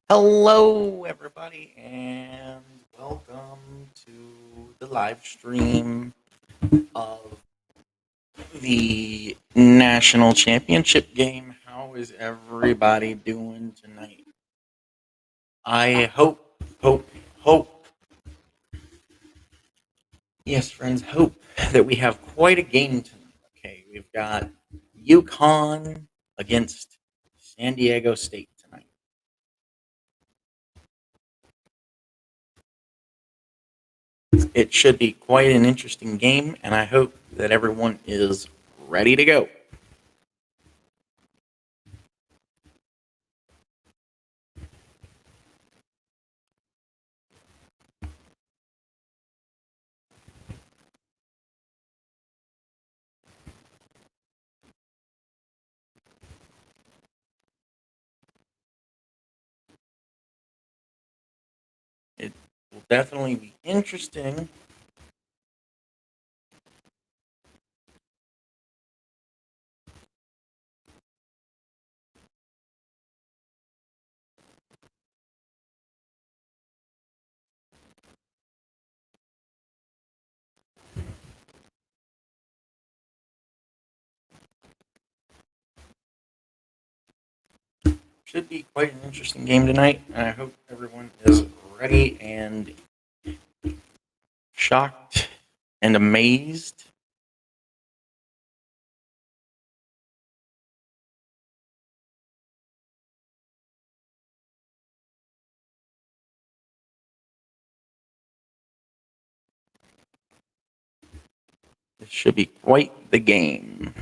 Hello, everybody, and welcome to the live stream of the national championship game. How is everybody doing tonight? I hope, yes, friends, hope that we have quite a game tonight. Okay, we've got UConn against San Diego State tonight. It should be quite an interesting game, and I hope that everyone is ready to go. It will definitely be interesting. Should be quite an interesting game tonight. I hope everyone is ready and shocked and amazed. This should be quite the game.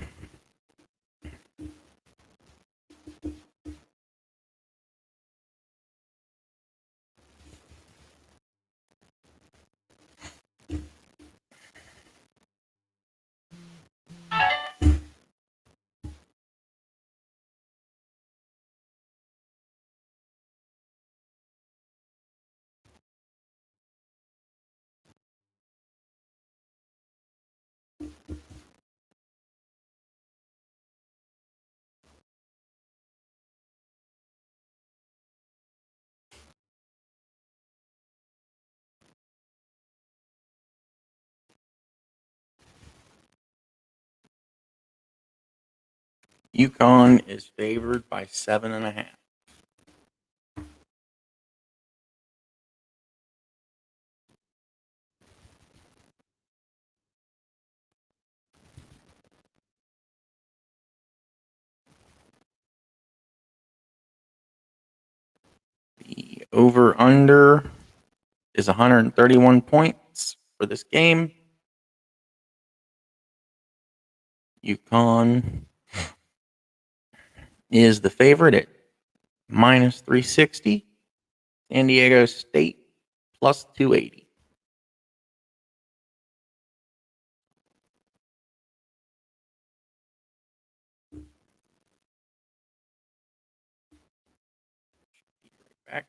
UConn is favored by 7.5. The over-under is 131 points for this game. UConn is the favorite at minus 360. San Diego State plus 280. Back.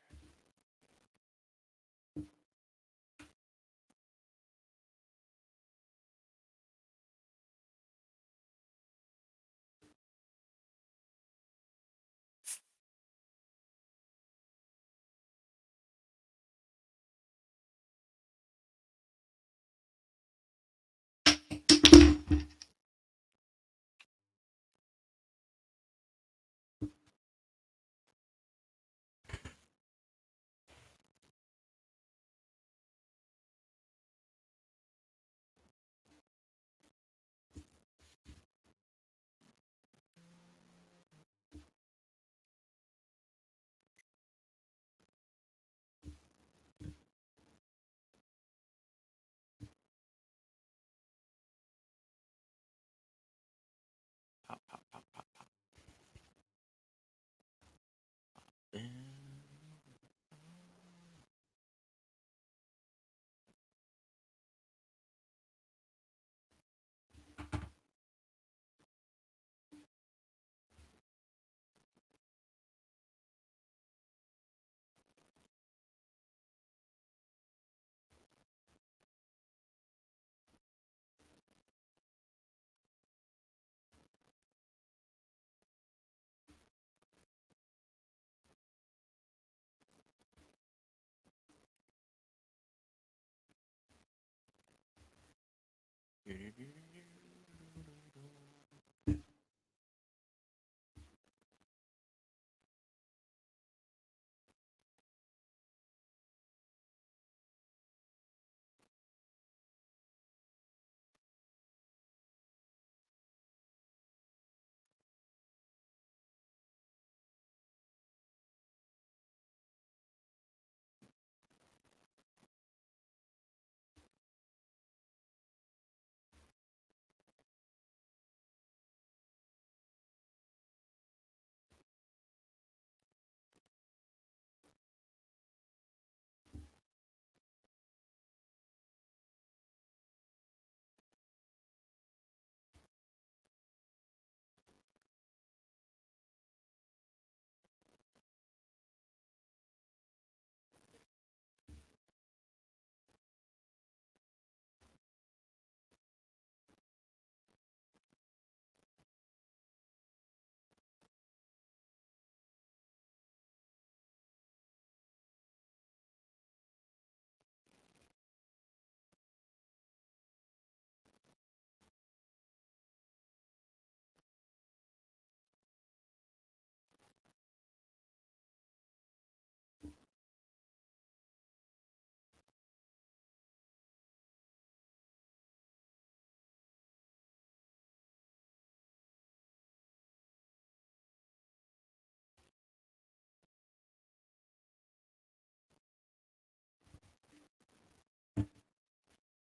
Pop, pop, pop, pop, pop.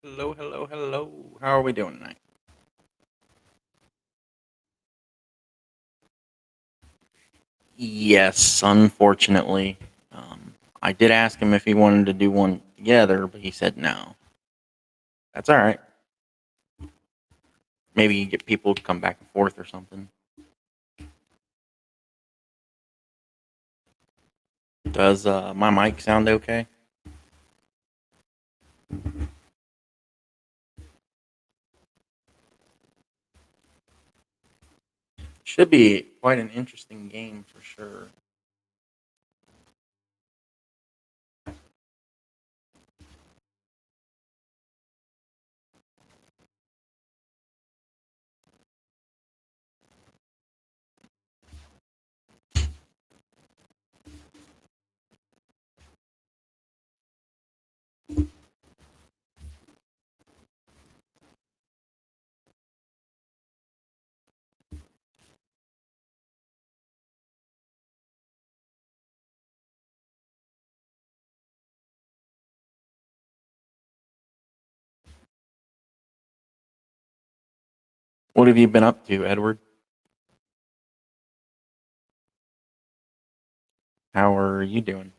Hello, hello, hello. How are we doing tonight? Yes, unfortunately. I did ask him if he wanted to do one together, but he said no. That's all right. Maybe you get people to come back and forth or something. Does my mic sound okay? Should be quite an interesting game for sure. What have you been up to, Edward? How are you doing?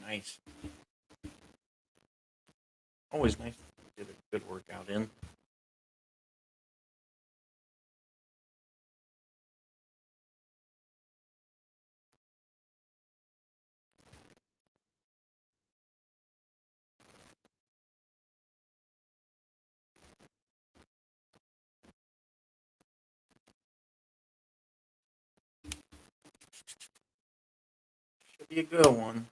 Nice. Always nice to get a good workout in. Should be a good one.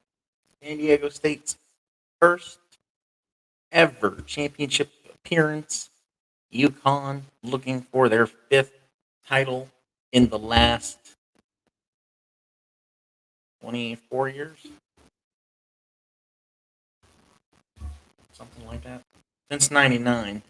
San Diego State's first ever championship appearance. UConn looking for their fifth title in the last 24 years, something like that. Since '99.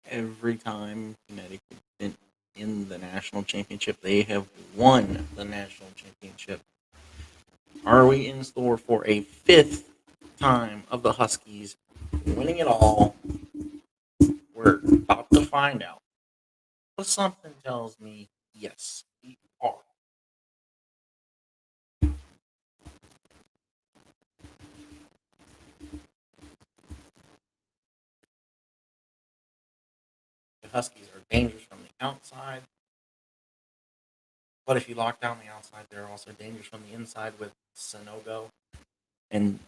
every time Connecticut's been in the national championship, they have won the national championship. Are we in store for a fifth time of the Huskies winning it all? We're about to find out. But something tells me yes, we are. The Huskies are dangerous from the outside, but if you lock down the outside, they're also dangerous from the inside with Sonogo. And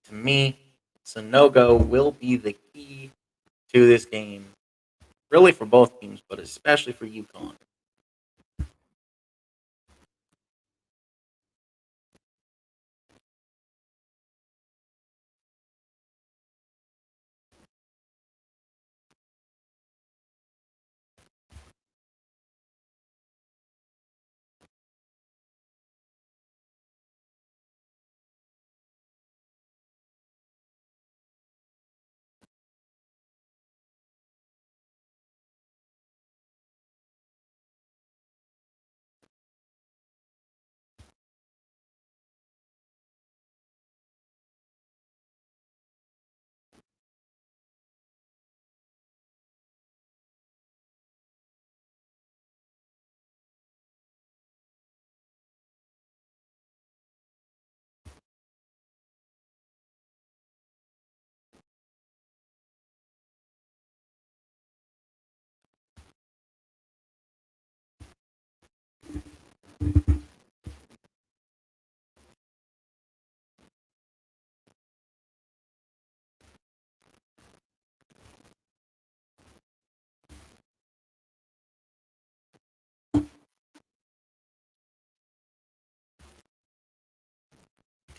to me, Sonogo will be the key to this game, really for both teams, but especially for UConn.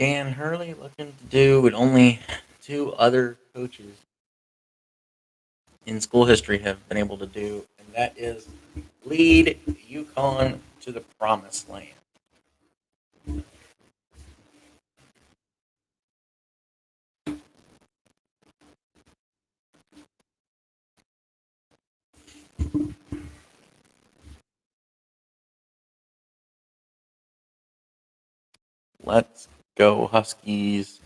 Dan Hurley looking to do what only two other coaches in school history have been able to do, and that is lead UConn to the promised land. Let's go Huskies,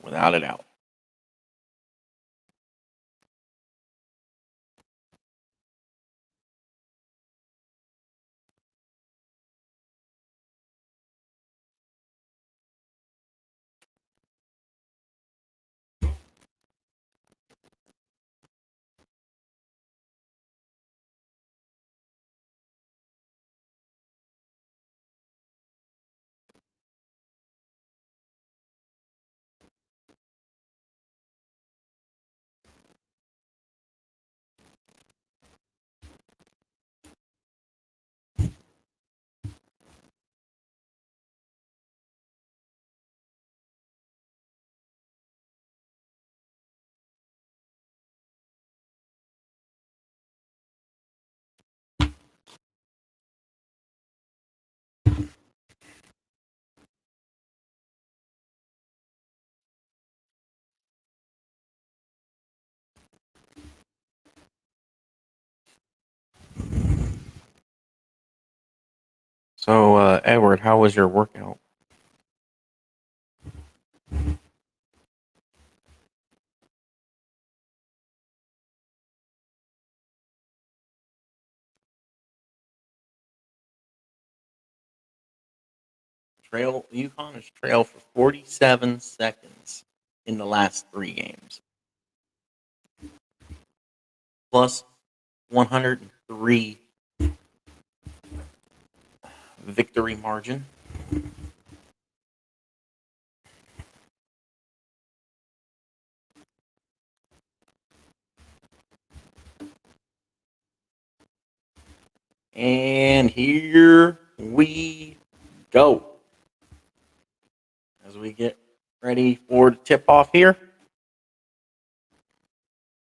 without a doubt. So, Edward, how was your workout? UConn has trailed for 47 seconds in the last three games, plus 103 victory margin. And here we go. As we get ready for the tip off here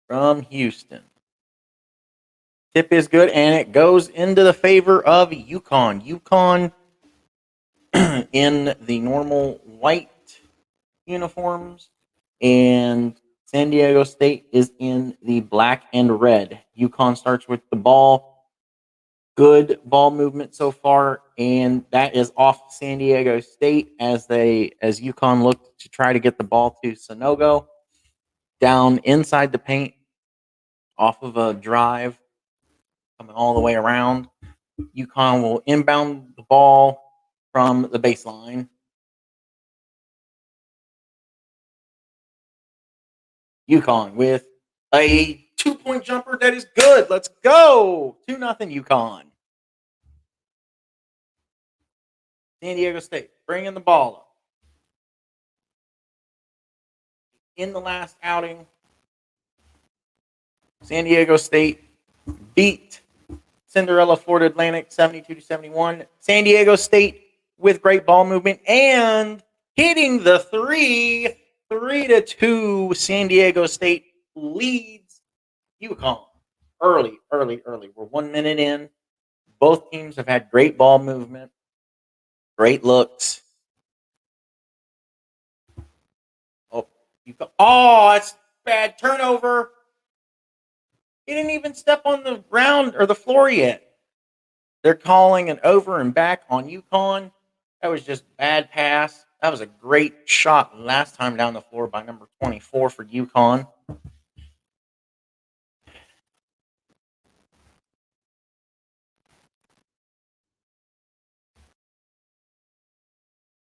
from Houston. Tip is good, and it goes into the favor of UConn. UConn in the normal white uniforms and San Diego State is in the black and red. UConn starts with the ball. Good ball movement so far, and that is off San Diego State as UConn looked to try to get the ball to Sonogo down inside the paint off of a drive coming all the way around. UConn will inbound the ball from the baseline. UConn with a 2-point jumper that is good. Let's go. 2-0 UConn. San Diego State bringing the ball up. In the last outing, San Diego State beat Cinderella Florida Atlantic 72-71. San Diego State with great ball movement and hitting the 3-2. San Diego State leads UConn early. We're 1 minute in. Both teams have had great ball movement, great looks. It's bad turnover. He didn't even step on the ground or the floor yet. They're calling an over and back on UConn. That was just bad pass. That was a great shot last time down the floor by number 24 for UConn.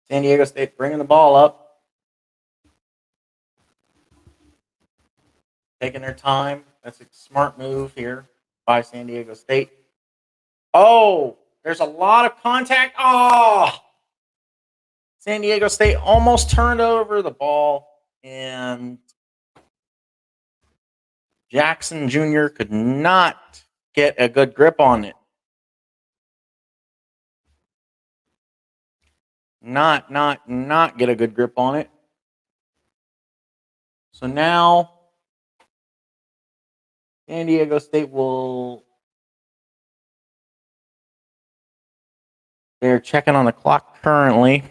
San Diego State bringing the ball up. Taking their time. That's a smart move here by San Diego State. Oh, there's a lot of contact. San Diego State almost turned over the ball, and Jackson Jr. could not get a good grip on it. Not get a good grip on it. So now San Diego State they're checking on the clock currently.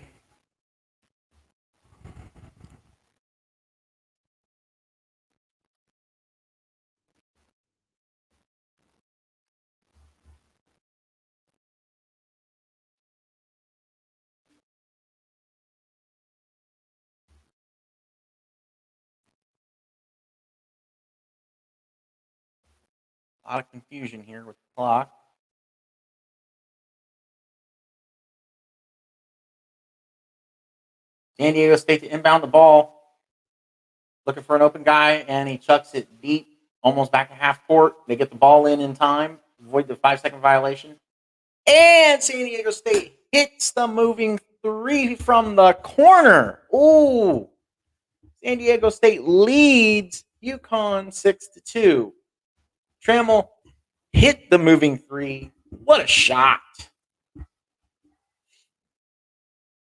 A lot of confusion here with the clock. San Diego State to inbound the ball. Looking for an open guy, and he chucks it deep, almost back to half court. They get the ball in time, avoid the 5-second violation. And San Diego State hits the moving 3 from the corner. Ooh. San Diego State leads UConn 6-2. Trammell hit the moving 3. What a shot.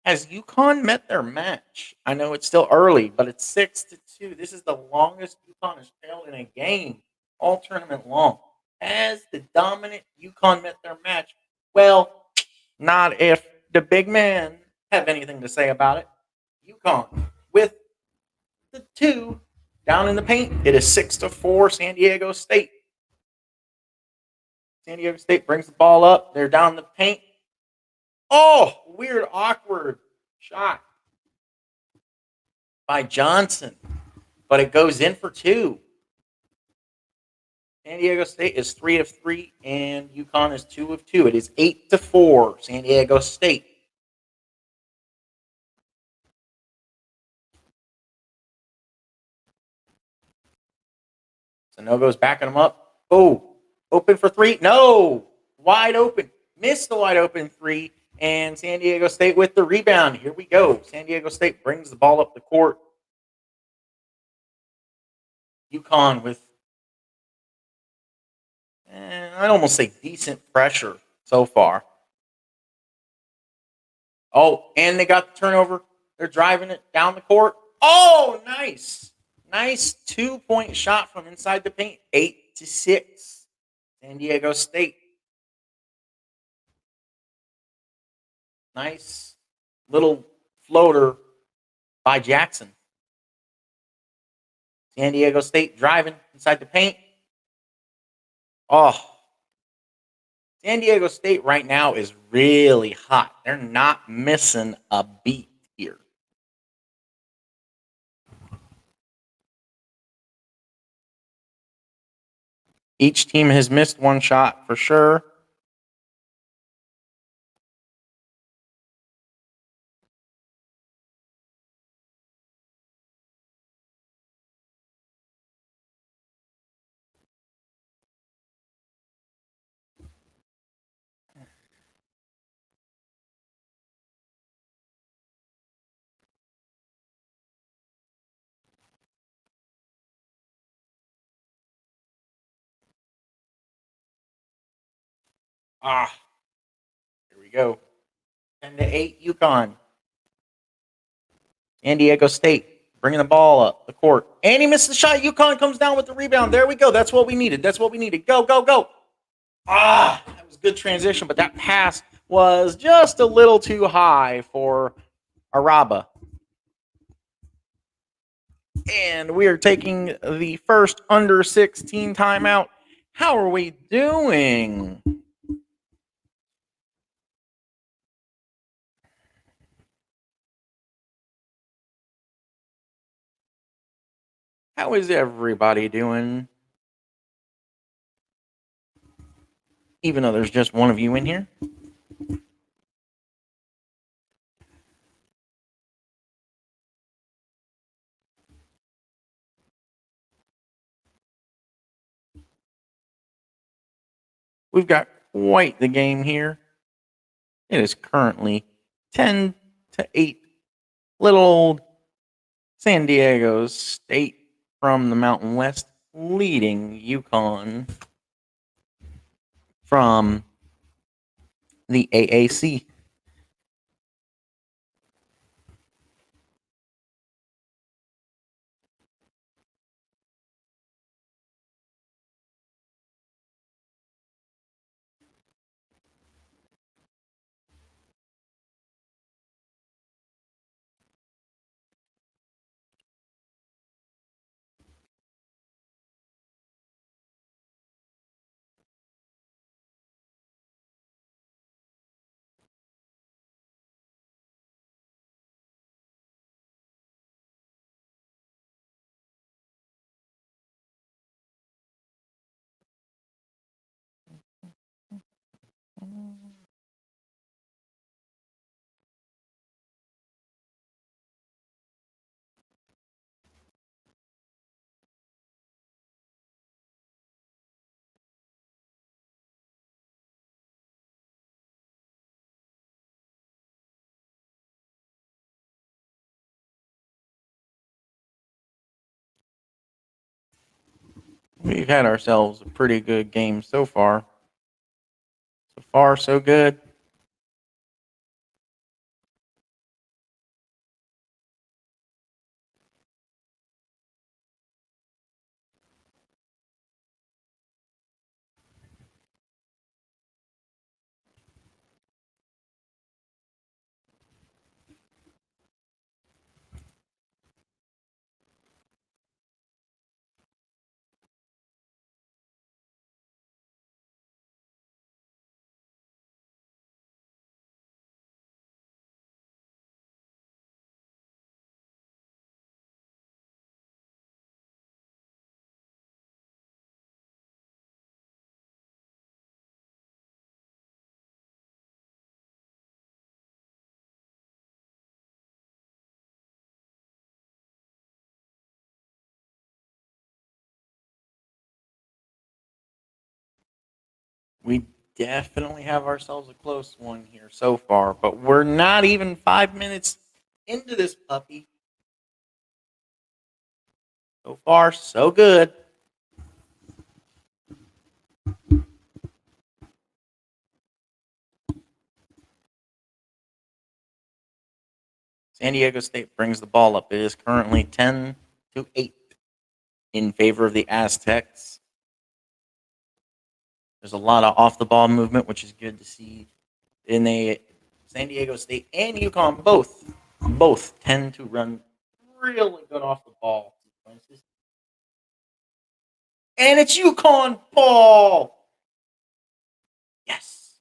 Has UConn met their match? I know it's still early, but it's 6-2. This is the longest UConn has failed in a game all tournament long. Has the dominant UConn met their match? Well, not if the big men have anything to say about it. UConn with the 2 down in the paint. It is 6-4 San Diego State. San Diego State brings the ball up. They're down in the paint. Oh, weird, awkward shot by Johnson, but it goes in for 2. San Diego State is 3 of 3, and UConn is 2 of 2. It is 8-4 San Diego State. Sonogo's backing them up. Oh, open for 3. No, wide open. Missed the wide open 3. And San Diego State with the rebound. Here we go. San Diego State brings the ball up the court. UConn with, I'd almost say decent pressure so far. Oh, and they got the turnover. They're driving it down the court. Oh, nice. Nice 2-point shot from inside the paint. 8-6. San Diego State. Nice little floater by Jackson. San Diego State driving inside the paint. Oh, San Diego State right now is really hot. They're not missing a beat here. Each team has missed one shot for sure. Ah, here we go. 10-8 UConn. San Diego State bringing the ball up the court. And he missed the shot. UConn comes down with the rebound. There we go. That's what we needed. That's what we needed. Go, go, go. Ah, that was good transition, but that pass was just a little too high for Araba. And we are taking the first under 16 timeout. How are we doing? How is everybody doing? Even though there's just one of you in here. We've got quite the game here. It is currently 10-8. Little old San Diego State from the Mountain West leading UConn from the AAC. We've had ourselves a pretty good game so far. So far, so good. We definitely have ourselves a close one here so far, but we're not even 5 minutes into this puppy. So far, so good. San Diego State brings the ball up. It is currently 10-8 in favor of the Aztecs. There's a lot of off the ball movement, which is good to see. In the San Diego State and UConn both tend to run really good off the ball sequences. And it's UConn ball. Yes.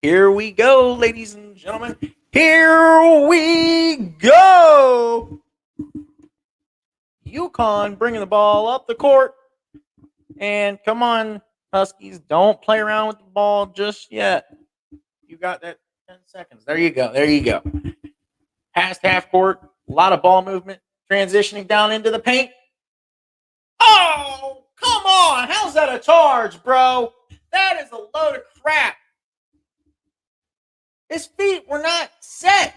Here we go, ladies and gentlemen. Here we go. UConn bringing the ball up the court. And come on, Huskies, don't play around with the ball just yet. You got that 10 seconds. There you go. There you go. Past half court, a lot of ball movement, transitioning down into the paint. Oh, come on. How's that a charge, bro? That is a load of crap. His feet were not set.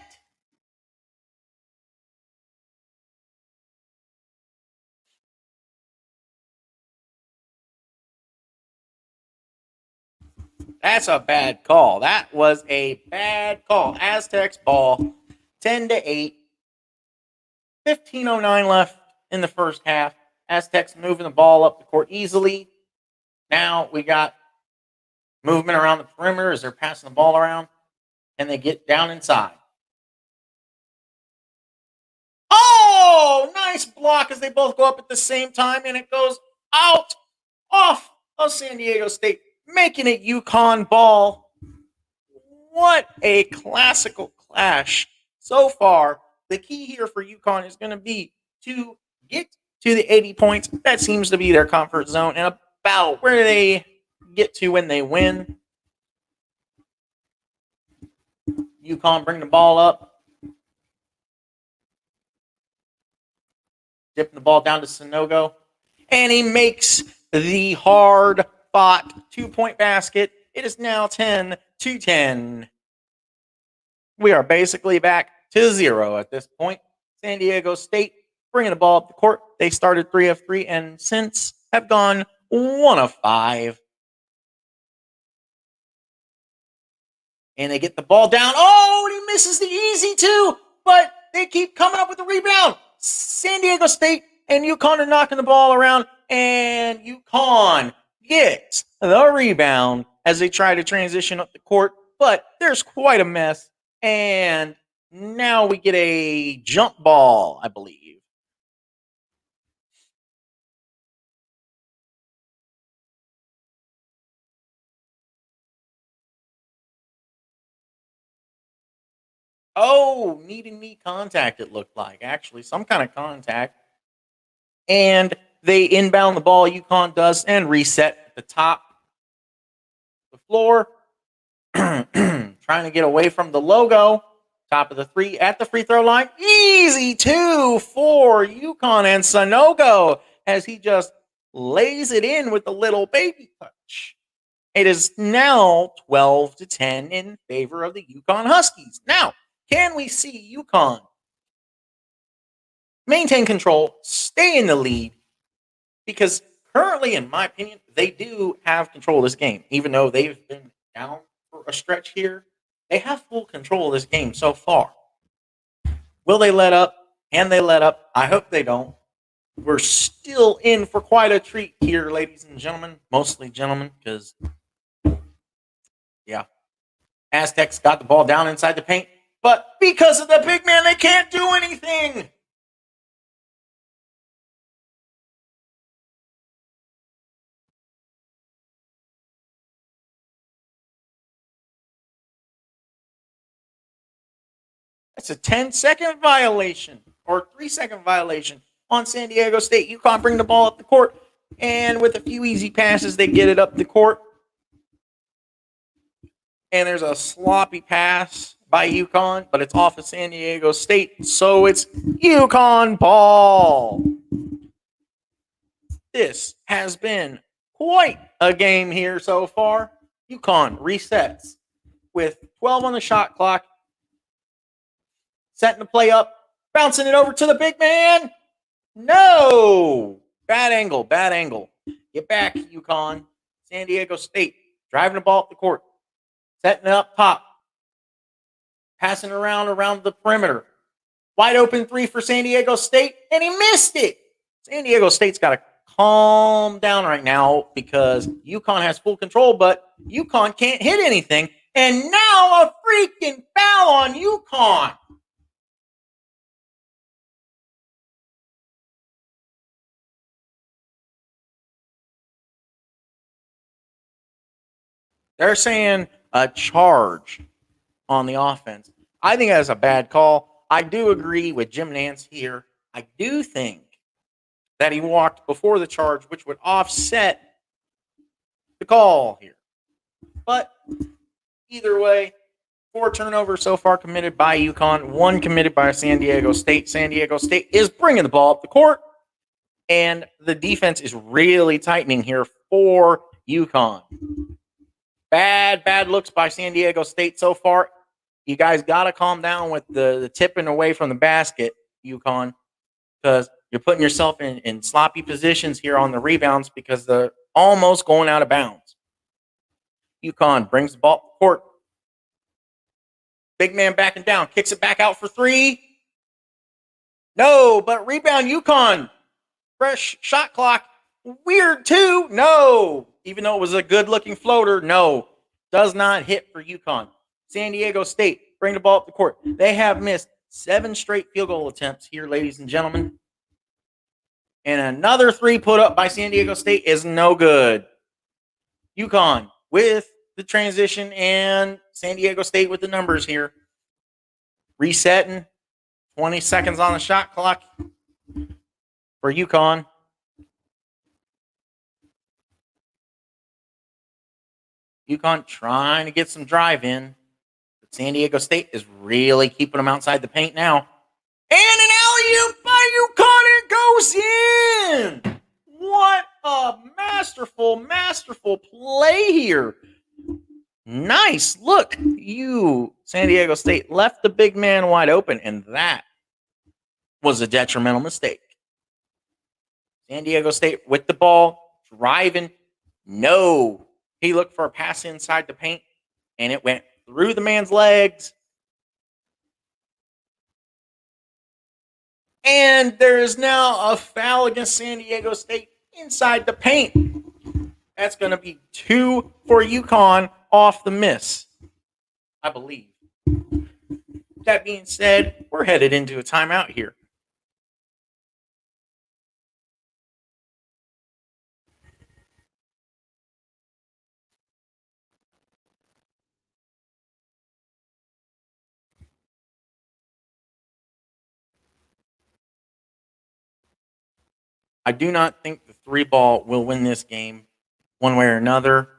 That's a bad call. That was a bad call. Aztecs ball, 10-8. 15:09 left in the first half. Aztecs moving the ball up the court easily. Now we got movement around the perimeter as they're passing the ball around, and they get down inside. Oh, nice block as they both go up at the same time, and it goes out off of San Diego State, making it UConn ball. What a classical clash so far. The key here for UConn is going to be to get to the 80 points. That seems to be their comfort zone and about where they get to when they win. UConn bring the ball up. Dipping the ball down to Sanogo. And he makes the hard-fought two-point basket. It is now 10-10. We are basically back to 0 at this point. San Diego State bringing the ball up the court. They started 3 of 3 and since have gone 1 of 5. And they get the ball down. Oh, and he misses the easy two, but they keep coming up with the rebound. San Diego State and UConn are knocking the ball around, and UConn gets the rebound as they try to transition up the court, but there's quite a mess. And now we get a jump ball, I believe. Oh, knee-to-knee contact, it looked like. Actually, some kind of contact. And they inbound the ball, UConn does, and reset at the top of the floor. Trying to get away from the logo. Top of the three at the free throw line. Easy 2 for UConn and Sanogo as he just lays it in with a little baby touch. It is now 12-10 in favor of the UConn Huskies. Now, can we see UConn maintain control, stay in the lead? Because currently, in my opinion, they do have control of this game. Even though they've been down for a stretch here, they have full control of this game so far. Will they let up? Can they let up? I hope they don't. We're still in for quite a treat here, ladies and gentlemen. Mostly gentlemen, because, yeah. Aztecs got the ball down inside the paint, but because of the big man, they can't do anything. That's a 10-second violation or 3-second violation on San Diego State. UConn bring the ball up the court, and with a few easy passes, they get it up the court. And there's a sloppy pass by UConn, but it's off of San Diego State, so it's UConn ball. This has been quite a game here so far. UConn resets with 12 on the shot clock. Setting the play up, bouncing it over to the big man. No! Bad angle, bad angle. Get back, UConn. San Diego State driving the ball up the court. Setting it up top. Passing around the perimeter. Wide open 3 for San Diego State, and he missed it. San Diego State's got to calm down right now because UConn has full control, but UConn can't hit anything. And now a freaking foul on UConn. They're saying a charge on the offense. I think that's a bad call. I do agree with Jim Nance here. I do think that he walked before the charge, which would offset the call here. But either way, 4 turnovers so far committed by UConn, 1 committed by San Diego State. San Diego State is bringing the ball up the court, and the defense is really tightening here for UConn. Bad looks by San Diego State so far. You guys got to calm down with the tipping away from the basket, UConn, because you're putting yourself in sloppy positions here on the rebounds because they're almost going out of bounds. UConn brings the ball up the court. Big man backing down, kicks it back out for 3. No, but rebound UConn. Fresh shot clock. Weird too. No. Even though it was a good-looking floater, no. Does not hit for UConn. San Diego State bring the ball up the court. They have missed 7 straight field goal attempts here, ladies and gentlemen. And another 3 put up by San Diego State is no good. UConn with the transition and San Diego State with the numbers here. Resetting. 20 seconds on the shot clock for UConn. UConn trying to get some drive in. But San Diego State is really keeping them outside the paint now. And an alley-oop by UConn, it goes in! What a masterful play here. Nice. Look, San Diego State left the big man wide open, and that was a detrimental mistake. San Diego State with the ball, driving. No. He looked for a pass inside the paint, and it went through the man's legs. And there is now a foul against San Diego State inside the paint. That's going to be 2 for UConn off the miss, I believe. That being said, we're headed into a timeout here. I do not think the 3 ball will win this game one way or another.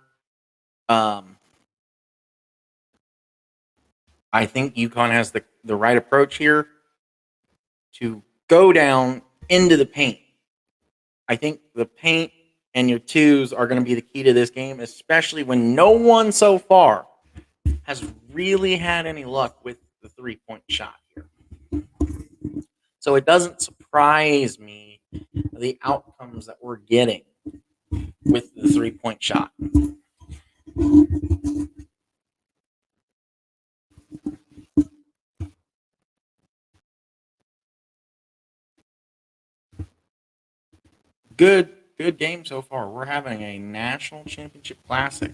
I think UConn has the right approach here to go down into the paint. I think the paint and your 2s are going to be the key to this game, especially when no one so far has really had any luck with the 3-point shot here. So it doesn't surprise me the outcomes that we're getting with the 3-point shot. Good game so far. We're having a national championship classic.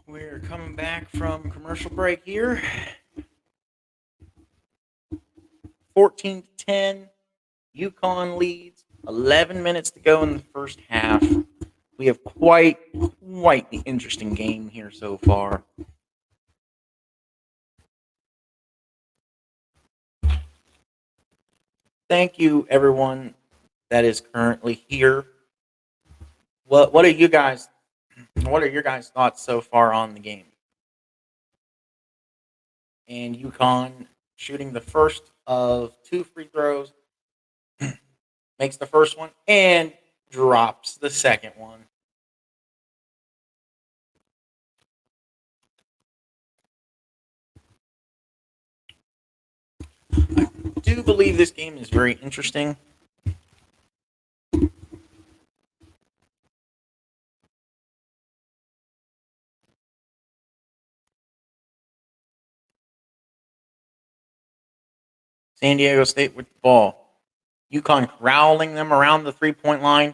We're coming back from commercial break here. 14-10, UConn leads. 11 minutes to go in the first half. We have quite the interesting game here so far. Thank you, everyone that is currently here. What are your guys' thoughts so far on the game? And UConn shooting the first of 2 free throws, makes the first one and drops the second one. I do believe this game is very interesting. San Diego State with the ball. UConn corralling them around the 3-point line.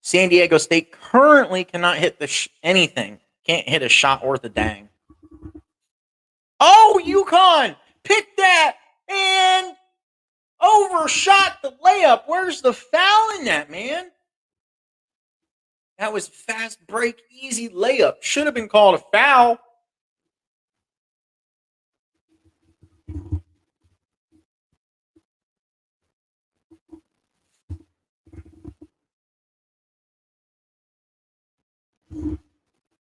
San Diego State currently cannot hit anything. Can't hit a shot worth a dang. Oh, UConn picked that and overshot the layup. Where's the foul in that, man? That was fast break, easy layup. Should have been called a foul.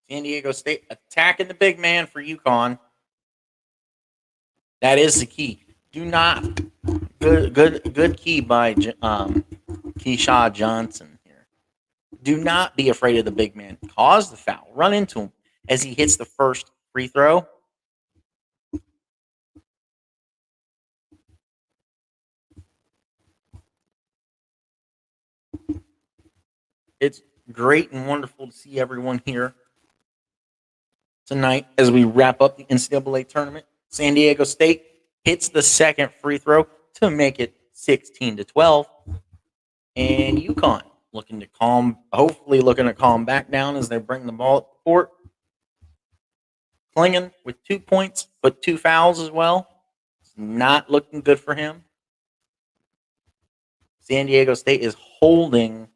San Diego State attacking the big man for UConn. That is the key. Do not good key by Keyshawn Johnson here. Do not be afraid of the big man. Cause the foul. Run into him as he hits the first free throw. It's great and wonderful to see everyone here tonight as we wrap up the NCAA tournament. San Diego State hits the second free throw to make it 16-12. And UConn hopefully looking to calm back down as they bring the ball up the court. Klingon with 2 points, but 2 fouls as well. It's not looking good for him. San Diego State is holding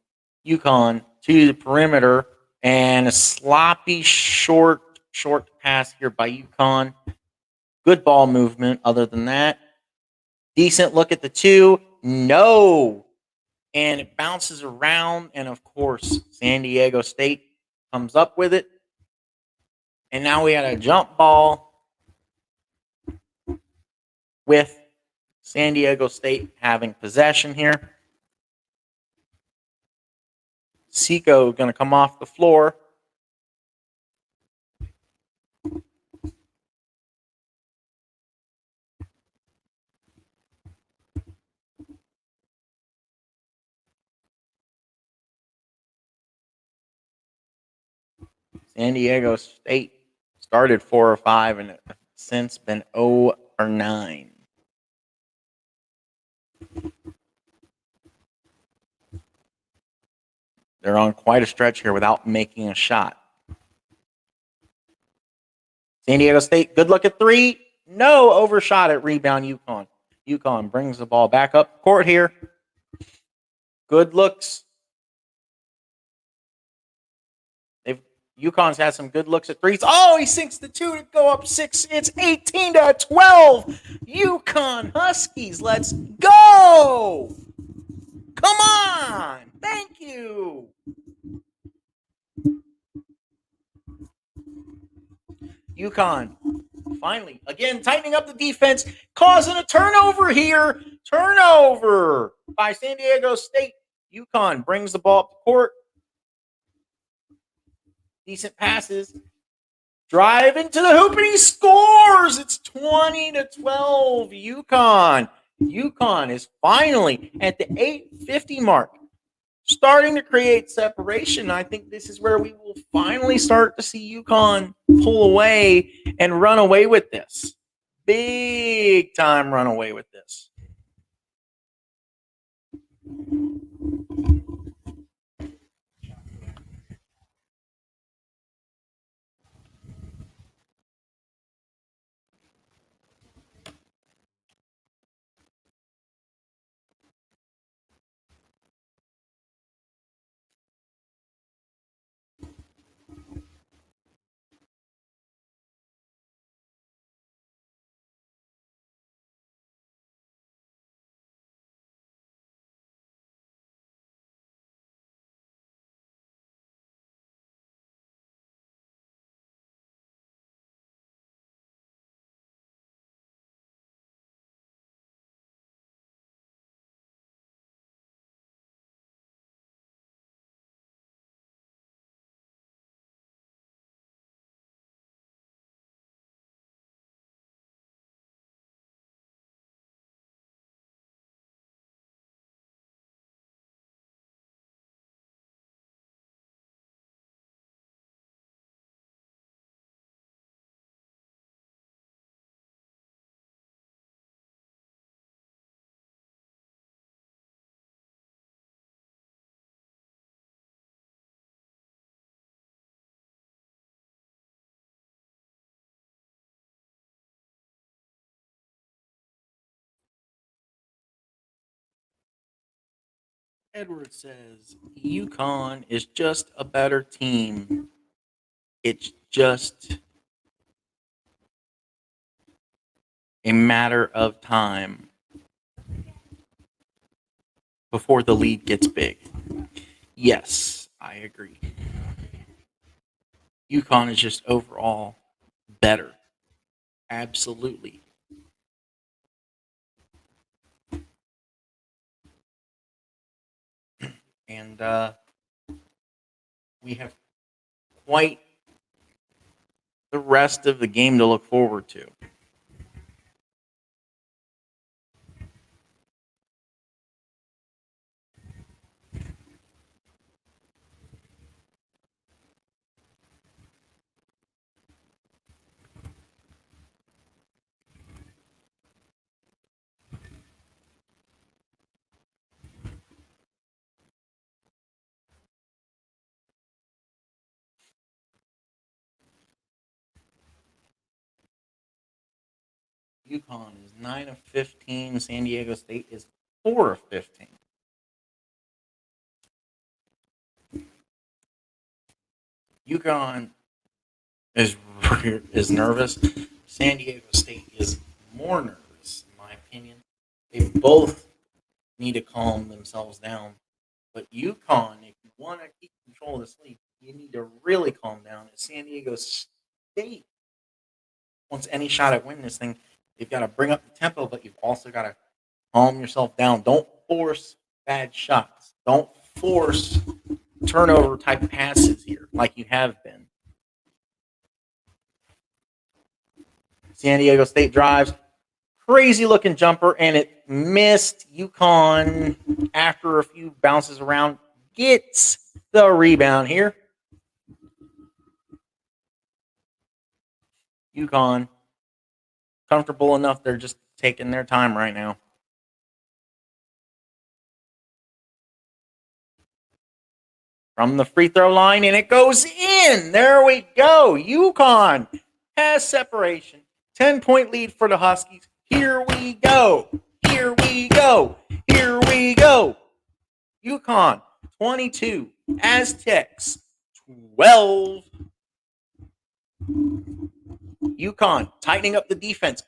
UConn to the perimeter, and a sloppy short pass here by UConn. Good ball movement other than that. Decent look at the 2. No. And it bounces around, and of course, San Diego State comes up with it. And now we had a jump ball with San Diego State having possession here. Seco going to come off the floor. San Diego State started 4 or 5 and since been 0 or 9. They're on quite a stretch here without making a shot. San Diego State, good look at 3. No, overshot it. Rebound UConn. UConn brings the ball back up court here. Good looks. UConn's had some good looks at 3s. Oh, he sinks the 2 to go up 6. It's 18-12. UConn Huskies, let's go. Come on. Thank you. UConn finally, again, tightening up the defense, causing a turnover here. Turnover by San Diego State. UConn brings the ball up the court. Decent passes. Drive into the hoop and he scores. It's 20-12. UConn. UConn is finally at the 8:50 mark, starting to create separation. I think this is where we will finally start to see UConn pull away and run away with this. Big time run away with this. Edward says UConn is just a better team. It's just a matter of time before the lead gets big. Yes, I agree. UConn is just overall better. Absolutely. And we have quite the rest of the game to look forward to. UConn is 9 of 15. San Diego State is 4 of 15. UConn is nervous. San Diego State is more nervous, in my opinion. They both need to calm themselves down. But UConn, if you want to keep control of this league, you need to really calm down. If San Diego State wants any shot at winning this thing, you've got to bring up the tempo, but you've also got to calm yourself down. Don't force bad shots. Don't force turnover type passes here like you have been. San Diego State drives. Crazy looking jumper, and it missed. UConn, after a few bounces around, gets the rebound here. UConn, comfortable enough. They're just taking their time right now. From the free throw line, and it goes in. There we go. UConn has separation. 10-point lead for the Huskies. Here we go. Here we go. Here we go. UConn 22. Aztecs 12. UConn tightening up the defense.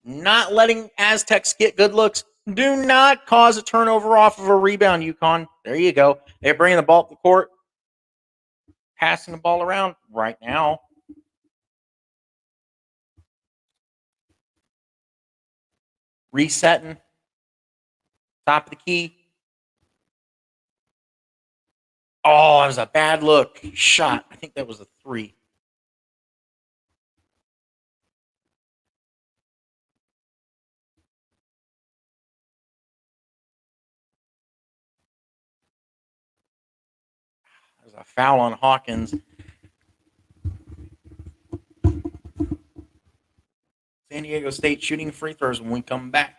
Not letting Aztecs get good looks. Do not cause a turnover off of a rebound, UConn. There you go. They're bringing the ball up the court. Passing the ball around right now. Resetting. Top of the key. Oh, that was a bad look. Shot. I think that was a 3. There's a foul on Hawkins. San Diego State shooting free throws when we come back.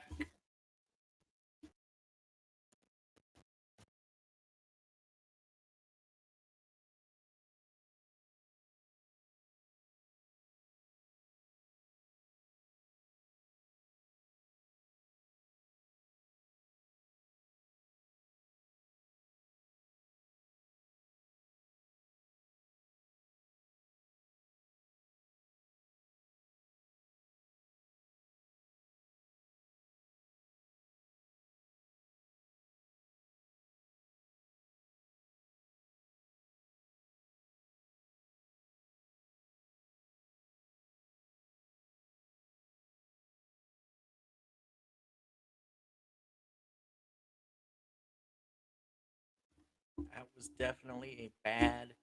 That was definitely a bad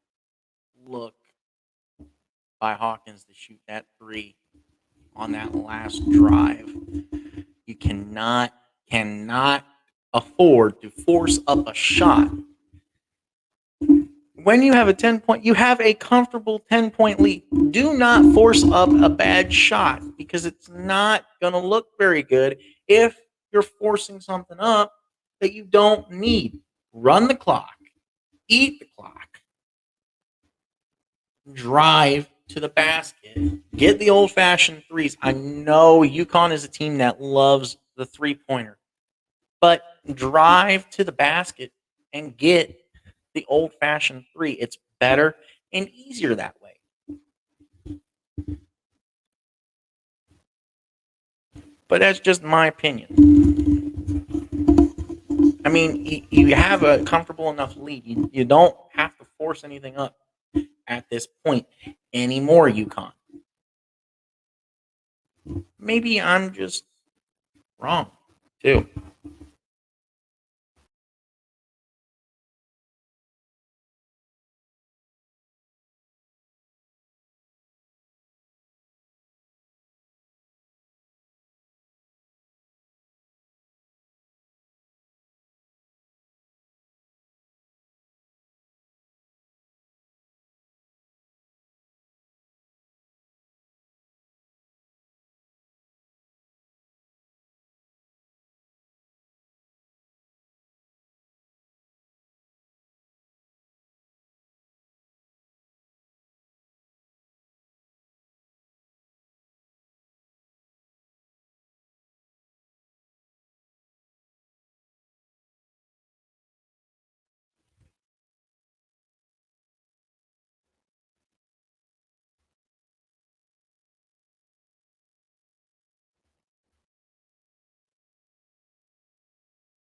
look by Hawkins to shoot that 3 on that last drive. You cannot afford to force up a shot. When you have a 10-point, you have a comfortable 10-point lead. Do not force up a bad shot because it's not going to look very good if you're forcing something up that you don't need. Run the clock. Eat the clock. Drive to the basket. Get the old-fashioned threes. I know UConn is a team that loves the three-pointer, but drive to the basket and get the old-fashioned three. It's better and easier that way. But that's just my opinion. I mean, you have a comfortable enough lead. You don't have to force anything up at this point anymore, UConn. Maybe I'm just wrong, too.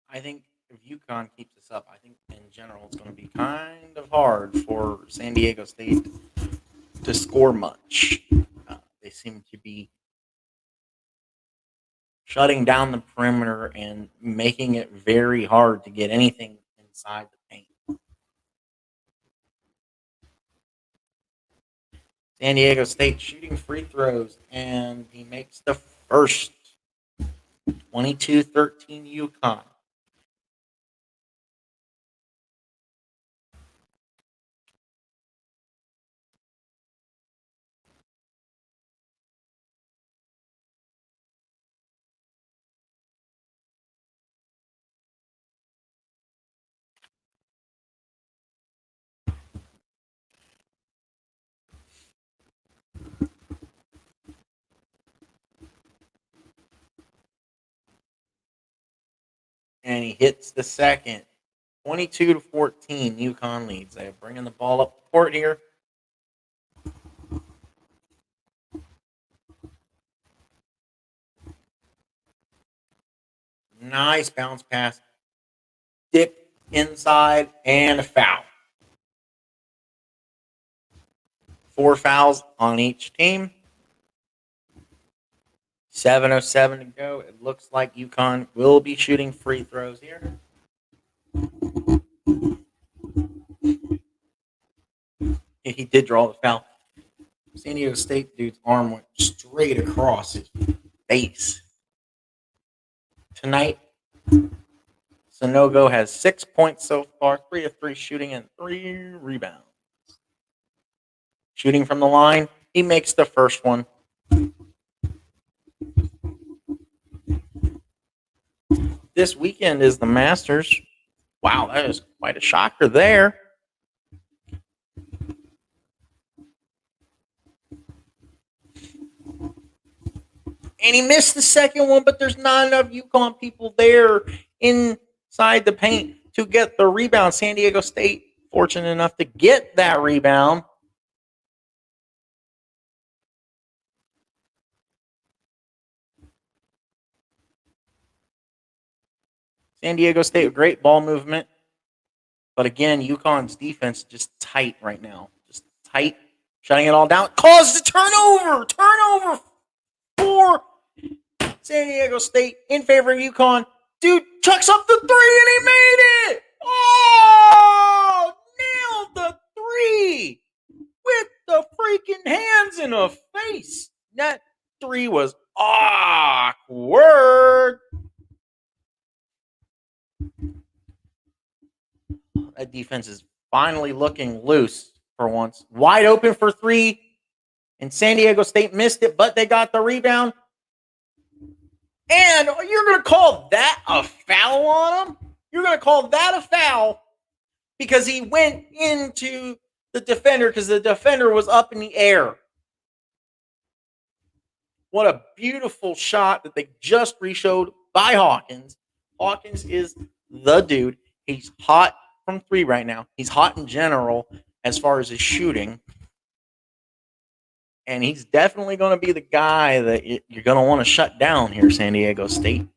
I think if UConn keeps this up, I think in general it's going to be kind of hard for San Diego State to score much. They seem to be shutting down the perimeter and making it very hard to get anything inside the paint. San Diego State shooting free throws, and he makes the first. 22-13 UConn. And he hits the second. 22-14, UConn leads. They're bringing the ball up the court here. Nice bounce pass. Dip inside and a foul. 4 fouls on each team. 7:07 to go. It looks like UConn will be shooting free throws here. He did draw the foul. San Diego State dude's arm went straight across his face. Tonight, Sanogo has 6 points so far, 3 of 3 shooting, and 3 rebounds. Shooting from the line, he makes the first one. This weekend is the Masters. Wow, that is quite a shocker there. And he missed the second one, but there's not enough UConn people there inside the paint to get the rebound. San Diego State fortunate enough to get that rebound. San Diego State, great ball movement. But again, UConn's defense just tight right now. Just tight, shutting it all down. Causes a turnover. Turnover for San Diego State in favor of UConn. Dude chucks up the 3 and he made it. Oh, nailed the 3 with the freaking hands in the face. That 3 was awkward. That defense is finally looking loose for once. Wide open for 3, and San Diego State missed it, but they got the rebound. And you're going to call that a foul on him? You're going to call that a foul because he went into the defender because the defender was up in the air. What a beautiful shot that they just re-showed by Hawkins. Hawkins is the dude. He's hot. from three right now. He's hot in general as far as his shooting. And he's definitely going to be the guy that you're going to want to shut down here, San Diego State.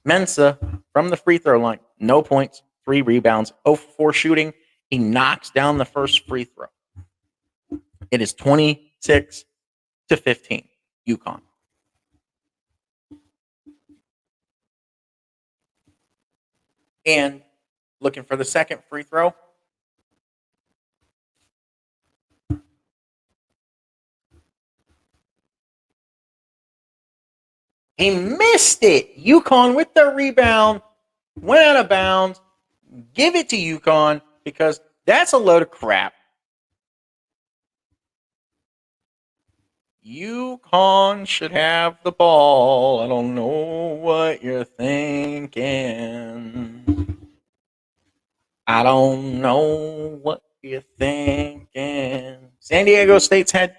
Mensa from the free throw line, no points, 3 rebounds, 0 for 4 shooting. He knocks down the first free throw. It is 26-15, UConn. And looking for the second free throw. He missed it. UConn with the rebound, went out of bounds. Give it to UConn because that's a load of crap. UConn should have the ball. I don't know what you're thinking. I don't know what you're thinking. San Diego State's had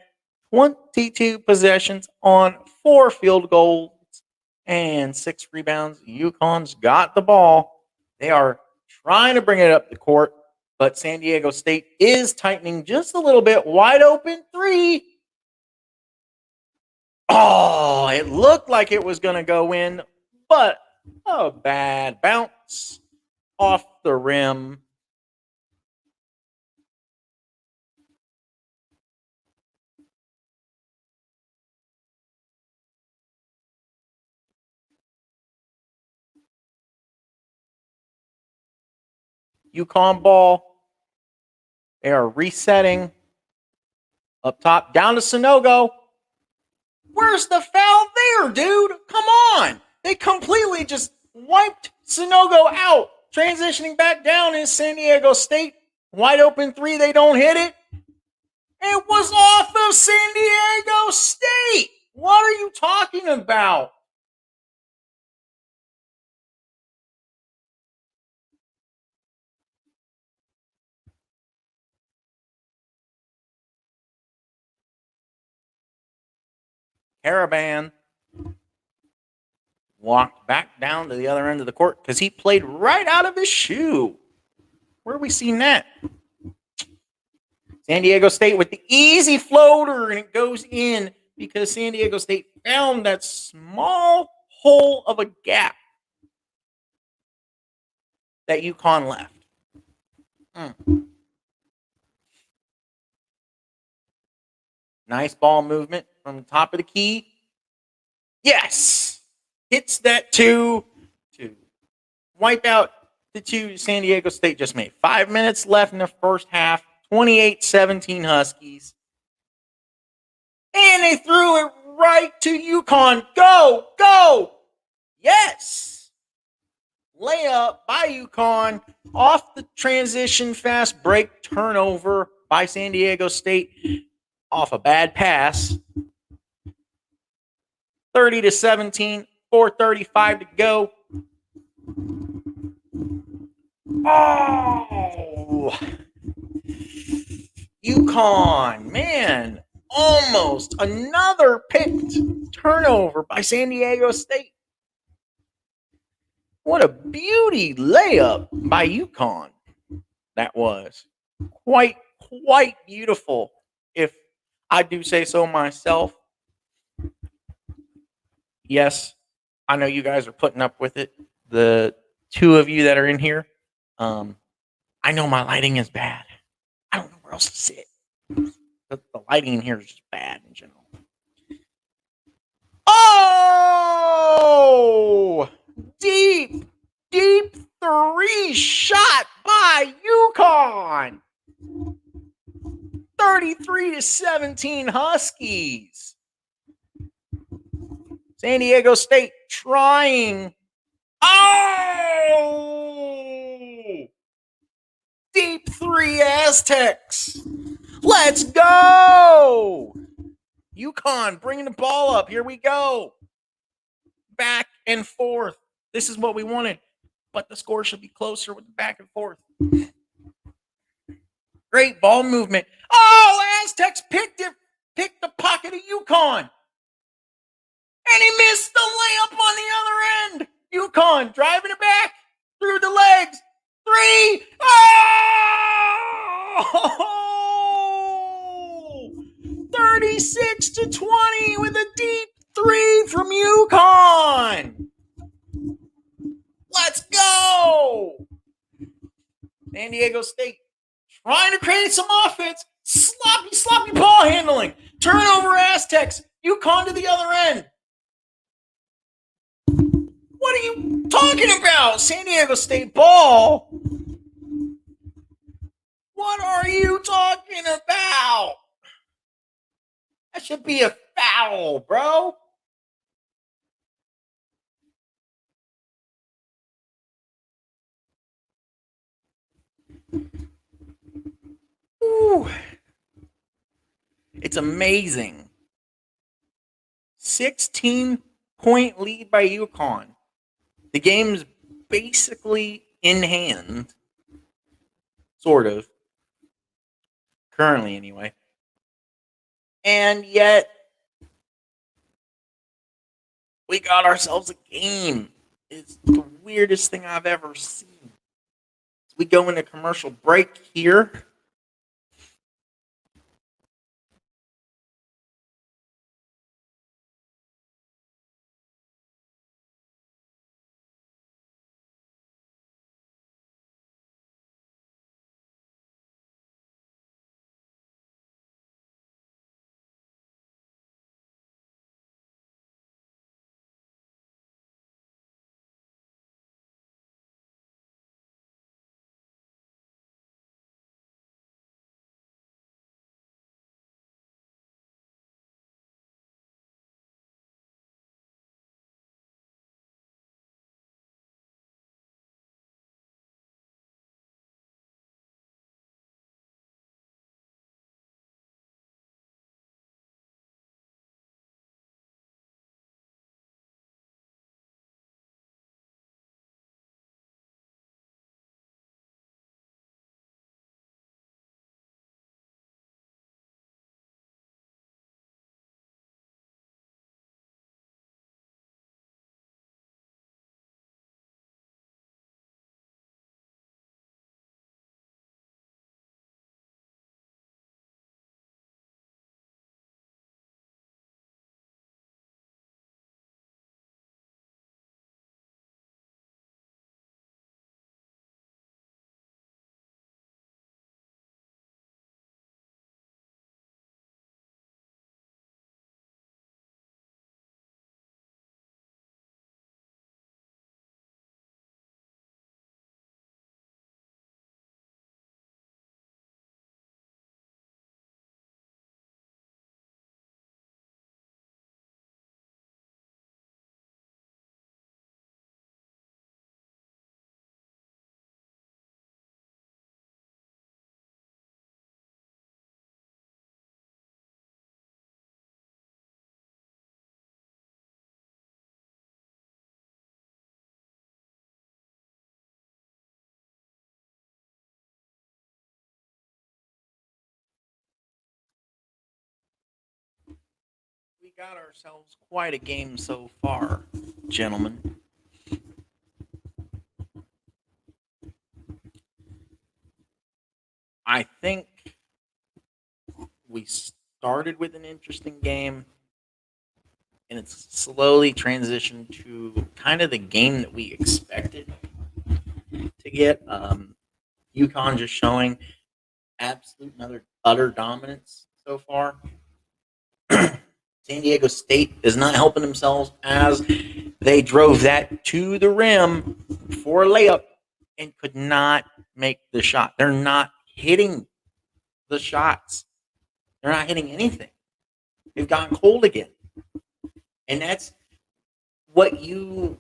22 possessions on 4 field goals and 6 rebounds. UConn's got the ball. They are trying to bring it up the court, but San Diego State is tightening just a little bit. Wide open 3. Oh, it looked like it was going to go in, but a bad bounce off the rim. UConn ball. They are resetting up top, down to Sanogo. Where's the foul there, dude? Come on. They completely just wiped Sanogo out. Transitioning back down is San Diego State. Wide open 3. They don't hit it. It was off of San Diego State. What are you talking about? Caravan walked back down to the other end of the court because he played right out of his shoe. Where have we seen that? San Diego State with the easy floater, and it goes in because San Diego State found that small hole of a gap that UConn left. Nice ball movement from the top of the key. Yes! Hits that 2 to wipe out the 2 San Diego State just made. 5 minutes left in the first half. 28-17 Huskies. And they threw it right to UConn. Go! Go! Yes! Layup by UConn off the transition fast break turnover by San Diego State off a bad pass. 30-17, 4:35 to go. Oh! UConn, man, almost another picked turnover by San Diego State. What a beauty layup by UConn that was. Quite beautiful, if I do say so myself. Yes, I know you guys are putting up with it. The 2 of you that are in here, I know my lighting is bad. I don't know where else to sit. The lighting in here is just bad in general. Oh! Deep 3 shot by UConn. 33-17 Huskies. San Diego State trying. Oh! Deep 3 Aztecs. Let's go! UConn bringing the ball up. Here we go. Back and forth. This is what we wanted. But the score should be closer with the back and forth. Great ball movement. Oh, Aztecs picked the pocket of UConn. And he missed the layup on the other end. UConn driving it back. through the legs. 3. Oh! 36-20 with a deep 3 from UConn. Let's go! San Diego State trying to create some offense. Sloppy ball handling. Turnover Aztecs. UConn to the other end. What are you talking about? San Diego State ball? What are you talking about? That should be a foul, bro. Ooh. It's amazing. 16-point lead by UConn. The game's basically in hand. Sort of. Currently, anyway. And yet, we got ourselves a game. It's the weirdest thing I've ever seen. We go into commercial break here. We got ourselves quite a game so far, gentlemen. I think we started with an interesting game, and it's slowly transitioned to kind of the game that we expected to get. UConn just showing absolute and utter dominance so far. San Diego State is not helping themselves as they drove that to the rim for a layup and could not make the shot. They're not hitting the shots. They're not hitting anything. They've gotten cold again. And what you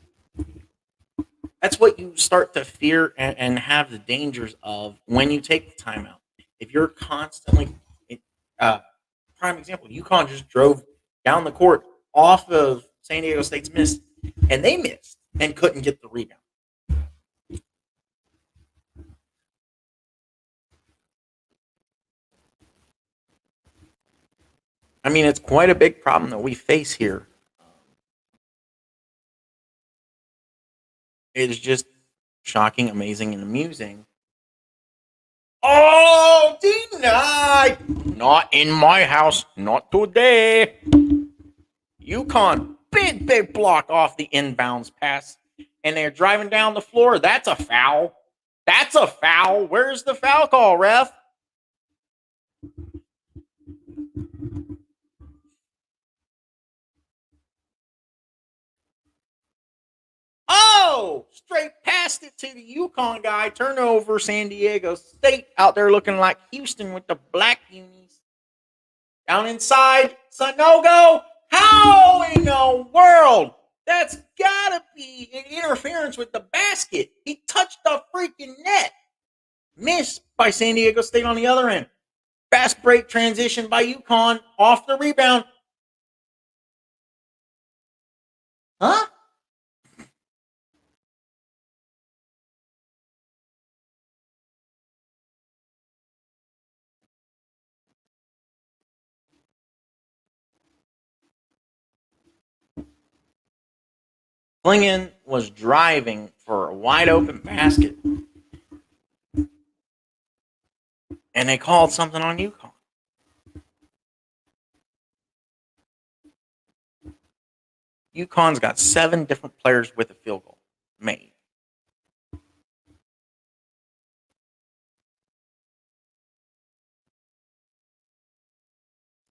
that's what you start to fear and have the dangers of when you take the timeout. If you're constantly prime example, UConn just drove down the court off of San Diego State's miss, and they missed and couldn't get the rebound. I mean, it's quite a big problem that we face here. It is just shocking, amazing, and amusing. Oh, denied! Not in my house. Not today. UConn, big block off the inbounds pass. And they're driving down the floor. That's a foul. That's a foul. Where's the foul call, ref? Oh, straight past it to the UConn guy. Turnover, San Diego State out there looking like Houston with the black unis. Down inside, Sanogo. How in the world? That's gotta be an interference with the basket. He touched the freaking net. Missed by San Diego State on the other end. Fast break transition by UConn off the rebound. Huh? Klingon was driving for a wide open basket. And they called something on UConn. UConn's got 7 different players with a field goal made.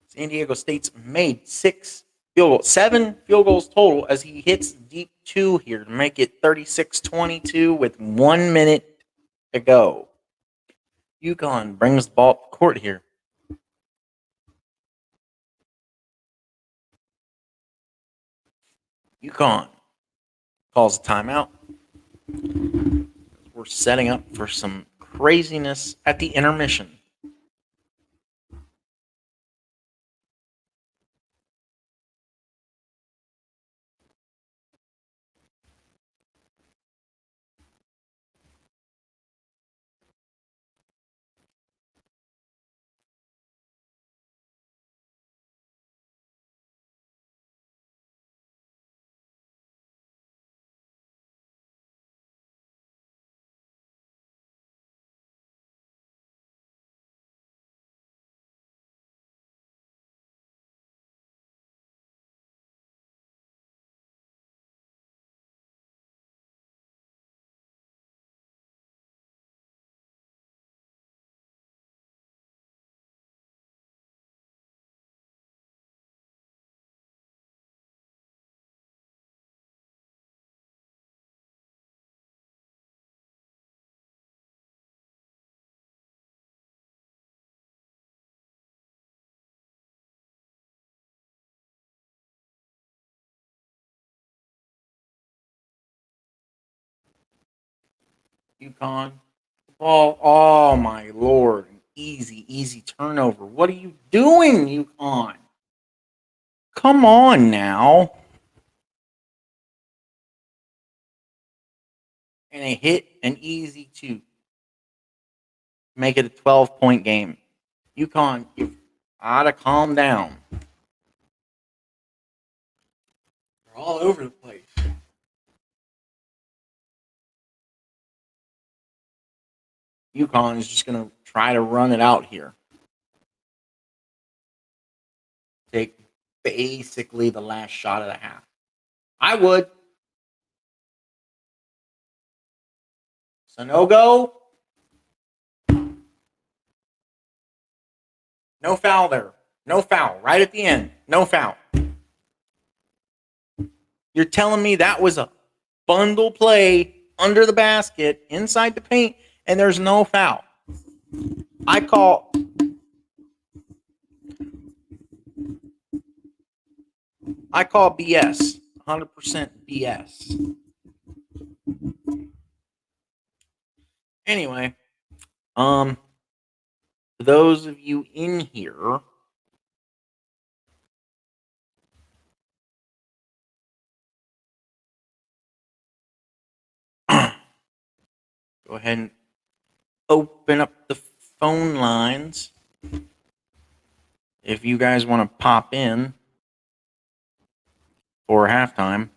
San Diego State's made 7 field goals total as he hits deep 2 here to make it 36-22 with 1 minute to go. UConn brings the ball up the court here. UConn calls a timeout. We're setting up for some craziness at the intermission. UConn. Ball. Oh, my Lord. An easy turnover. What are you doing, UConn? Come on now. And they hit an easy 2. Make it a 12-point game. UConn, you've got to calm down. They're all over the place. UConn is just going to try to run it out here. Take basically the last shot of the half. I would. Sanogo. No foul there. No foul. Right at the end. No foul. You're telling me that was a bundle play under the basket, inside the paint, and there's no foul. I call BS. 100% BS. Anyway, those of you in here, go ahead and open up the phone lines if you guys want to pop in for halftime.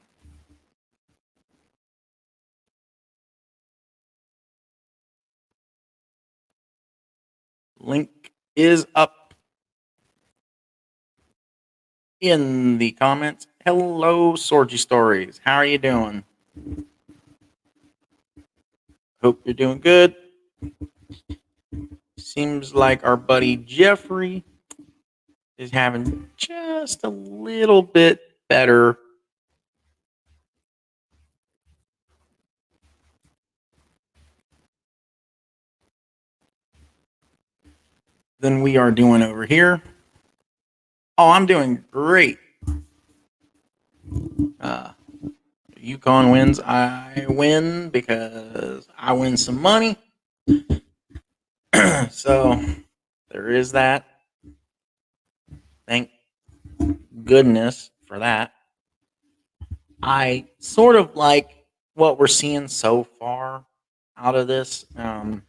Link is up in the comments. Hello, Sorgy Stories. How are you doing? Hope you're doing good. Seems like our buddy Jeffrey is having just a little bit better than we are doing over here. Oh, I'm doing great. UConn wins. I win because I win some money. So there is that. Thank goodness for that. I sort of like what we're seeing so far out of this. Kind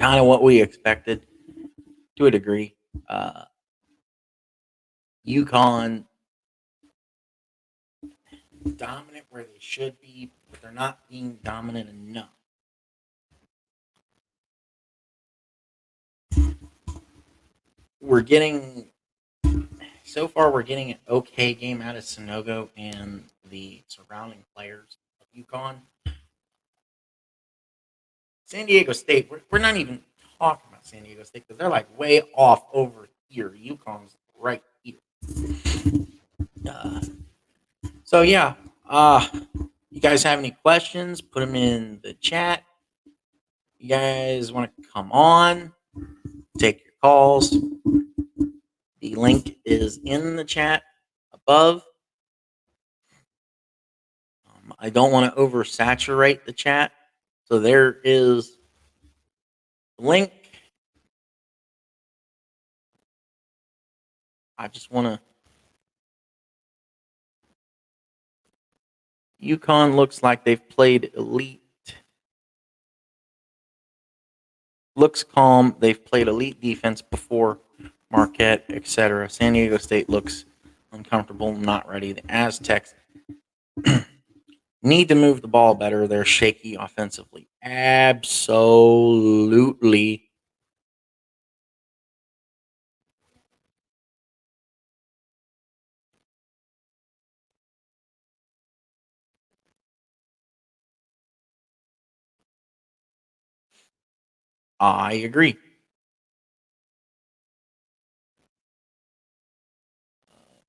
of what we expected to a degree. UConn dominant where they should be, but they're not being dominant enough. We're getting we're getting an okay game out of Sonogo and the surrounding players of UConn. San Diego State, we're not even talking about San Diego State because they're like way off over here. UConn's right here. Uh, so yeah, you guys have any questions? Put them in the chat. You guys want to come on? Take your calls. The link is in the chat above. I don't want to oversaturate the chat, so there is the link. I just want to. UConn looks like they've played elite. Looks calm. They've played elite defense before Marquette, etc. San Diego State looks uncomfortable, not ready. The Aztecs need to move the ball better. They're shaky offensively. Absolutely. I agree.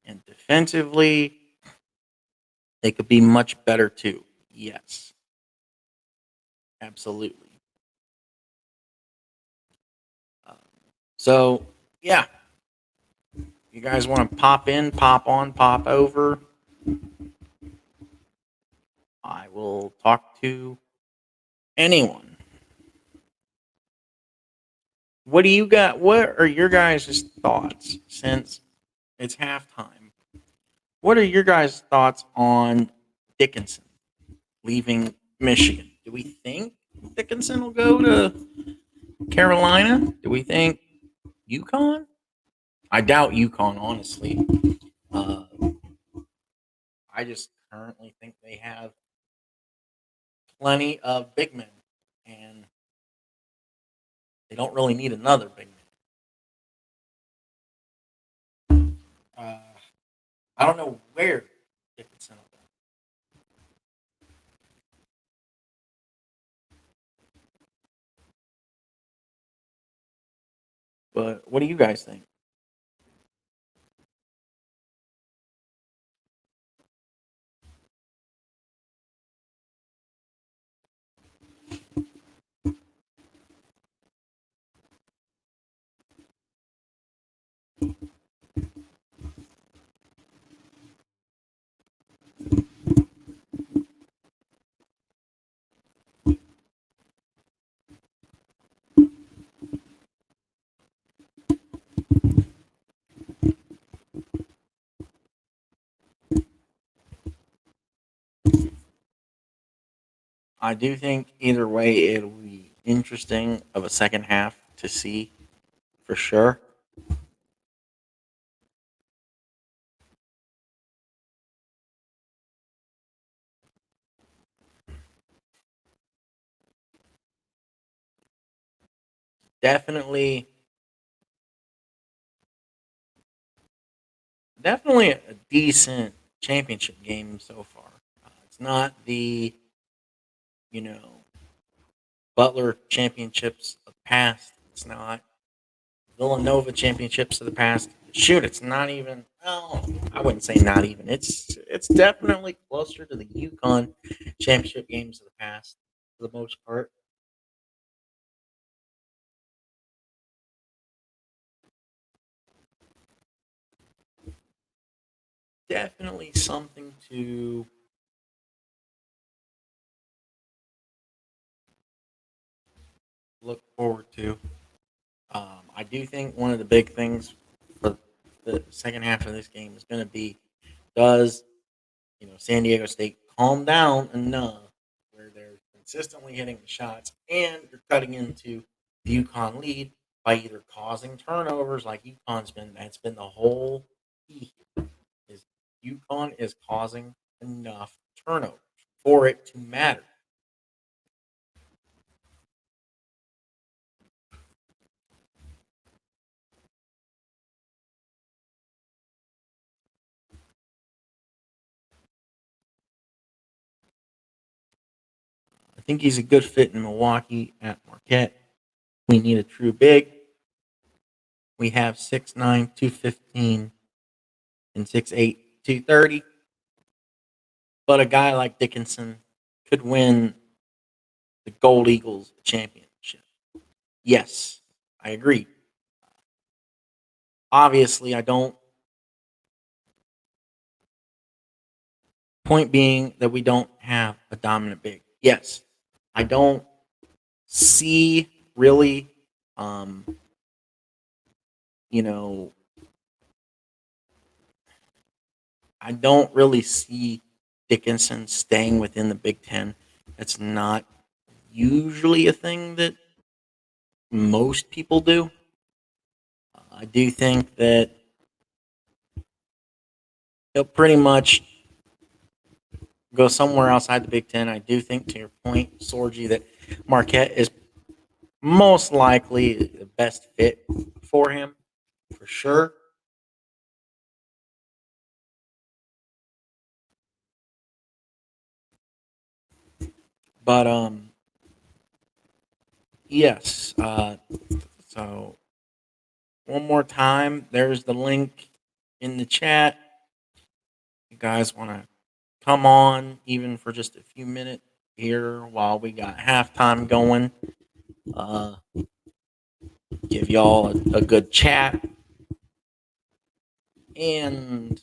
And defensively, they could be much better too. Yes. Absolutely. So, yeah. You guys want to pop in, pop on, pop over? I will talk to anyone. What do you got? What are your guys' thoughts since it's halftime? What are your guys' thoughts on Dickinson leaving Michigan? Do we think Dickinson will go to Carolina? Do we think UConn? I doubt UConn, honestly. Uh, I just currently think they have plenty of big men, and they don't really need another big man. I don't know where Dickinson will go. But what do you guys think? I do think either way it'll be interesting of a second half to see for sure. definitely, definitely a decent championship game so far. It's not the you know Butler championships of the past. It's not Villanova championships of the past. Shoot, it's not even. Oh, I wouldn't say not even. It's definitely closer to the UConn championship games of the past for the most part. Definitely something to look forward to. I do think one of the big things for the second half of this game is going to be, does San Diego State calm down enough where they're consistently hitting the shots and you're cutting into the UConn lead by either causing turnovers like UConn's been. That's been the whole key here, is UConn is causing enough turnovers for it to matter. I think he's a good fit in Milwaukee at Marquette. We need a true big. We have 6'9", 215, and 6'8", 230. But a guy like Dickinson could win the Gold Eagles championship. Yes, I agree. Obviously, I don't. Point being that we don't have a dominant big. Yes, I don't see really, um, you know, I don't really see Dickinson staying within the Big Ten. That's not usually a thing that most people do. I do think that he'll pretty much go somewhere outside the Big Ten. I do think, to your point, Sorgi, that Marquette is most likely the best fit for him, for sure. But yes. So one more time, there's the link in the chat. You guys want to come on, even for just a few minutes here while we got halftime going? Uh, give y'all a good chat and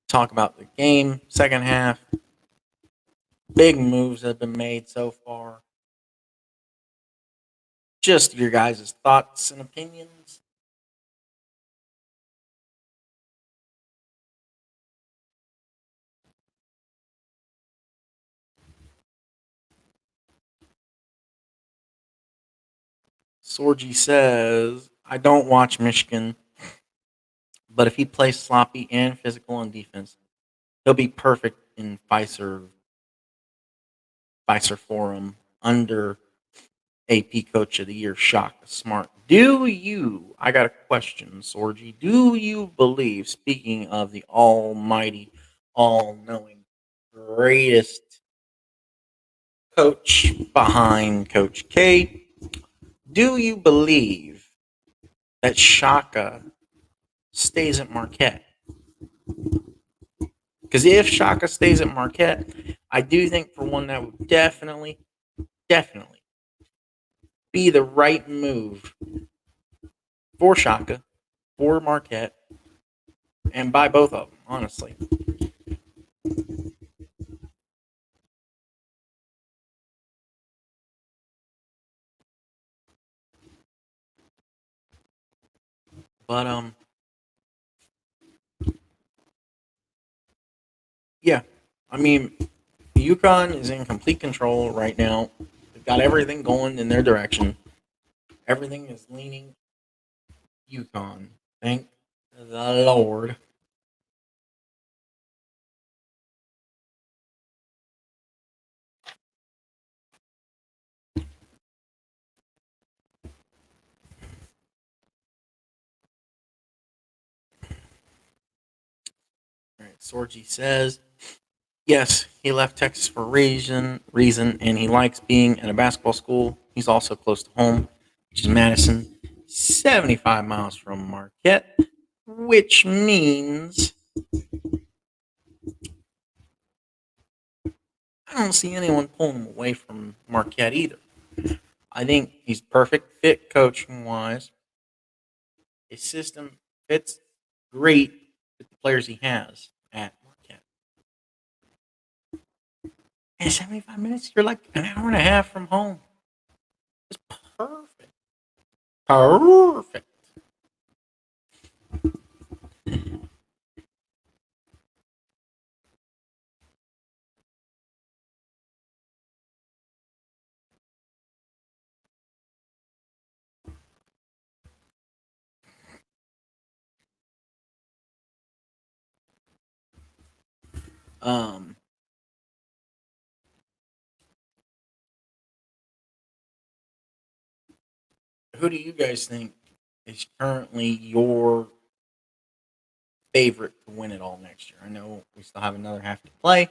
talk about the game, second half. Big moves have been made so far. Just your guys' thoughts and opinions. Sorgi says, I don't watch Michigan, but if he plays sloppy and physical on defense, he'll be perfect in Pfizer Forum under AP Coach of the Year, Shaka Smart. I got a question, Sorgi. Do you believe, speaking of the almighty, all knowing, greatest coach behind Coach K, do you believe that Shaka stays at Marquette? Because if Shaka stays at Marquette, I do think, for one, that would definitely be the right move for Shaka, for Marquette, and by both of them, honestly. But yeah, I mean, UConn is in complete control right now. They've got everything going in their direction. Everything is leaning UConn. Thank the Lord. Sorgi says, yes, he left Texas for a reason, and he likes being at a basketball school. He's also close to home, which is Madison, 75 miles from Marquette, which means I don't see anyone pulling him away from Marquette either. I think he's perfect fit coaching wise. His system fits great with the players he has at Marquette. And 75 minutes, you're like an hour and a half from home. It's perfect. Perfect. Um, who do you guys think is currently your favorite to win it all next year? I know we still have another half to play.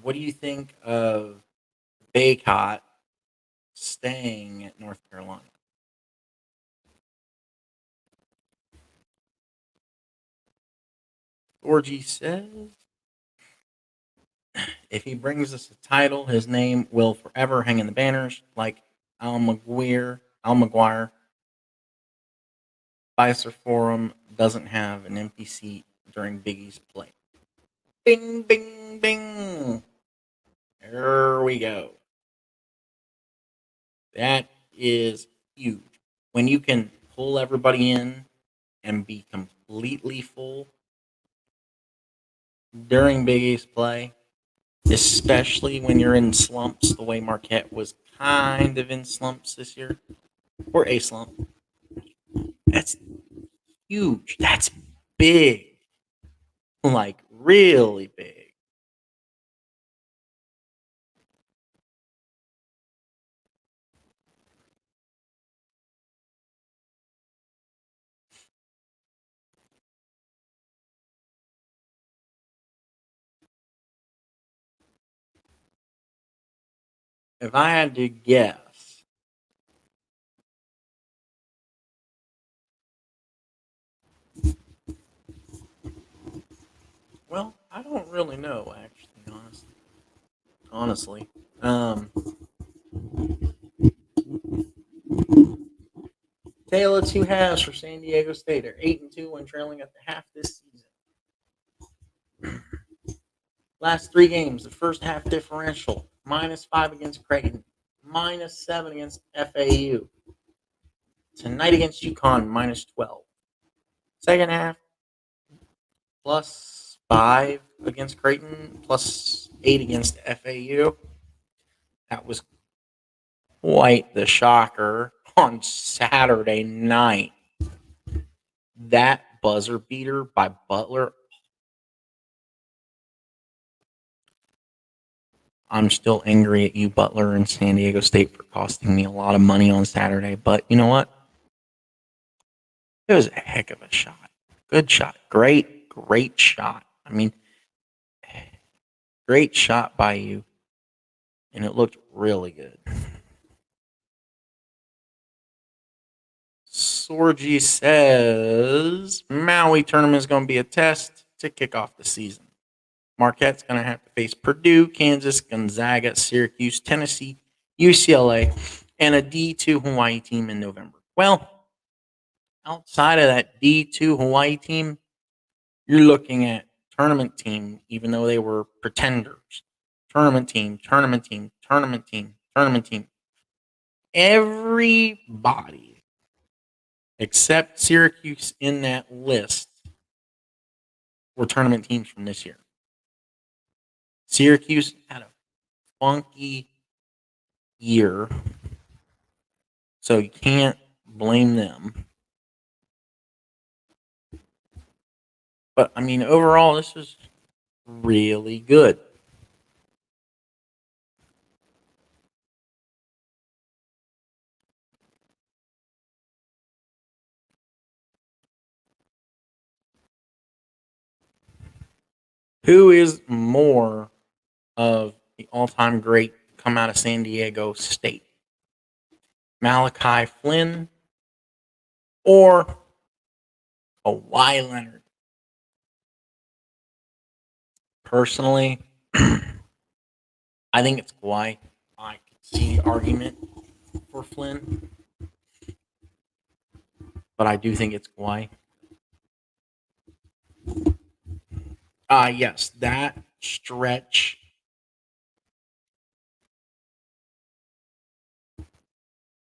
What do you think of Baycott staying at North Carolina? Orgy says if he brings us a title, his name will forever hang in the banners like Al McGuire. Fiserv Forum doesn't have an empty seat during Big East play. Bing, bing, bing. There we go. That is huge. When you can pull everybody in and be completely full during Big East play, especially when you're in slumps, the way Marquette was kind of in slumps this year, or a slump. That's huge. That's big. Like, really big. If I had to guess, well, I don't really know, actually, honestly. Um, Tale of two halves for San Diego State. They're 8-2 when trailing at the half this season. Last three games, the first half differential -5 against Creighton, -7 against FAU. Tonight against UConn, -12. Second half, +5 against Creighton, +8 against FAU. That was quite the shocker on Saturday night. That buzzer beater by Butler. I'm still angry at you, Butler and San Diego State, for costing me a lot of money on Saturday. But you know what? It was a heck of a shot. Good shot. Great shot. I mean, great shot by you. And it looked really good. Sorgi says Maui tournament is going to be a test to kick off the season. Marquette's going to have to face Purdue, Kansas, Gonzaga, Syracuse, Tennessee, UCLA, and a D2 Hawaii team in November. Well, outside of that D2 Hawaii team, you're looking at tournament team, even though they were pretenders. Tournament team, tournament team, tournament team, tournament team. Everybody except Syracuse in that list were tournament teams from this year. Syracuse had a funky year, so you can't blame them. But I mean, overall, this is really good. Who is more of the all-time great to come out of San Diego State? Malachi Flynn or Kawhi Leonard? Personally, I think it's Kawhi. I could see the argument for Flynn, but I do think it's Kawhi. Yes, that stretch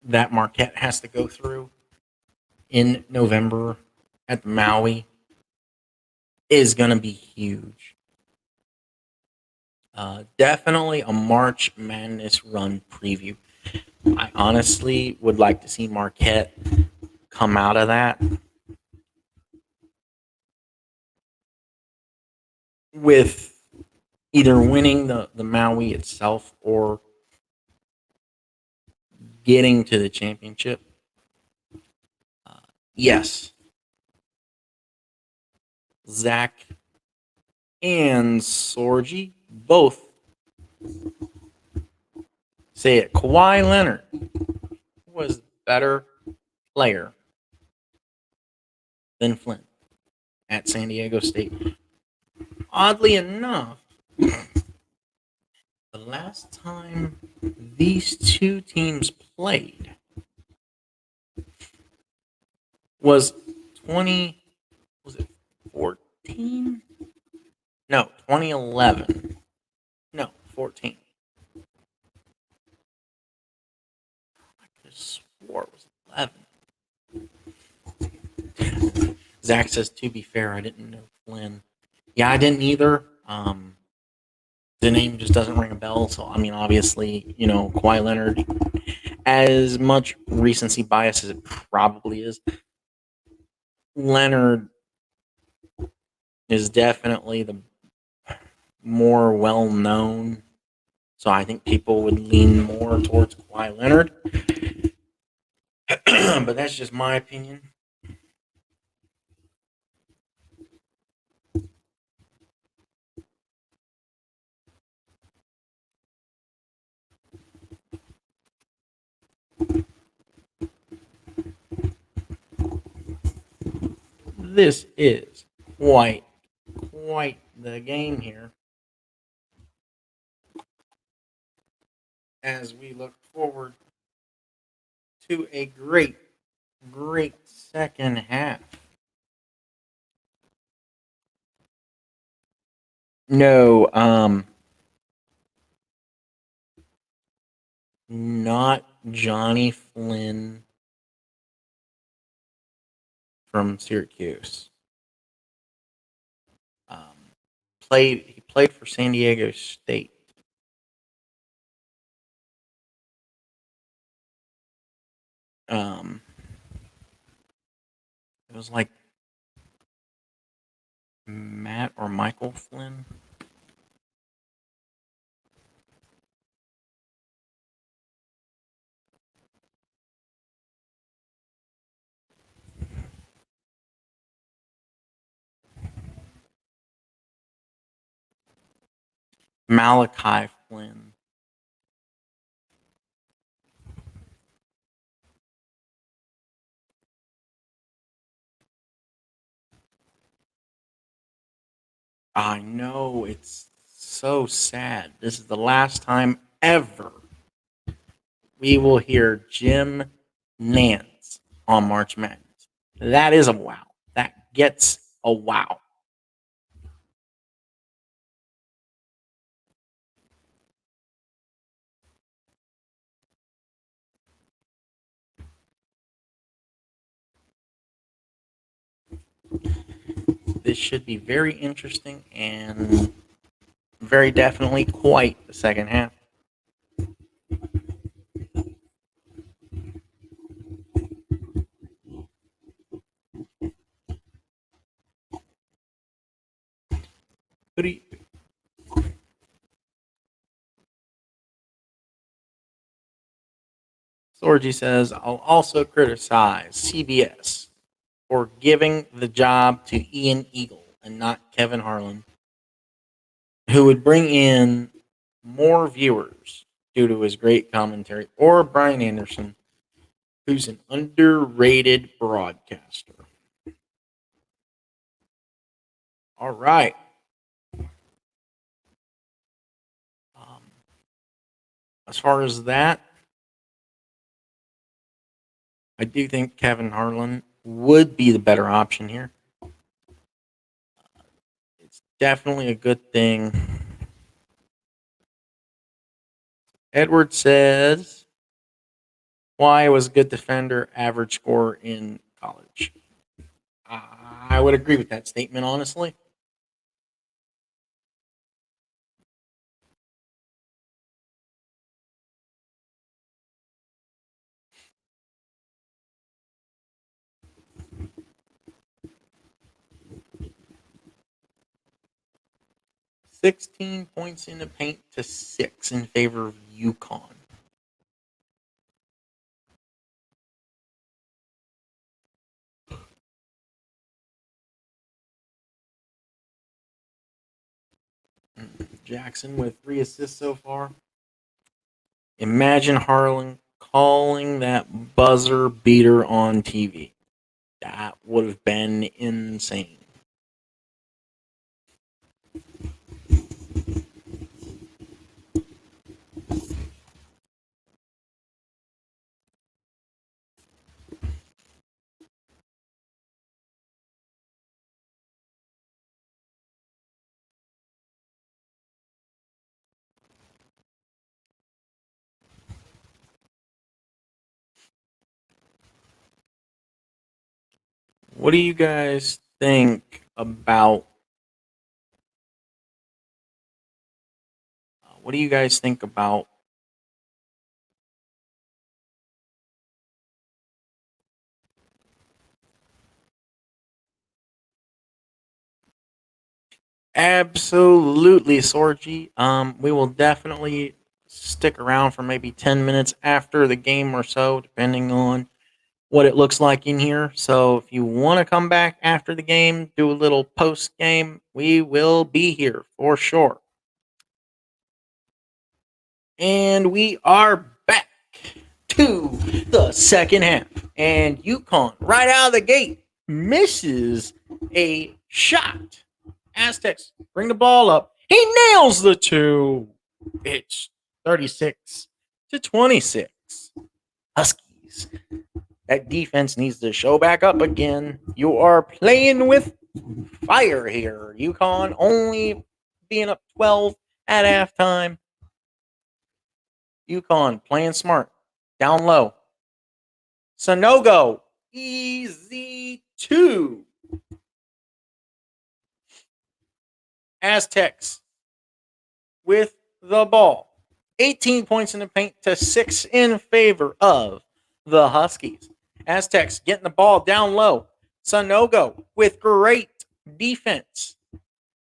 that Marquette has to go through in November at the Maui is going to be huge. Definitely a March Madness run preview. I honestly would like to see Marquette come out of that with either winning the Maui itself or getting to the championship. Yes, Zach and Sorgi both say it. Kawhi Leonard was the better player than Flynn at San Diego State. Oddly enough, the last time these two teams played was 20, was it 14? No, 2011. No, 14. I could have swore it was 11. Zach says, to be fair, I didn't know Flynn. Yeah, I didn't either. The name just doesn't ring a bell. So, I mean, obviously, Kawhi Leonard, as much recency bias as it probably is, Leonard is definitely the more well known. So I think people would lean more towards Kawhi Leonard. But that's just my opinion. This is quite the game here as we look forward to a great second half. No, not Johnny Flynn from Syracuse. He played for San Diego State. It was like Matt or Michael Flynn. Malachi Flynn. I know, it's so sad. This is the last time ever we will hear Jim Nance on March Madness. That is a wow. That gets a wow. This should be very interesting and very definitely quite the second half. Who do you, Sorgi says, I'll also criticize CBS for giving the job to Ian Eagle and not Kevin Harlan. who would bring in more viewers due to his great commentary, or Brian Anderson, who's an underrated broadcaster. All right. As far as that, I do think Kevin Harlan would be the better option here. It's definitely a good thing. Edward says, why was a good defender, average score in college? I would agree with that statement, honestly. $16 in the paint to 6 in favor of UConn. Jackson with 3 assists so far. Imagine Harlan calling that buzzer beater on TV. That would have been insane. What do you guys think about? What do you guys think about? Absolutely, Sorgi. We will definitely stick around for maybe 10 minutes after the game or so, depending on what it looks like in here. So if you want to come back after the game, do a little post game, we will be here for sure. And we are back to the second half. And UConn, right out of the gate, misses a shot. Aztecs bring the ball up. He nails the 2. It's 36-26. Huskies. That defense needs to show back up again. You are playing with fire here. UConn only being up 12 at halftime. UConn playing smart. Down low. Sanogo. Easy 2. Aztecs with the ball. 18 points in the paint to 6 in favor of the Huskies. Aztecs getting the ball down low. Sanogo with great defense.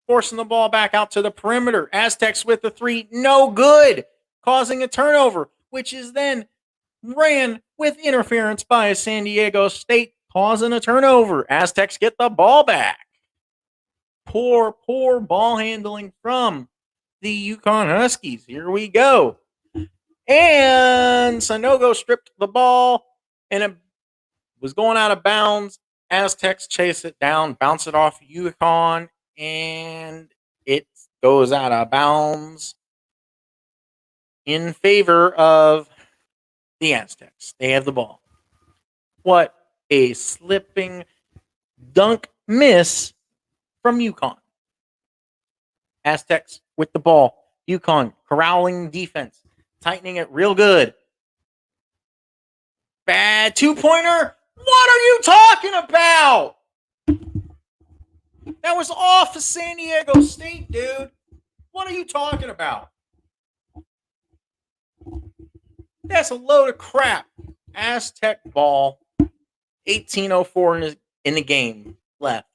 Forcing the ball back out to the perimeter. Aztecs with the 3. No good. Causing a turnover, which is then ran with interference by San Diego State, causing a turnover. Aztecs get the ball back. Poor ball handling from the UConn Huskies. Here we go. And Sanogo stripped the ball, and it was going out of bounds. Aztecs chase it down, bounce it off UConn, and it goes out of bounds in favor of the Aztecs. They have the ball. What a slipping dunk miss from UConn. Aztecs with the ball. UConn corralling defense, tightening it real good. Bad 2-pointer. What are you talking about? That was off of San Diego State, dude. What are you talking about? That's a load of crap. Aztec ball. 18:04 in the game left.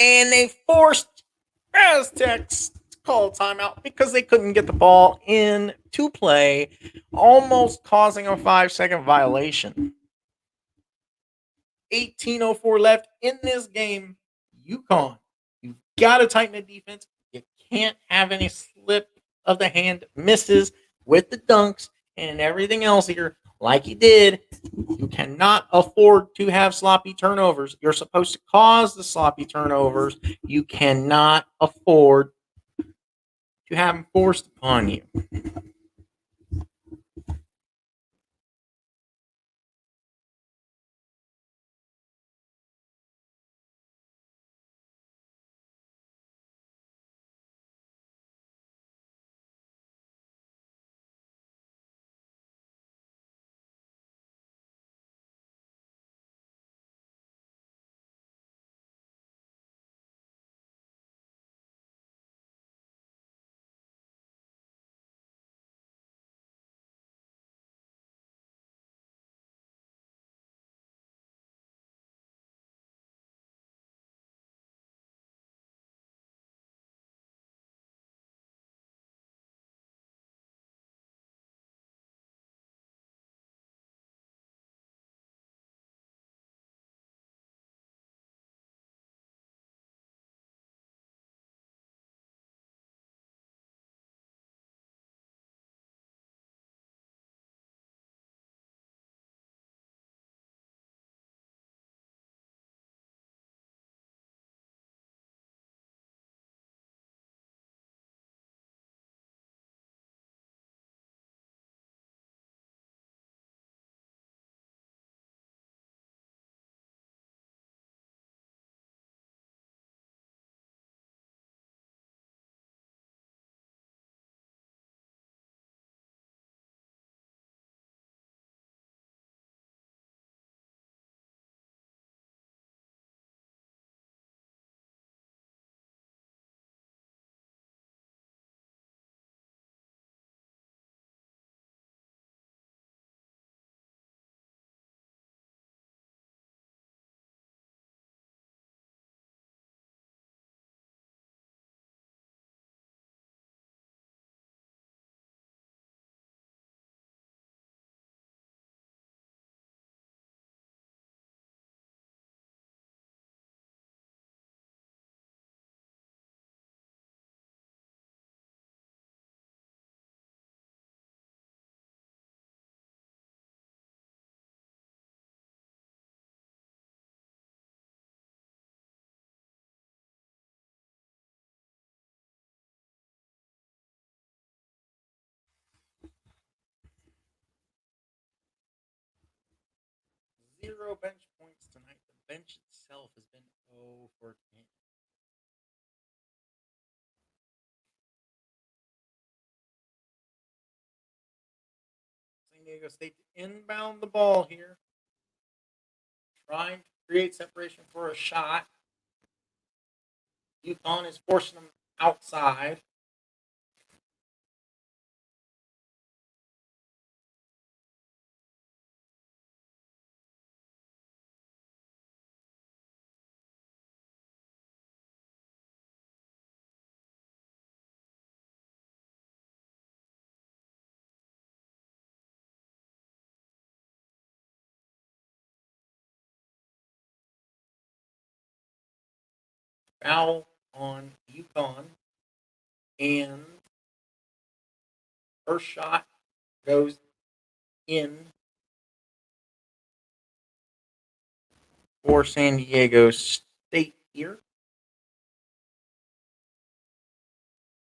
And they forced Aztecs to call a timeout because they couldn't get the ball into play, almost causing a 5-second violation. 18:04 left in this game. UConn, you've got to tighten the defense. You can't have any slip of the hand misses with the dunks and everything else here like you did. You cannot afford to have sloppy turnovers. You're supposed to cause the sloppy turnovers. You cannot afford to have them forced upon you. Zero bench points tonight. The bench itself has been 0 for 10. San Diego State to inbound the ball here, trying to create separation for a shot. UConn is forcing them outside. Foul on UConn. And first shot goes in for San Diego State here.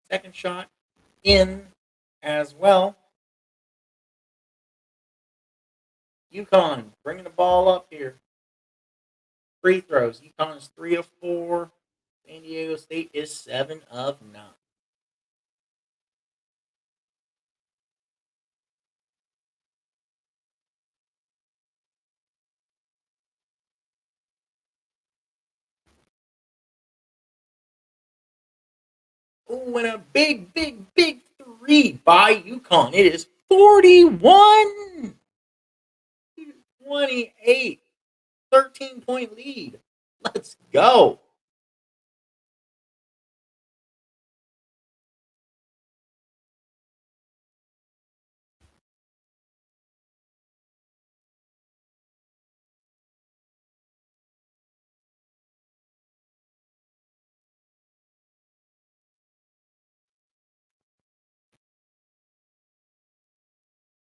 Second shot in as well. UConn bringing the ball up here. Free throws. UConn is 3 of 4. San Diego State is 7 of 9. Oh, and a big, big, big three by UConn. It is 41 28. 13-point lead. Let's go.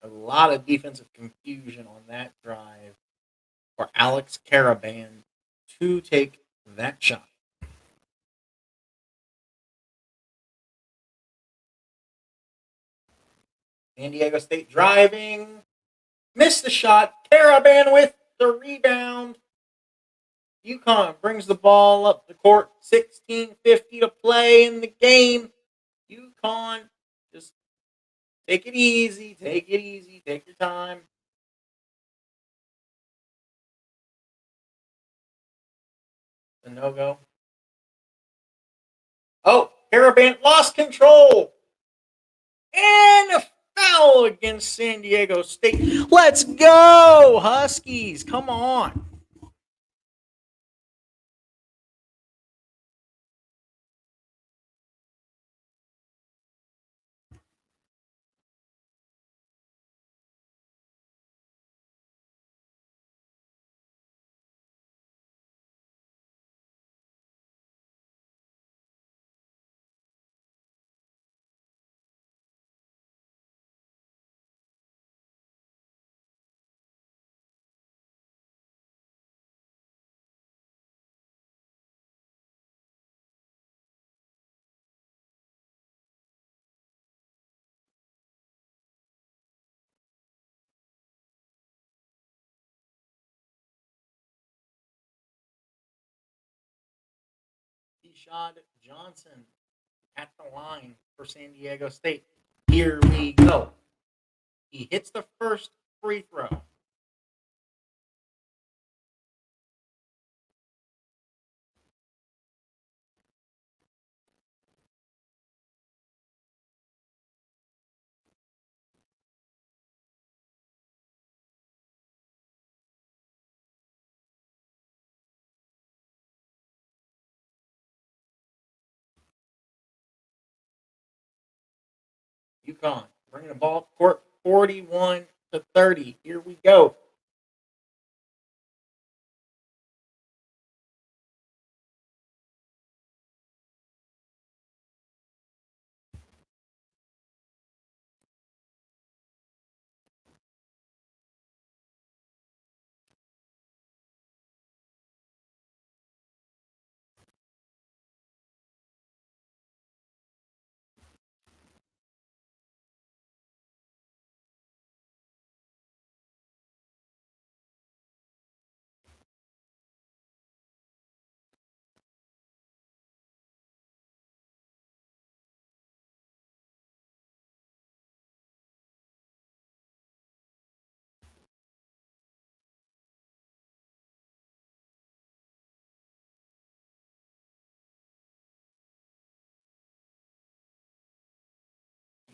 A lot of defensive confusion on that drive for Alex Caravan to take that shot. San Diego State driving. Missed the shot. Caravan with the rebound. UConn brings the ball up the court. 16:50 to play in the game. UConn, just take it easy. Take it easy. Take your time. The no-go. Oh, Caravan lost control. And a foul against San Diego State. Let's go, Huskies. Come on. Deshaun Johnson at the line for San Diego State. Here we go. He hits the first free throw. UConn bringing the ball up court 41-30. Here we go.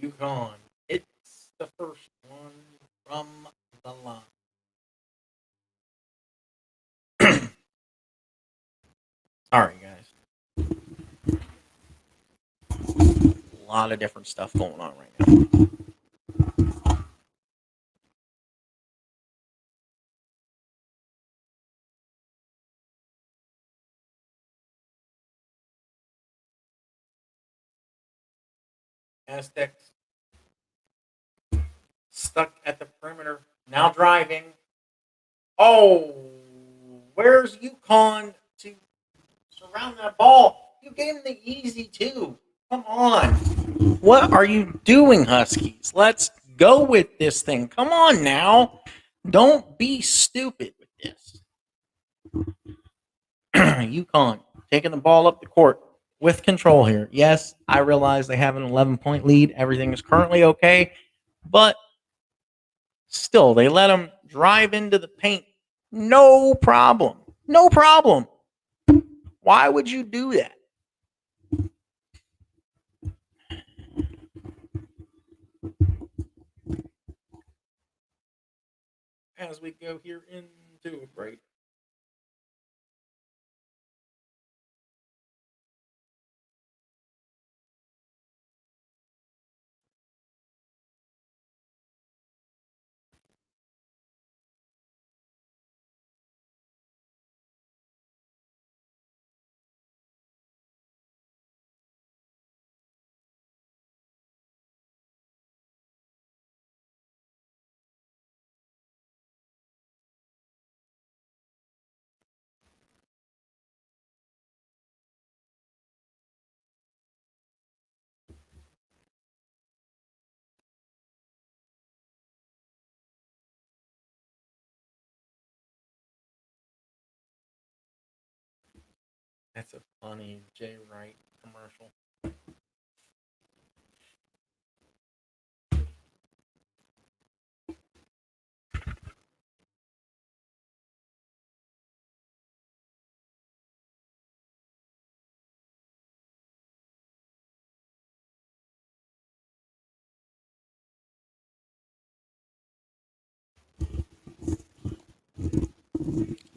UConn hits the first one from the line. Sorry, guys. A lot of different stuff going on right now. Aztecs stuck at the perimeter. Now driving. Oh, where's UConn to surround that ball? You gave him the easy two. Come on. What are you doing, Huskies? Let's go with this thing. Come on now. Don't be stupid with this. UConn taking the ball up the court with control here. Yes, I realize they have an 11-point lead. Everything is currently okay, but still, they let them drive into the paint. No problem. No problem. Why would you do that? As we go here into a break. That's a funny Jay Wright commercial.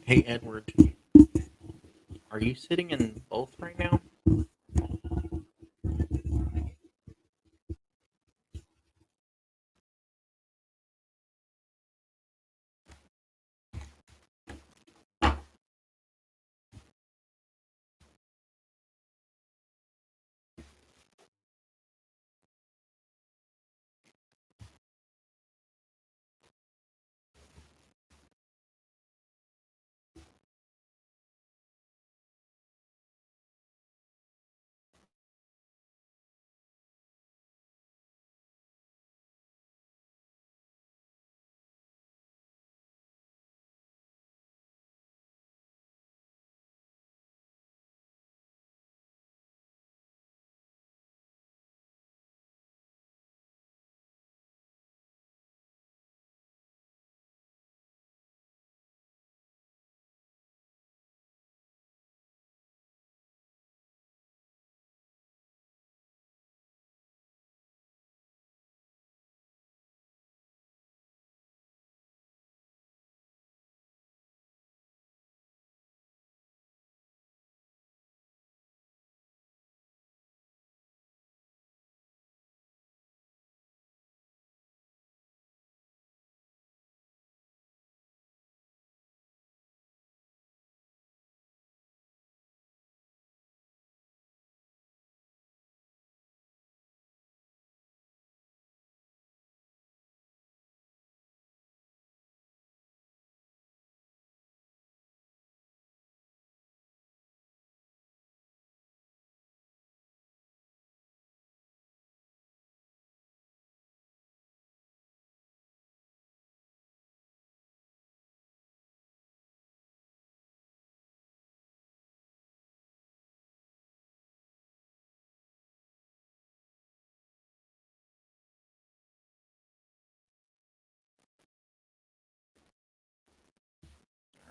Hey, Edward, are you sitting in both right now?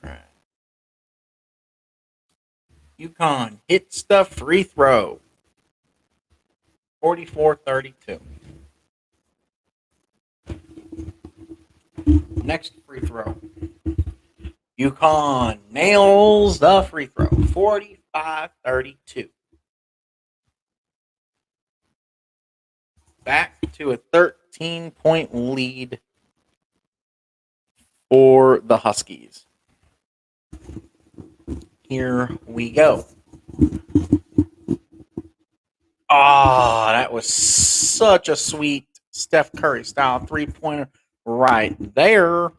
All right. UConn hits the free throw. 44-32. Next free throw. UConn nails the free throw. 45-32. Back to a 13-point lead for the Huskies. Here we go. That was such a sweet Steph Curry style three-pointer right there.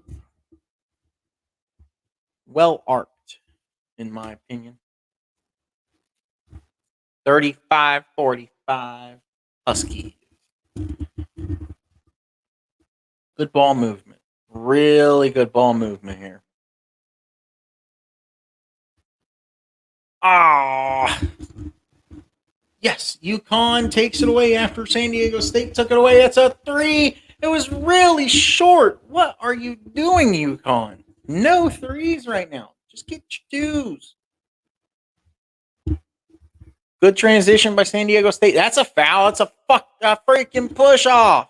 Well arced, in my opinion. 35-45 Huskies. Good ball movement. Really good ball movement here. Yes, UConn takes it away after San Diego State took it away. It's a three. It was really short. What are you doing, UConn? No threes right now. Just get your twos. Good transition by San Diego State. That's a foul. It's a freaking push off.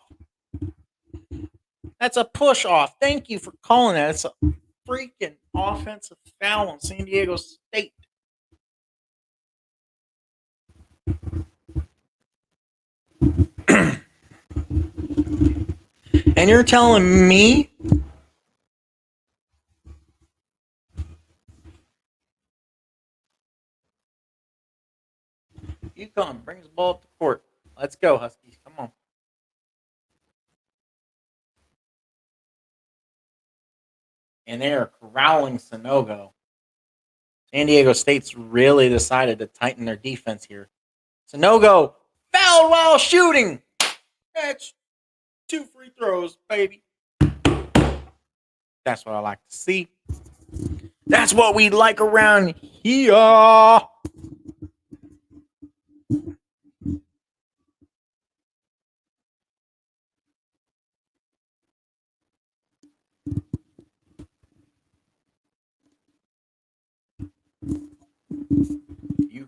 That's a push off. Thank you for calling that. It's a freaking offensive foul on San Diego State. And you're telling me UConn brings the ball up the court. Let's go, Huskies. Come on. And they are corralling Sonogo. San Diego State's really decided to tighten their defense here. Sonogo fouled while shooting. That's 2 free throws, baby. That's what I like to see. That's what we like around here.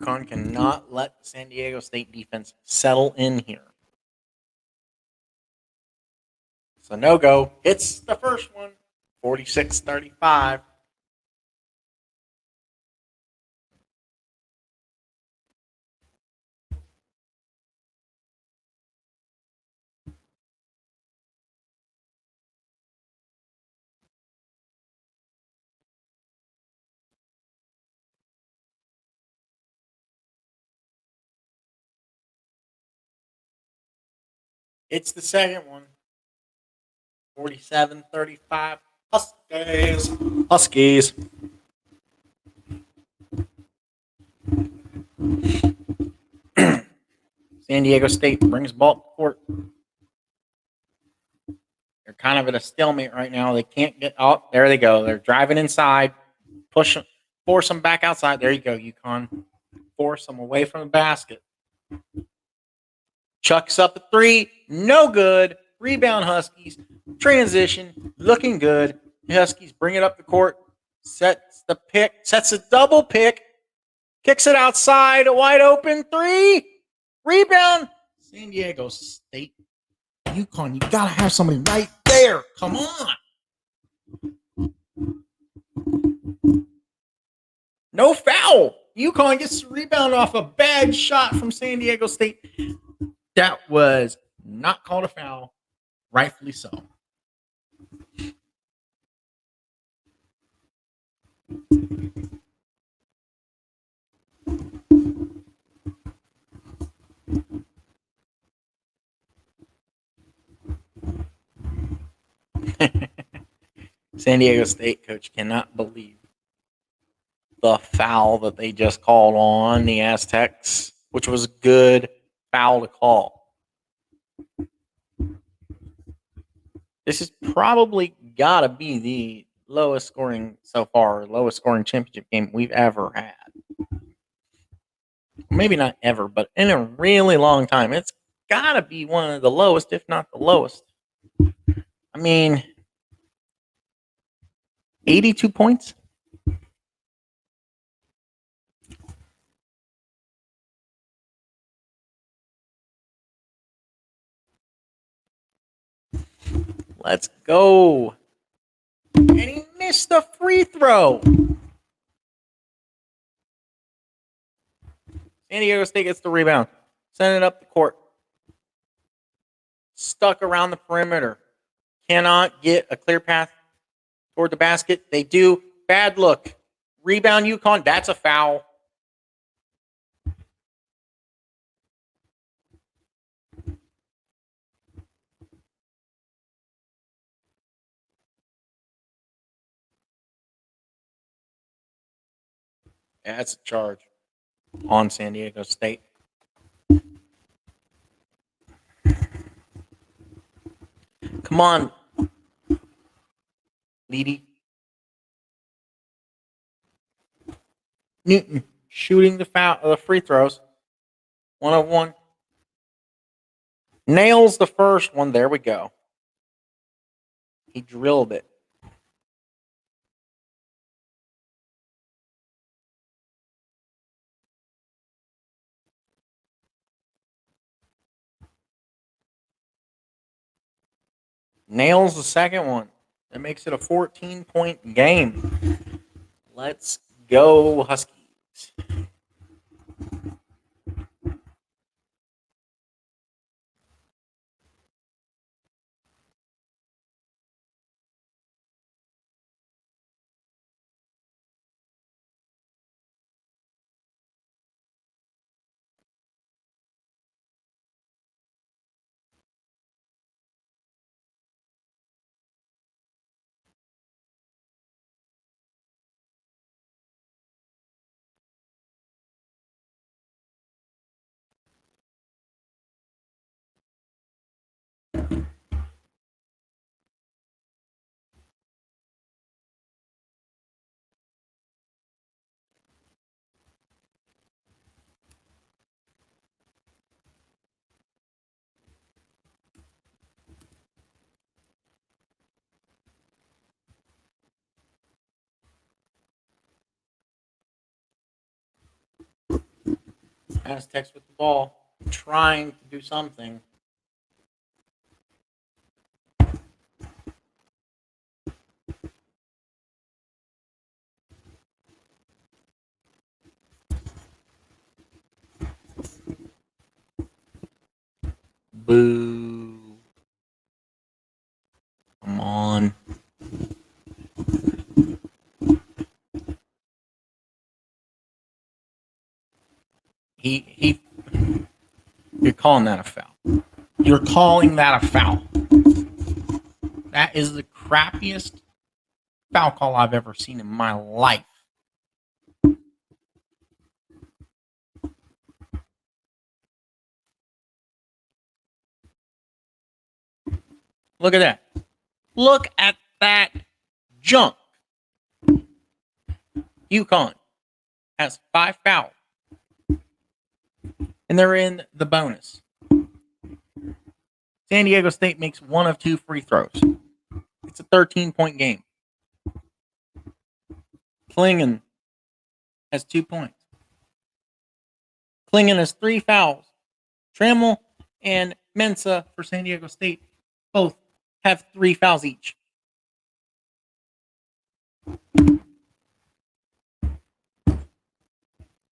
UConn cannot let the San Diego State defense settle in here. So no go. It's the first one. 46-35. It's the second one. 47-35. Huskies. Huskies. San Diego State brings ball to court. They're kind of at a stalemate right now. They can't get out. Oh, there they go. They're driving inside. Force them back outside. There you go, UConn. Force them away from the basket. Chucks up a three. No good. Rebound Huskies. Transition. Looking good. The Huskies bring it up the court. Sets the pick. Sets a double pick. Kicks it outside. A wide open three. Rebound. San Diego State. UConn, you got to have somebody right there. Come on. No foul. UConn gets the rebound off a bad shot from San Diego State. That was not called a foul. Rightfully so. San Diego State coach cannot believe the foul that they just called on the Aztecs, which was a good foul to call. This is probably got to be the lowest scoring so far, lowest scoring championship game we've ever had. Maybe not ever, but in a really long time. It's got to be one of the lowest, if not the lowest. I mean, 82 points. Let's go. And he missed the free throw. San Diego State gets the rebound. Send it up the court. Stuck around the perimeter. Cannot get a clear path toward the basket. They do. Bad look. Rebound UConn. That's a foul. Yeah, that's a charge on San Diego State. Come on, Leedy. Newton shooting the free throws. 1-of-1. Nails the first one. There we go. He drilled it. Nails the second one. That makes it a 14-point game. Let's go, Huskies. Aztecs with the ball, trying to do something. Boo. Come on. He you're calling that a foul. You're calling that a foul. That is the crappiest foul call I've ever seen in my life. Look at that. Look at that junk. UConn has 5 fouls, and they're in the bonus. San Diego State makes 1 of 2 free throws. It's a 13-point game. Klingon has 2 points. Klingon has 3 fouls. Trammell and Mensah for San Diego State both have 3 fouls each.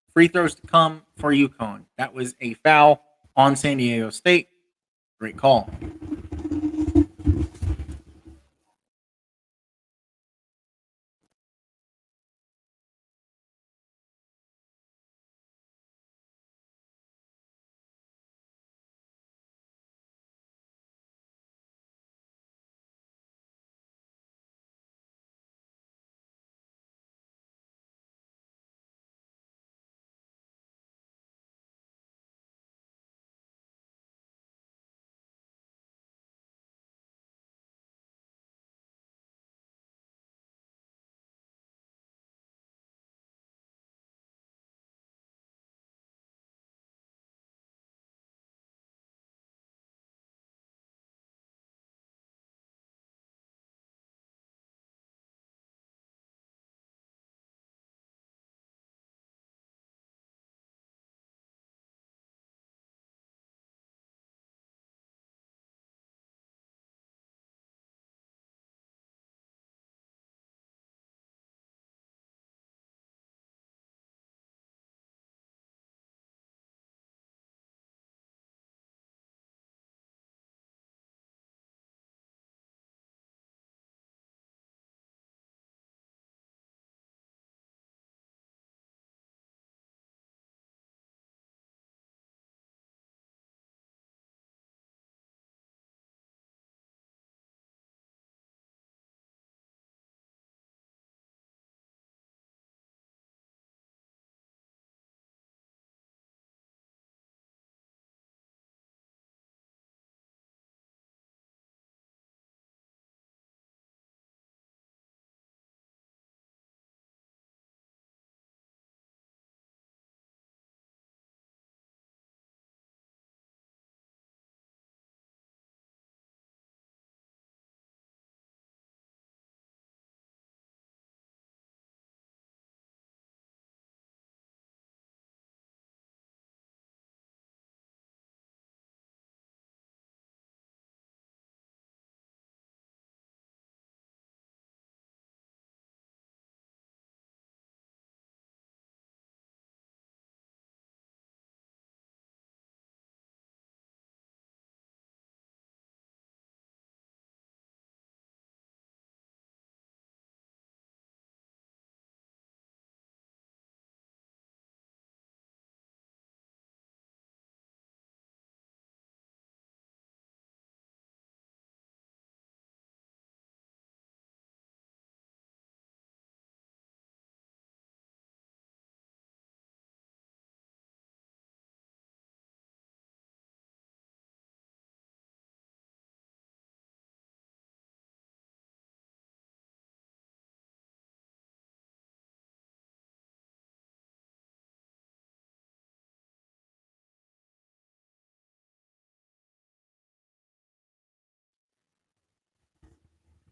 Free throws to come for UConn. That was a foul on San Diego State. Great call.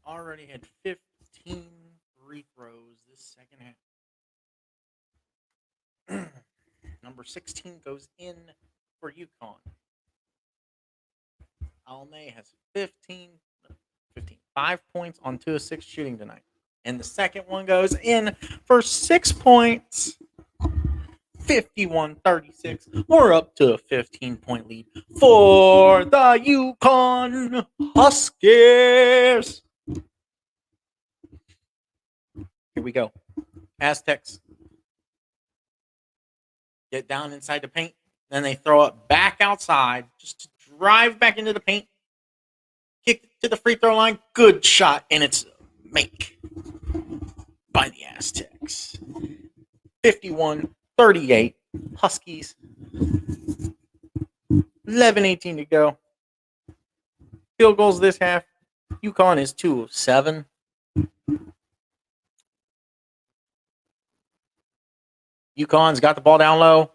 Already had 15 free throws this second half. Number 16 goes in for UConn. Alnay has 5 points on 2 of 6 shooting tonight. And the second one goes in for 6 points. 51-36. We're up to a 15-point lead for the UConn Huskies. Here we go. Aztecs get down inside the paint. Then they throw it back outside just to drive back into the paint. Kick it to the free throw line. Good shot. And it's a make by the Aztecs. 51-38. Huskies. 11:18 to go. Field goals this half. UConn is 2 of 7. UConn's got the ball down low.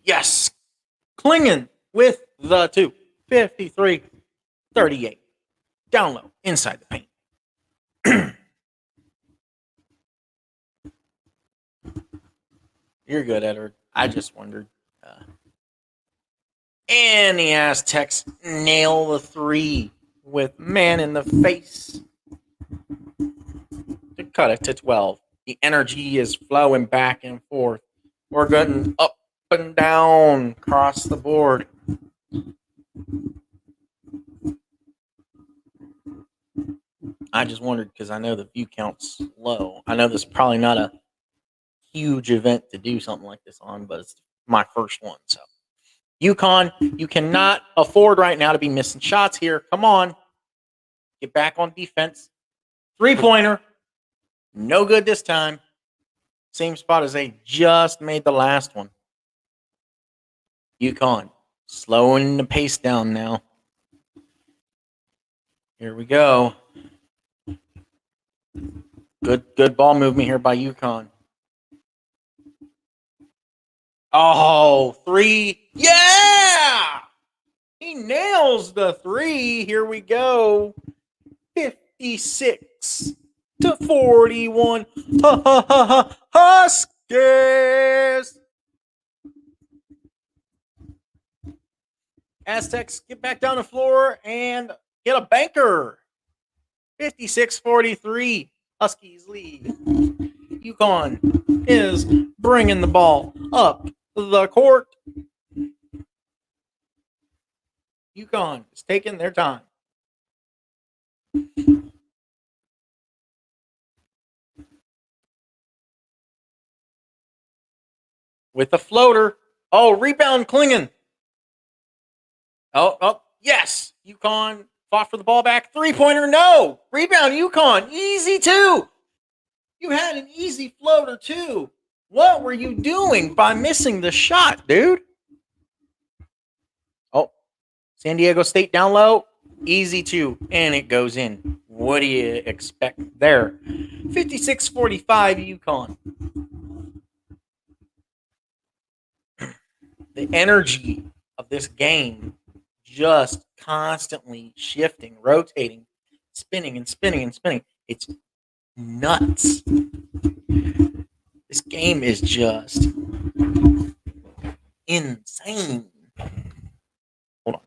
Yes. Klingen with the 2. 53-38. Down low. Inside the paint. You're good, Edward. I just wondered. And the Aztecs nail the 3 with man in the face to cut it to 12. The energy is flowing back and forth. We're getting up and down across the board. I just wondered because I know the view count's low. I know this is probably not a huge event to do something like this on, but it's my first one. So, UConn, you cannot afford right now to be missing shots here. Come on. Get back on defense. 3-pointer. No good this time. Same spot as they just made the last one. UConn slowing the pace down now. Here we go. Good ball movement here by UConn. Oh, 3. Yeah! He nails the 3. Here we go. 56-41. Huskies! Aztecs get back down the floor and get a banker. 56-43. Huskies lead. UConn is bringing the ball up the court. UConn is taking their time. With a floater. Oh, rebound Klingen. Oh, yes. UConn fought for the ball back. 3-pointer, no. Rebound UConn. Easy, too. You had an easy floater, too. What were you doing by missing the shot, dude? Oh, San Diego State down low. Easy, too. And it goes in. What do you expect there? 56-45 UConn. The energy of this game just constantly shifting, rotating, spinning and spinning and spinning. It's nuts. This game is just insane. Hold on.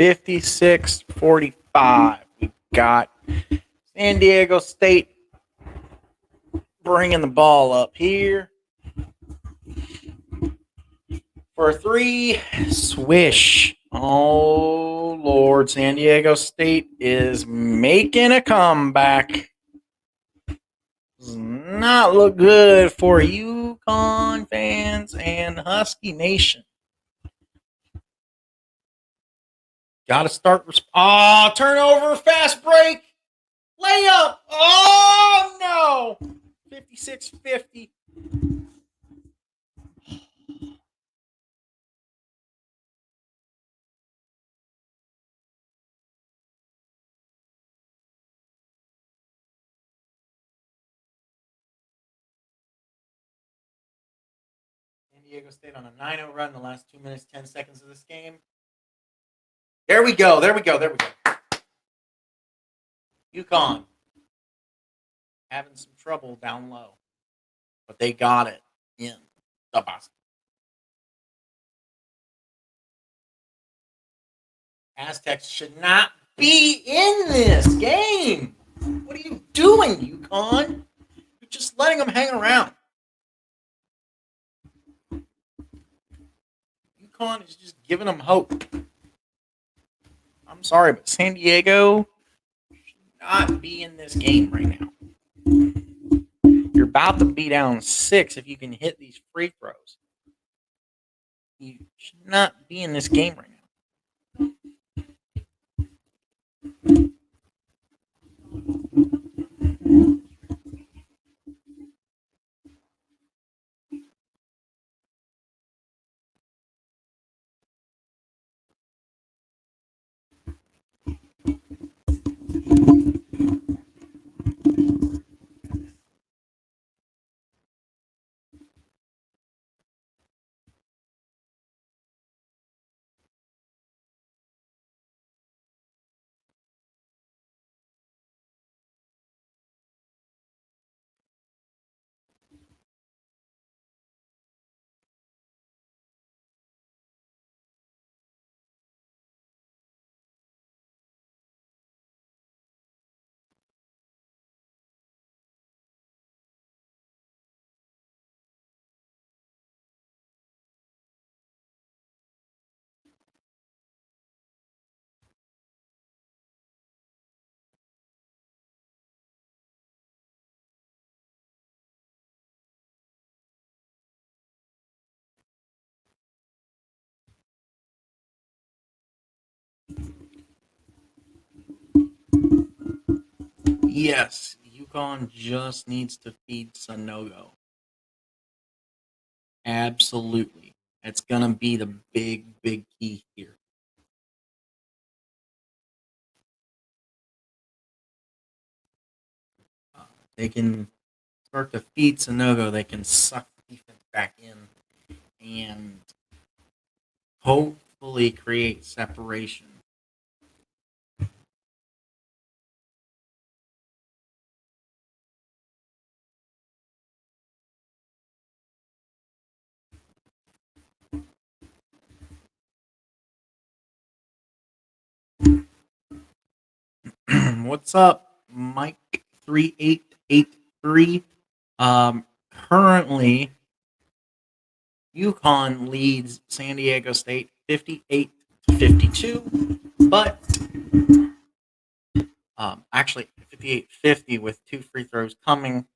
56-45. We got San Diego State bringing the ball up here for a three. Swish. Oh, Lord. San Diego State is making a comeback. Does not look good for UConn fans and Husky Nation. Got to start. Turnover, fast break, layup. Oh, no. 56-50. San Diego State on a 9-0 run in the last 2 minutes, 10 seconds of this game. There we go. UConn having some trouble down low, but they got it in the basket. Aztecs should not be in this game. What are you doing, UConn? You're just letting them hang around. UConn is just giving them hope. I'm sorry, but San Diego should not be in this game right now. You're about to be down 6 if you can hit these free throws. You should not be in this game right now. Yes, UConn just needs to feed Sanogo. Absolutely. It's going to be the big key here. They can start to feed Sanogo. They can suck the defense back in and hopefully create separation. What's up, Mike 3883? Currently, UConn leads San Diego State 58-52, but actually 58-50 with 2 free throws coming.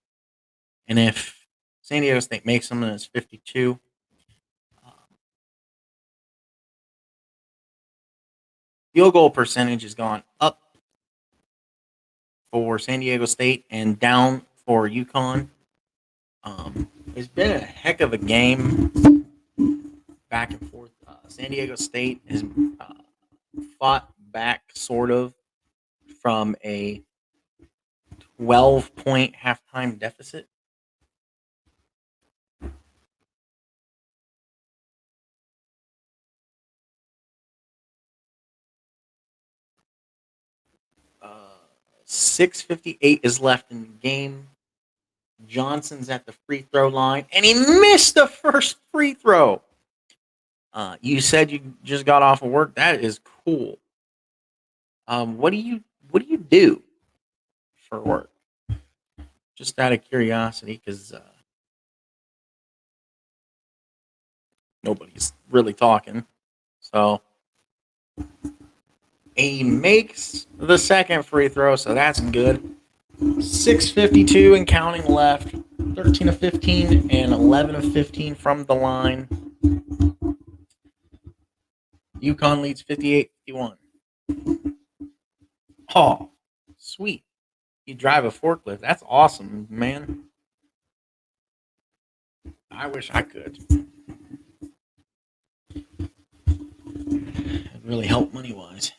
And if San Diego State makes them, then it's 52. Field goal percentage has gone up for San Diego State and down for UConn. It's been a heck of a game, back and forth. San Diego State has fought back sort of from a 12-point halftime deficit. Uh, 6:58 is left in the game. Johnson's at the free throw line, and he missed the first free throw. You said you just got off of work. That is cool. What do you do for work? Just out of curiosity, because nobody's really talking. So he makes the second free throw, so that's good. 6:52 and counting left. 13 of 15 and 11 of 15 from the line. UConn leads 58-51. Oh, sweet. You drive a forklift. That's awesome, man. I wish I could. It'd really help money-wise.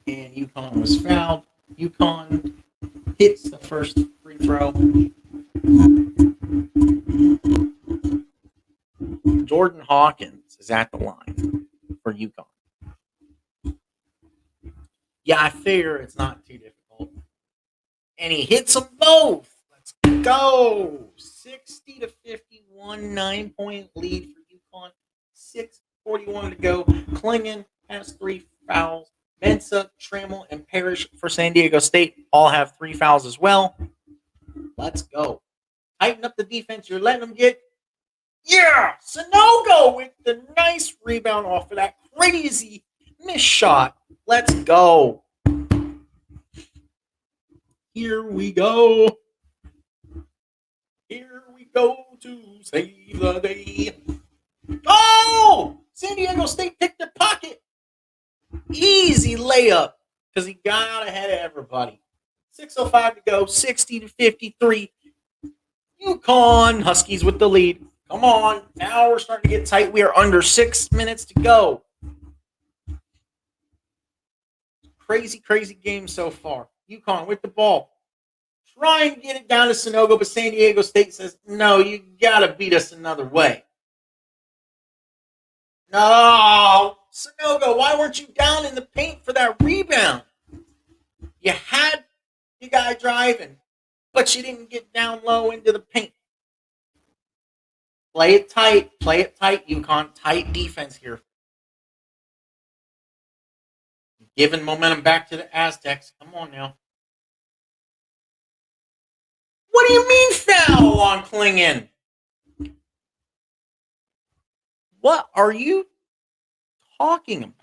And UConn was fouled. UConn hits the first free throw. Jordan Hawkins is at the line for UConn. Yeah, I figure it's not too difficult. And he hits them both. Let's go. 60-51, 9-point lead for UConn. 6:41 to go. Klingon has 3 fouls. Mensah, Trammell, and Parrish for San Diego State all have 3 fouls as well. Let's go. Tighten up the defense. You're letting them get. Yeah! Sanogo with the nice rebound off of that crazy miss shot. Let's go. Here we go. Here we go to save the day. Oh! San Diego State picked their pocket. Easy layup because he got out ahead of everybody. 6:05 to go. 60-53. UConn Huskies with the lead. Come on. Now we're starting to get tight. We are under 6 minutes to go. Crazy, crazy game so far. UConn with the ball. Trying to get it down to Sanogo, but San Diego State says, no, you got to beat us another way. No, Sanogo, why weren't you down in the paint for that rebound? You had your guy driving, but you didn't get down low into the paint. Play it tight, UConn. Tight defense here. Giving momentum back to the Aztecs. Come on now. What do you mean foul on Klingon? What are you talking about?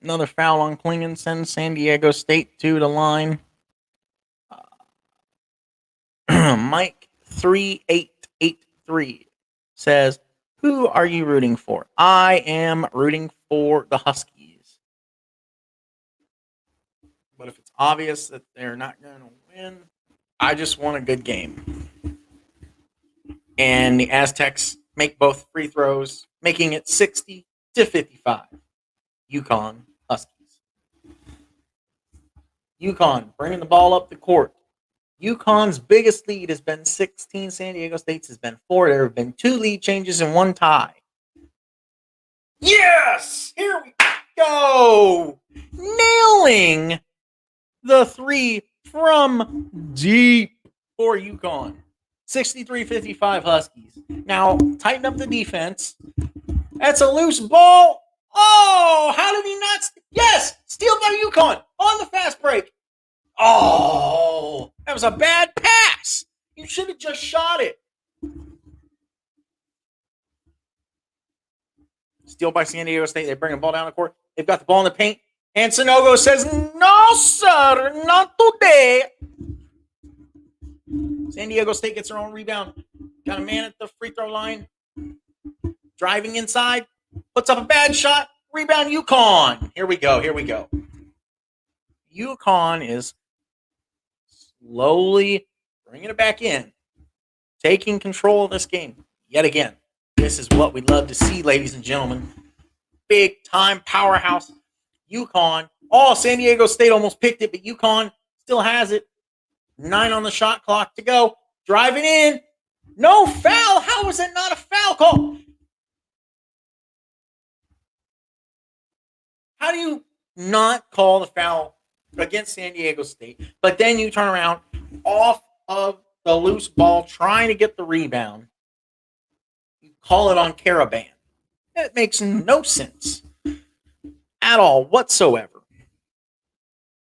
Another foul on Klingon sends San Diego State to the line. Mike 3883 says, who are you rooting for? I am rooting for the Huskies. But if it's obvious that they're not going to win, I just want a good game. And the Aztecs make both free throws, making it 60-55. UConn Huskies. UConn bringing the ball up the court. UConn's biggest lead has been 16. San Diego State's has been 4. There have been 2 lead changes and 1 tie. Yes! Here we go! Nailing the 3 from deep for UConn. 63-55 Huskies. Now, tighten up the defense. That's a loose ball. Oh, how did he not? Yes! Steal by UConn on the fast break. Oh, that was a bad pass. You should have just shot it. Steal by San Diego State. They bring the ball down the court. They've got the ball in the paint. And Sanogo says, no, sir, not today. San Diego State gets their own rebound. Got a man at the free throw line. Driving inside. Puts up a bad shot. Rebound UConn. Here we go. UConn is slowly bringing it back in. Taking control of this game. Yet again. This is what we love to see, ladies and gentlemen. Big time powerhouse. UConn. Oh, San Diego State almost picked it, but UConn Still has it. 9 on the shot clock to go. Driving in. No foul. How is it not a foul call? How do you not call the foul against San Diego State, but then you turn around off of the loose ball trying to get the rebound? You call it on Caravan. It makes no sense at all whatsoever.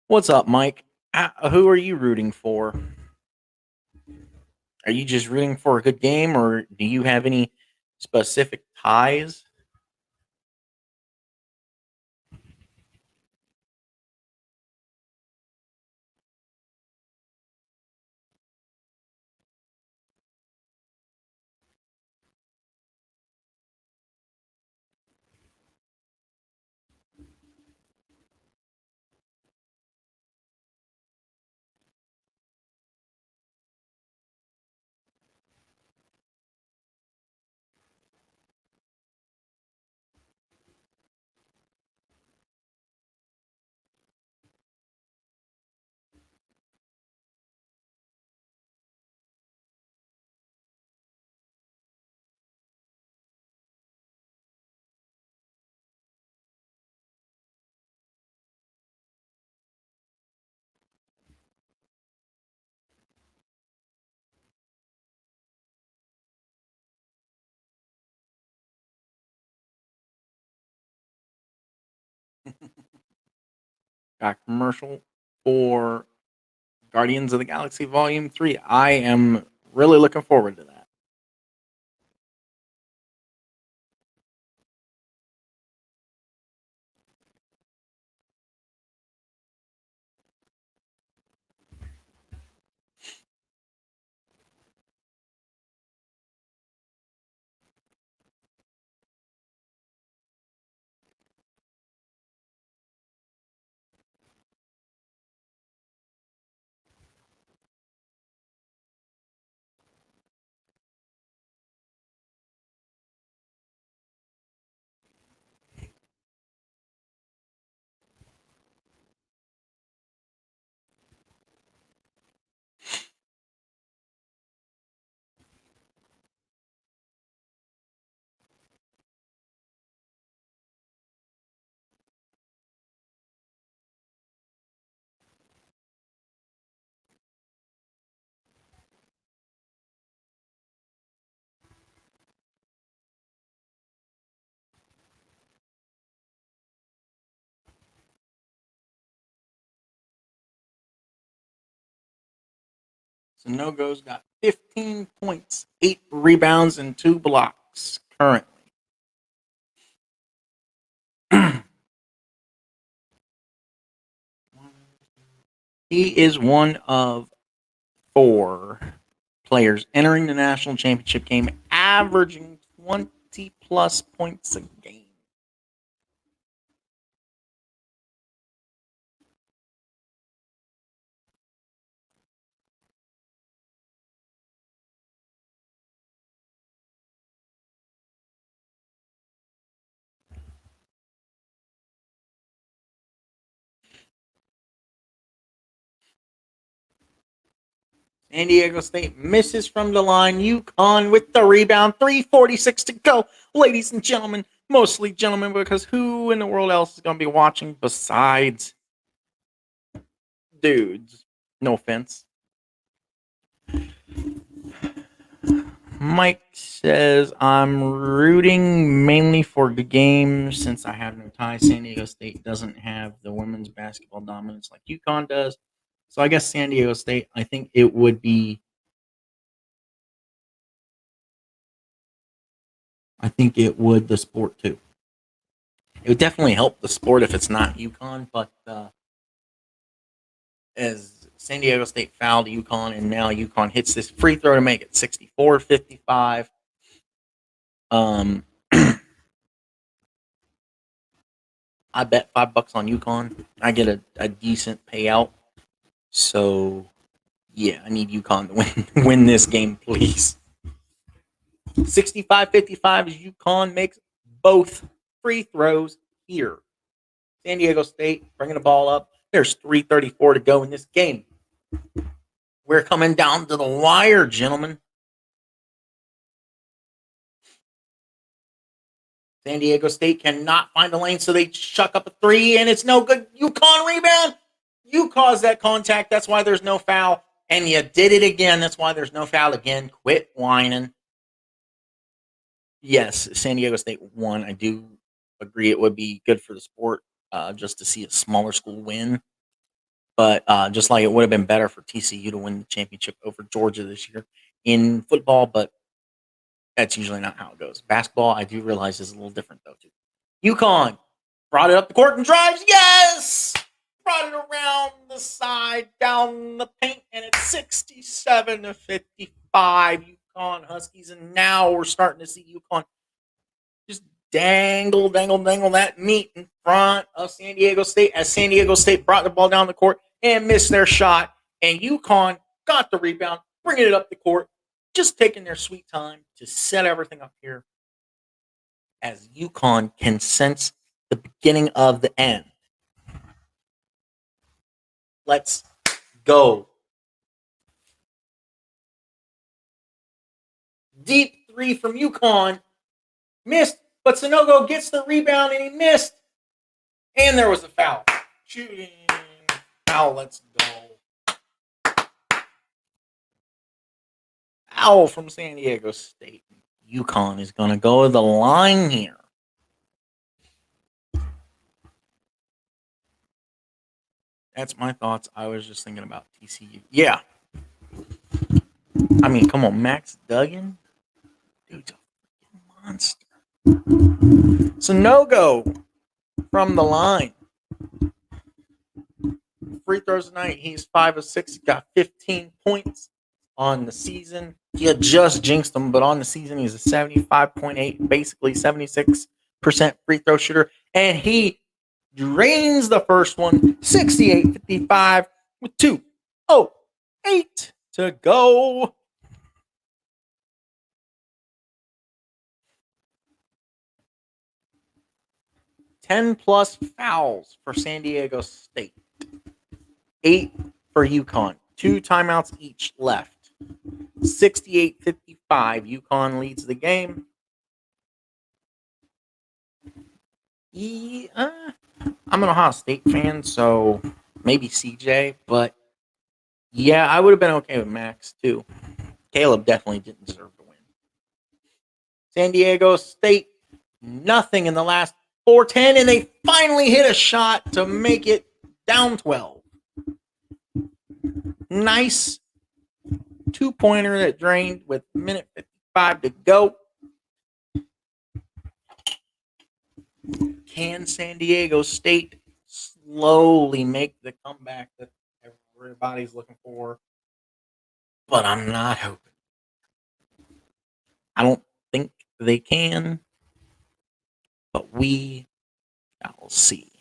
What's up, Mike? Who are you rooting for? Are you just rooting for a good game, or do you have any specific ties? Got commercial for Guardians of the Galaxy Volume 3. I am really looking forward to that. So No Go's got 15 points, 8 rebounds, and 2 blocks currently. He is one of 4 players entering the national championship game, averaging 20 plus points a game. San Diego State misses from the line. UConn with the rebound. 3:46 to go. Ladies and gentlemen, mostly gentlemen, because who in the world else is going to be watching besides dudes? No offense. Mike says, I'm rooting mainly for the game since I have no ties. San Diego State doesn't have the women's basketball dominance like UConn does. So I guess San Diego State, I think it would be. I think it would the sport too. It would definitely help the sport if it's not UConn, but as San Diego State fouled UConn, and now UConn hits this free throw to make it 64-55. I bet $5 on UConn. I get a decent payout. So, yeah, I need UConn to win this game, please. 65-55 as UConn makes both free throws here. San Diego State bringing the ball up. There's 3:34 to go in this game. We're coming down to the wire, gentlemen. San Diego State cannot find a lane, so they chuck up a three, and it's no good. UConn rebound. You caused that contact. That's why there's no foul. And you did it again. That's why there's no foul again. Quit whining. Yes, San Diego State won. I do agree it would be good for the sport just to see a smaller school win. But just like it would have been better for TCU to win the championship over Georgia this year in football, but that's usually not how it goes. Basketball, I do realize, is a little different, though, too. UConn brought it up the court and drives. Yes! Brought it around the side, down the paint, and it's 67-55. UConn Huskies, and now we're starting to see UConn just dangle that meat in front of San Diego State as San Diego State brought the ball down the court and missed their shot, and UConn got the rebound, bringing it up the court, just taking their sweet time to set everything up here as UConn can sense the beginning of the end. Let's go. Deep three from UConn. Missed, but Sanogo gets the rebound and he missed. And there was a foul. Shooting. Foul, let's go. Foul from San Diego State. UConn is going to go to the line here. That's my thoughts. I was just thinking about TCU. Yeah. I mean, come on, Max Duggan? Dude's a freaking monster. Sanogo from the line. Free throws tonight. He's 5 of 6. He got 15 points on the season. He had just jinxed him, but on the season, he's a 75.8, basically 76% free throw shooter. And he drains the first one, 68-55 with 2:08 to go. +10 fouls for San Diego State. 8 for UConn. 2 timeouts each left. 68-55. UConn leads the game. I'm an Ohio State fan, so maybe CJ, but yeah, I would have been okay with Max too. Caleb definitely didn't deserve to win. San Diego State, nothing in the last 4:10, and they finally hit a shot to make it down 12. Nice 2-pointer that drained with minute 55 to go. Can San Diego State slowly make the comeback that everybody's looking for? But I'm not hoping. I don't think they can, but we shall see.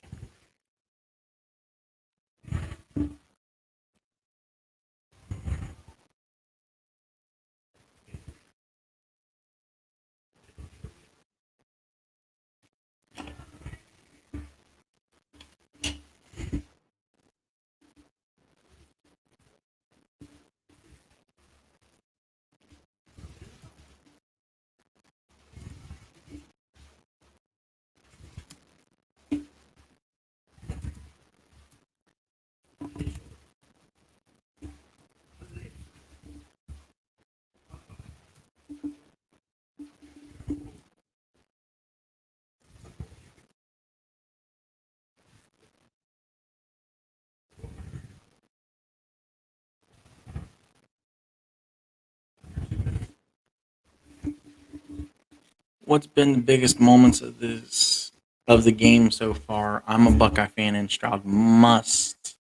What's been the biggest moments of the game so far? I'm a Buckeye fan, and Stroud must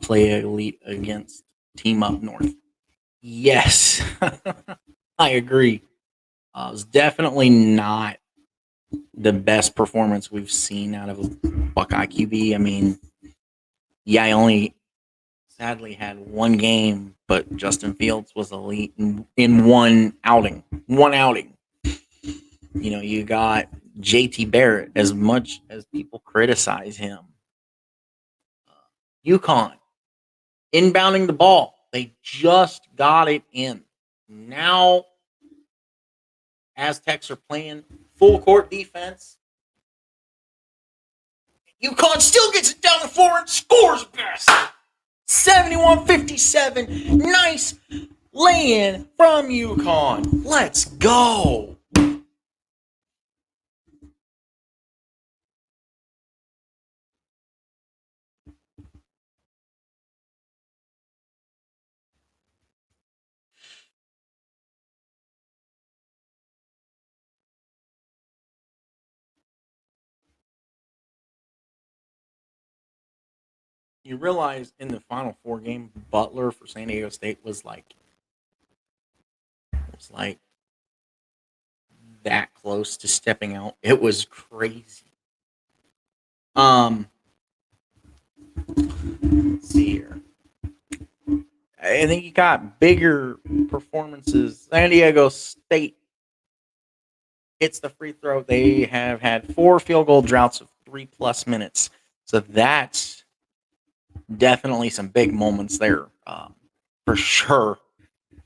play elite against Team Up North. Yes, I agree. It was definitely not the best performance we've seen out of a Buckeye QB. I mean, yeah, I only sadly had one game, but Justin Fields was elite in one outing. You know, you got JT Barrett. As much as people criticize him, UConn inbounding the ball. They just got it in. Now, Aztecs are playing full court defense. UConn still gets it down the floor and scores best. 71-57. Nice lay-in from UConn. Let's go. You realize in the Final Four game, Butler for San Diego State was like that close to stepping out. It was crazy. Let's see here. I think you got bigger performances. San Diego State hits the free throw. They have had 4 field goal droughts of 3+ minutes. So that's definitely some big moments there, for sure.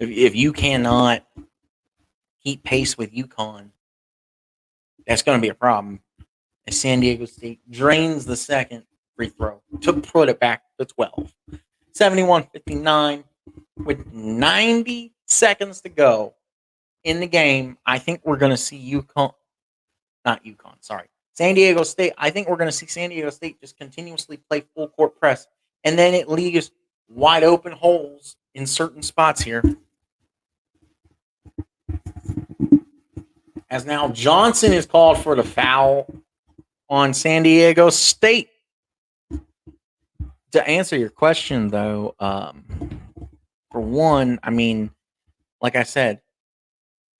If you cannot keep pace with UConn, that's going to be a problem. As San Diego State drains the second free throw to put it back to 12. 71-59 with 90 seconds to go in the game. I think we're going to see San Diego State. I think we're going to see San Diego State just continuously play full court press, and then it leaves wide open holes in certain spots here. As now Johnson is called for the foul on San Diego State. To answer your question, though, for one, I mean, like I said,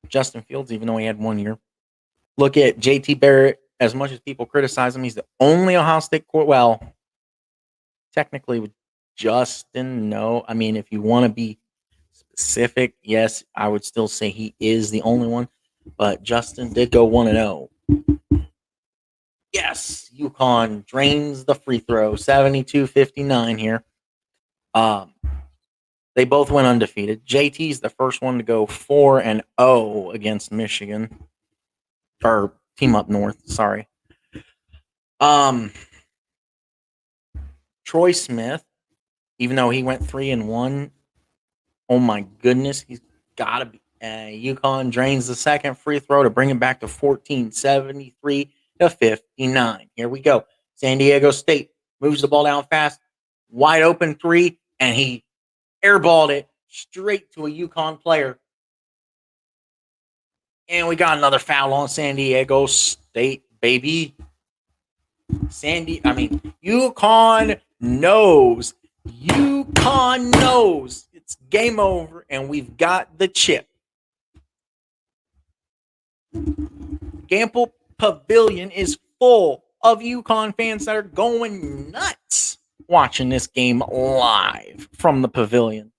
Justin Fields, even though he had 1 year, look at JT Barrett. As much as people criticize him, he's the only Ohio State technically with Justin, no. I mean, if you want to be specific, yes, I would still say he is the only one. But Justin did go 1-0. Yes, UConn drains the free throw, 72-59 here. They both went undefeated. JT's the first one to go 4-0 against Michigan. Or Team Up North, sorry. Troy Smith, even though he went 3-1, oh my goodness, he's got to be. UConn drains the second free throw to bring him back to 14-73-59. Here we go. San Diego State moves the ball down fast, wide open 3, and he airballed it straight to a UConn player. And we got another foul on San Diego State, baby. UConn knows. UConn knows it's game over, and we've got the chip. Gamble Pavilion is full of UConn fans that are going nuts watching this game live from the pavilion.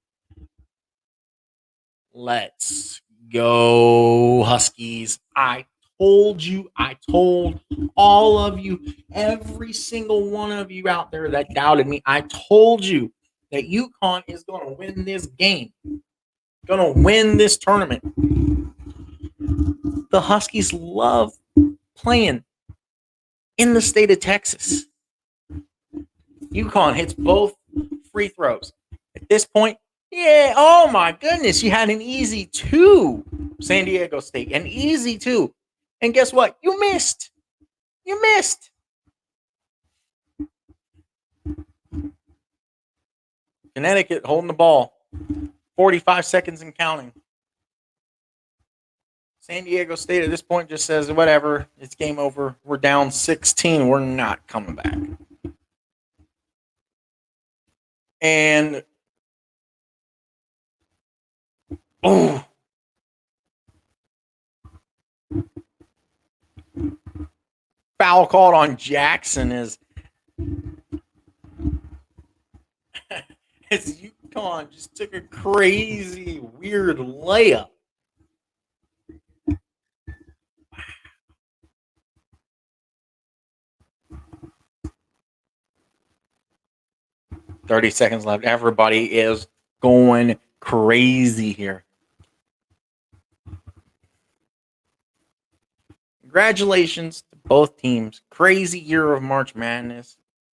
Let's go, Huskies. I told all of you, every single one of you out there that doubted me, I told you that UConn is going to win this game, going to win this tournament. The Huskies love playing in the state of Texas. UConn hits both free throws. At this point, yeah, oh my goodness, you had an easy 2, San Diego State, an easy 2. And guess what? You missed. Connecticut holding the ball. 45 seconds and counting. San Diego State at this point just says, whatever, it's game over. We're down 16. We're not coming back. And, oh, foul called on Jackson as UConn just took a crazy, weird layup. 30 seconds left. Everybody is going crazy here. Congratulations to both teams. Crazy year of March Madness.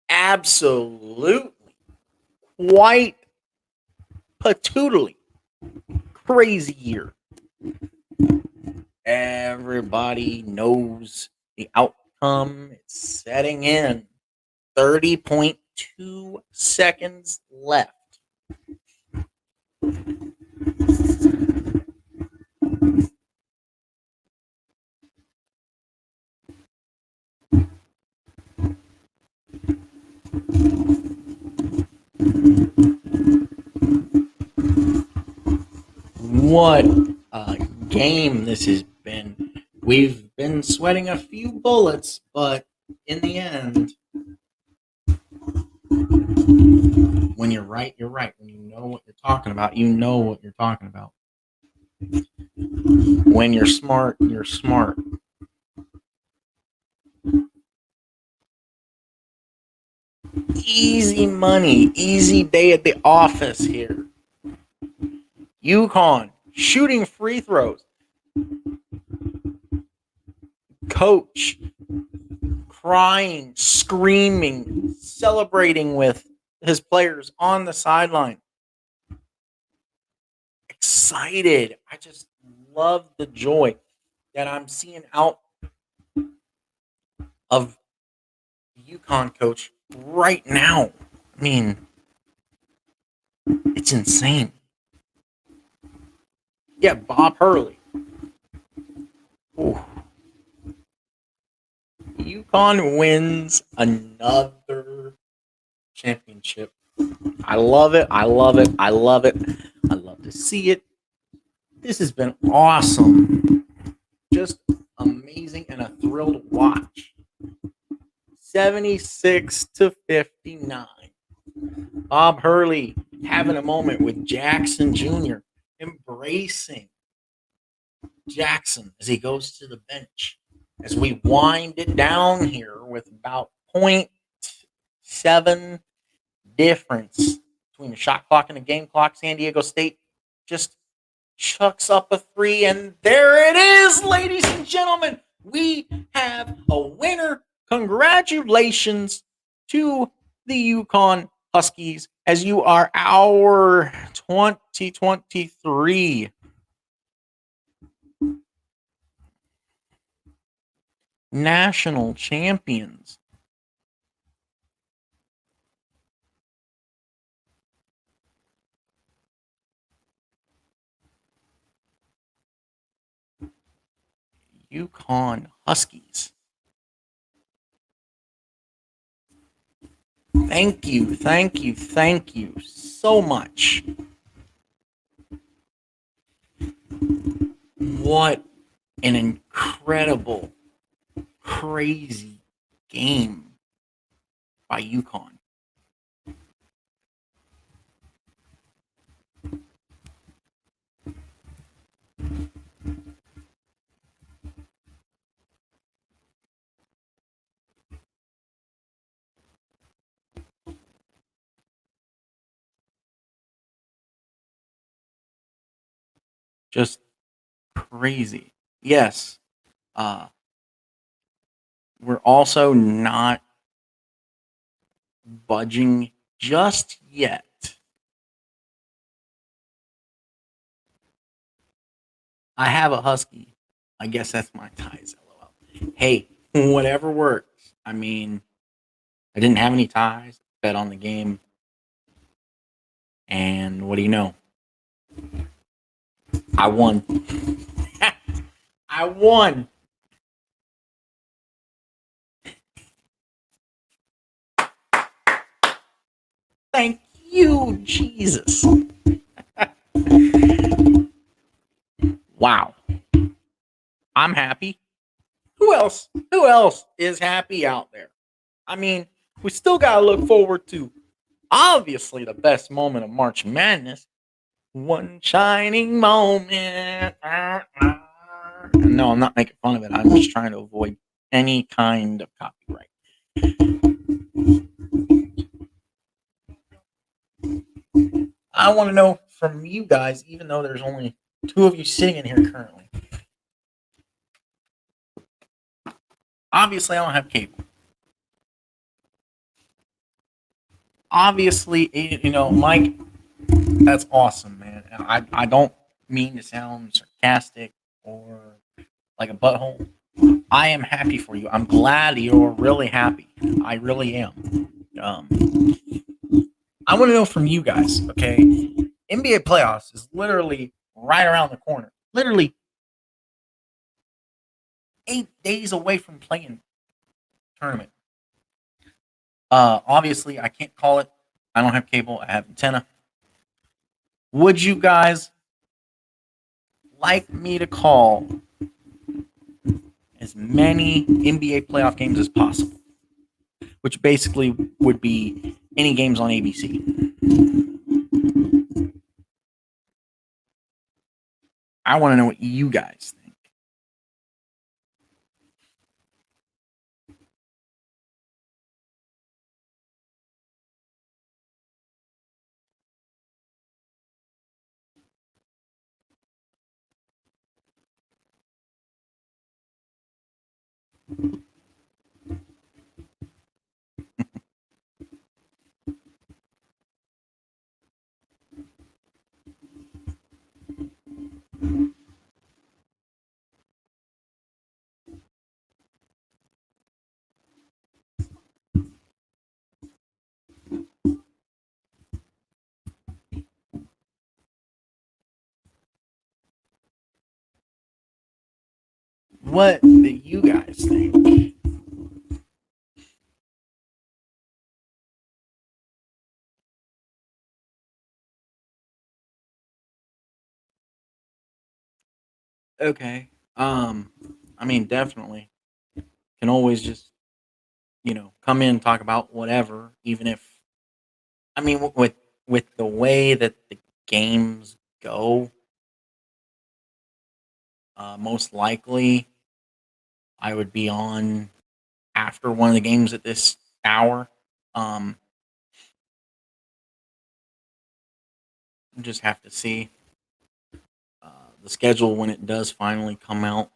Absolutely. Quite patootially crazy year. Everybody knows the outcome. It's setting in. 30.2 seconds left. What a game this has been. We've been sweating a few bullets, but in the end, when you're right, you're right. When you know what you're talking about, you know what you're talking about. When you're smart, you're smart. Easy money, easy day at the office here. UConn shooting free throws. Coach crying, screaming, celebrating with his players on the sideline. Excited. I just love the joy that I'm seeing out of the UConn coach right now. I mean, it's insane. Yeah, Bob Hurley. Ooh. UConn wins another championship. I love it. I love it. I love it. I love to see it. This has been awesome. Just amazing and a thrill to watch. 76-59. Bob Hurley having a moment with Jackson Jr., embracing Jackson as he goes to the bench. As we wind it down here with about 0.7 difference between the shot clock and the game clock, San Diego State just chucks up a three, and there it is, ladies and gentlemen. We have a winner. Congratulations to the UConn Huskies, as you are our 2023 national champions. UConn Huskies. Thank you, thank you, thank you so much. What an incredible, crazy game by UConn. Just crazy. Yes. We're also not budging just yet. I have a husky. I guess that's my ties. LOL. Hey, whatever works. I mean, I didn't have any ties. Bet on the game. And what do you know? I won. I won. Thank you, Jesus. Wow. I'm happy. Who else? Who else is happy out there? I mean, we still got to look forward to, obviously, the best moment of March Madness. One shining moment. No, I'm not making fun of it. I'm just trying to avoid any kind of copyright. I want to know from you guys, even though there's only two of you sitting in here currently. Obviously, I don't have cable. Obviously, Mike, that's awesome, man. I don't mean to sound sarcastic or like a butthole. I am happy for you. I'm glad you're really happy. I really am. Um, I want to know from you guys, okay? NBA playoffs is literally right around the corner. Literally 8 days away from playing tournament. Obviously, I can't call it. I don't have cable. I have antenna. Would you guys like me to call as many NBA playoff games as possible? Which basically would be any games on ABC. I want to know what you guys think. What do you guys think? Okay. I mean, definitely can always just come in and talk about whatever, even if I mean with the way that the games go, most likely I would be on after one of the games at this hour. Um, just have to see the schedule when it does finally come out.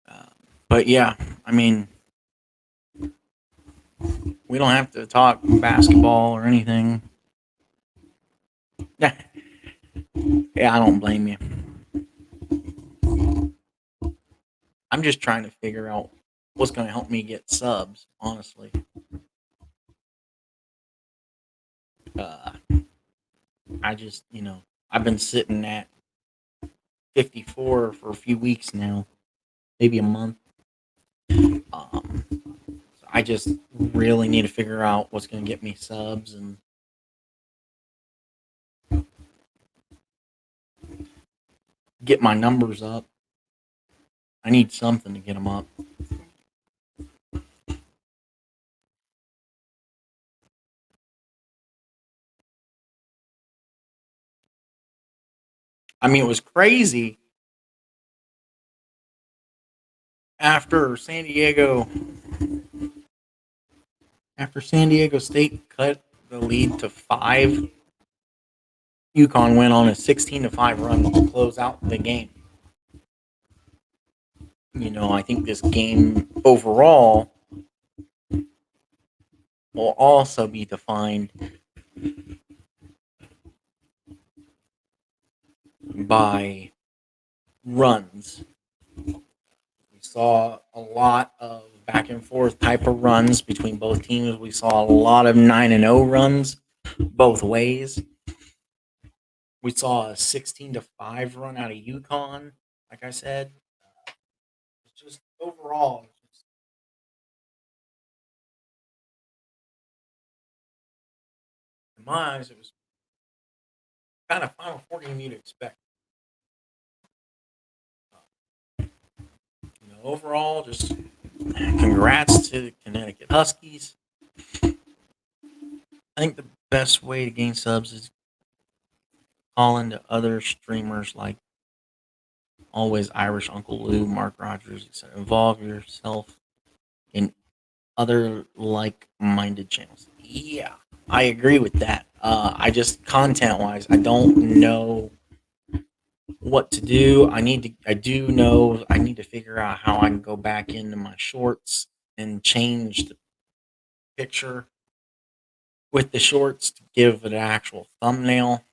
Uh, but yeah, I mean, we don't have to talk basketball or anything. Yeah, I don't blame you. I'm just trying to figure out what's going to help me get subs. Honestly, uh, I just I've been sitting at 54 for a few weeks now, maybe a month. So I just really need to figure out what's going to get me subs and get my numbers up. I need something to get them up. I mean, it was crazy after San Diego State cut the lead to 5. UConn went on a 16-5 run to close out the game. I think this game overall will also be defined by runs. We saw a lot of back and forth type of runs between both teams. We saw a lot of 9-0 runs both ways. We saw a 16-5 run out of UConn. Like I said, it's just overall, in my eyes, it was kind of Final Four game you'd expect. Overall, just congrats to the Connecticut Huskies. I think the best way to gain subs is call into other streamers like always Irish Uncle Lou, Mark Rogers, etc. Involve yourself in other like-minded channels. Yeah, I agree with that. I just content-wise, I don't know what to do. I do know I need to figure out how I can go back into my shorts and change the picture with the shorts to give it an actual thumbnail.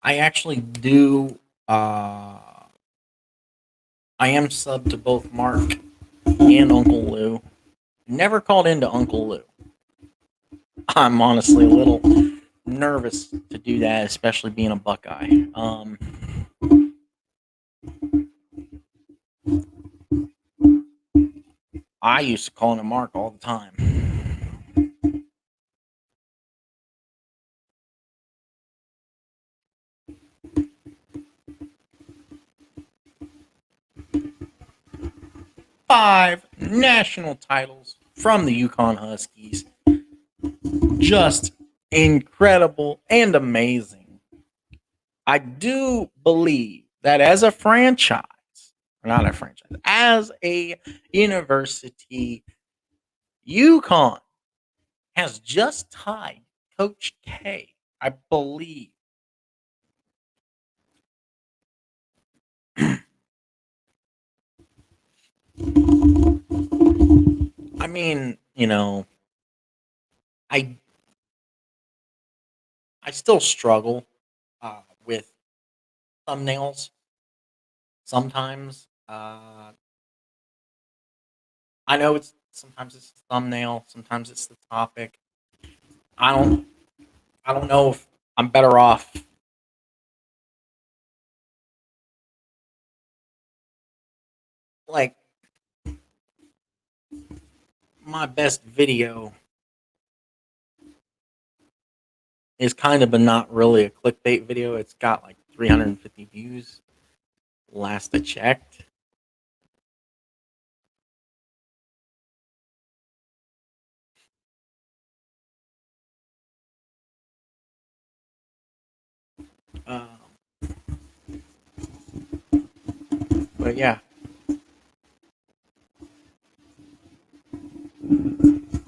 I actually do. I am subbed to both Mark and Uncle Lou. Never called into Uncle Lou. I'm honestly a little nervous to do that, especially being a Buckeye. I used to call into Mark all the time. 5 national titles from the UConn Huskies. Just incredible and amazing. I do believe that as a franchise, not a franchise, as a university, UConn has just tied Coach K, I believe. I mean, I I still struggle with thumbnails sometimes. I know it's the thumbnail, sometimes it's the topic. I don't I don't know if I'm better off like my best video is kind of but not really a clickbait video. It's got like 350 views last I checked. Um, but yeah,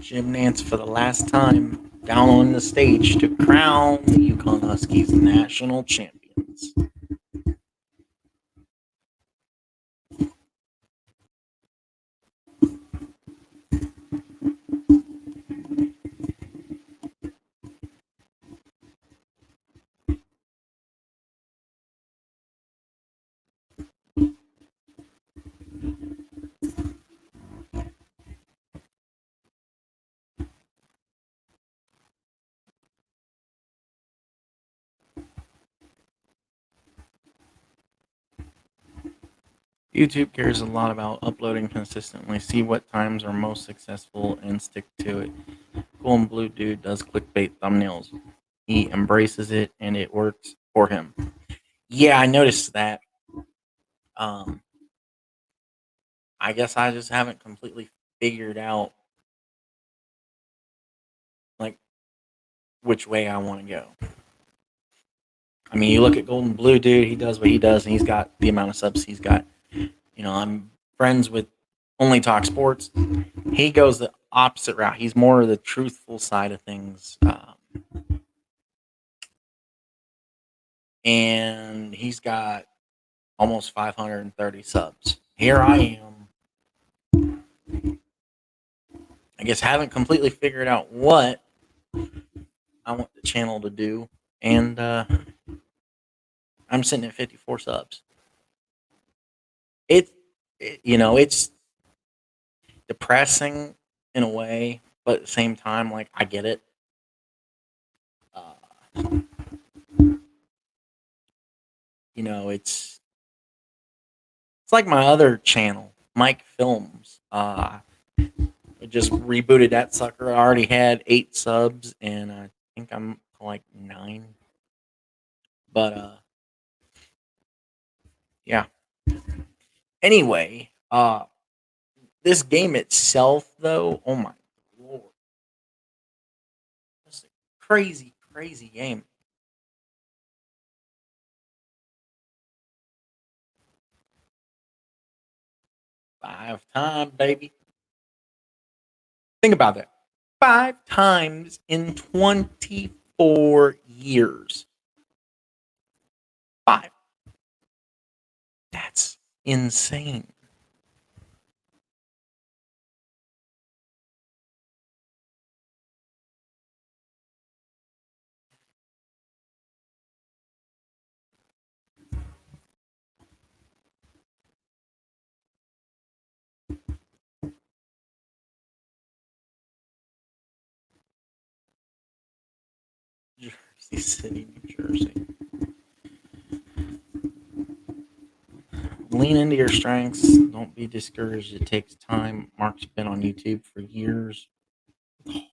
Jim Nance for the last time down on the stage to crown the UConn Huskies national champions. YouTube cares a lot about uploading consistently. See what times are most successful and stick to it. Cool and Blue Dude does clickbait thumbnails. He embraces it and it works for him. Yeah, I noticed that. Um, I guess I just haven't completely figured out like which way I want to go. I mean, you look at Golden Blue Dude, he does what he does, and he's got the amount of subs he's got. I'm friends with Only Talk Sports. He goes the opposite route. He's more of the truthful side of things. And he's got almost 530 subs. Here I am. I guess haven't completely figured out what I want the channel to do. And I'm sitting at 54 subs. It's depressing in a way, but at the same time, like I get it. Uh, it's like my other channel, Mike Films. I just rebooted that sucker. I already had 8 subs, and I think I'm like 9. But yeah. Anyway, this game itself, though, oh my lord, it's a crazy, crazy game. Five time, baby. Think about that. 5 times in 24 years. 5. That's insane. Jersey City, New Jersey. Lean into your strengths. Don't be discouraged. It takes time. Mark's been on YouTube for years.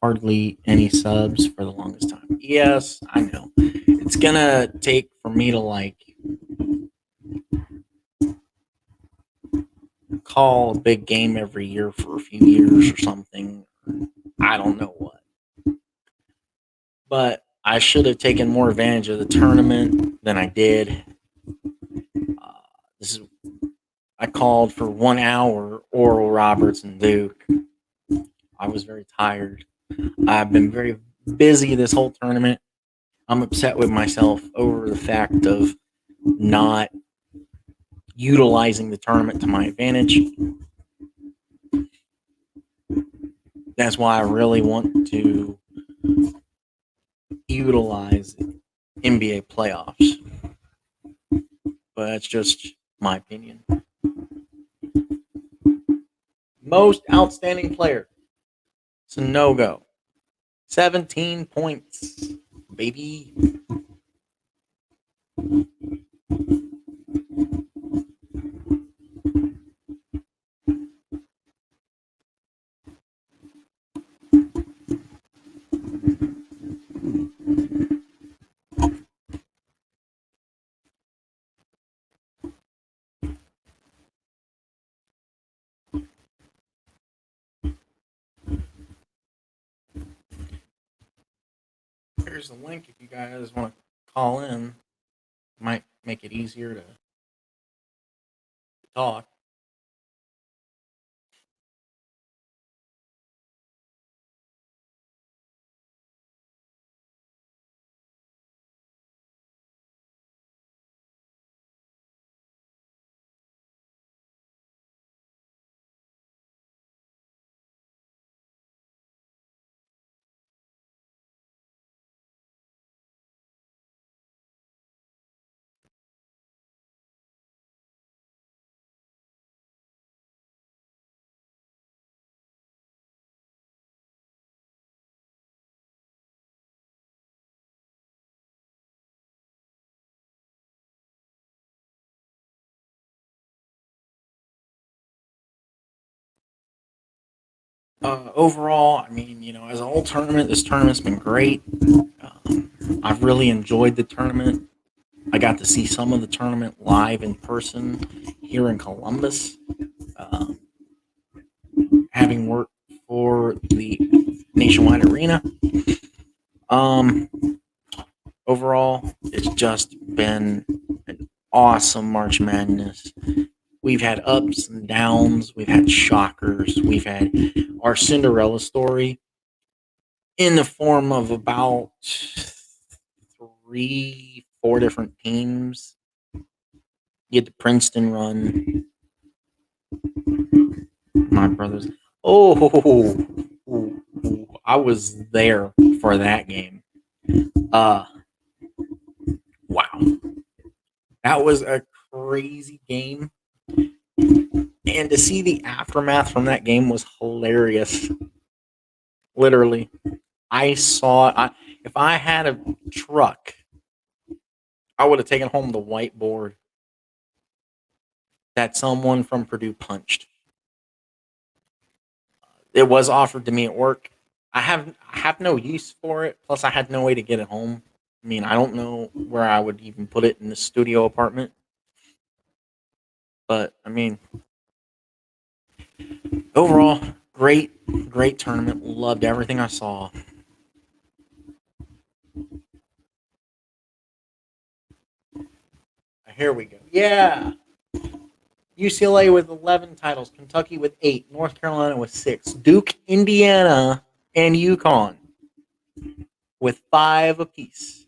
Hardly any subs for the longest time. Yes, I know. It's gonna take for me to like call a big game every year for a few years or something. I don't know what. But I should have taken more advantage of the tournament than I did. Uh, this is I called for 1 hour Oral Roberts and Duke. I was very tired. I've been very busy this whole tournament. I'm upset with myself over the fact of not utilizing the tournament to my advantage. That's why I really want to utilize NBA playoffs. But that's just my opinion. Most outstanding player. It's a no go. 17 points, baby. Here's the link if you guys want to call in. Might make it easier to talk. Overall, I mean, as a whole tournament, this tournament's been great. I've really enjoyed the tournament. I got to see some of the tournament live in person here in Columbus. Um, Having worked for the Nationwide Arena. Um, Overall, it's just been an awesome March Madness. We've had ups and downs. We've had shockers. We've had our Cinderella story in the form of about 3, 4 different teams. You had the Princeton run. My brothers. Oh, I was there for that game. Uh, wow, that was a crazy game, and to see the aftermath from that game was hilarious. Literally, I saw. If I had a truck, I would have taken home the whiteboard that someone from Purdue punched. It was offered to me at work. I have no use for it. Plus, I had no way to get it home. I mean, I don't know where I would even put it in the studio apartment. But I mean, overall, great tournament. Loved everything I saw. Here we go. Yeah. UCLA with 11 titles, Kentucky with 8, North Carolina with 6, Duke, Indiana, and UConn with 5 apiece.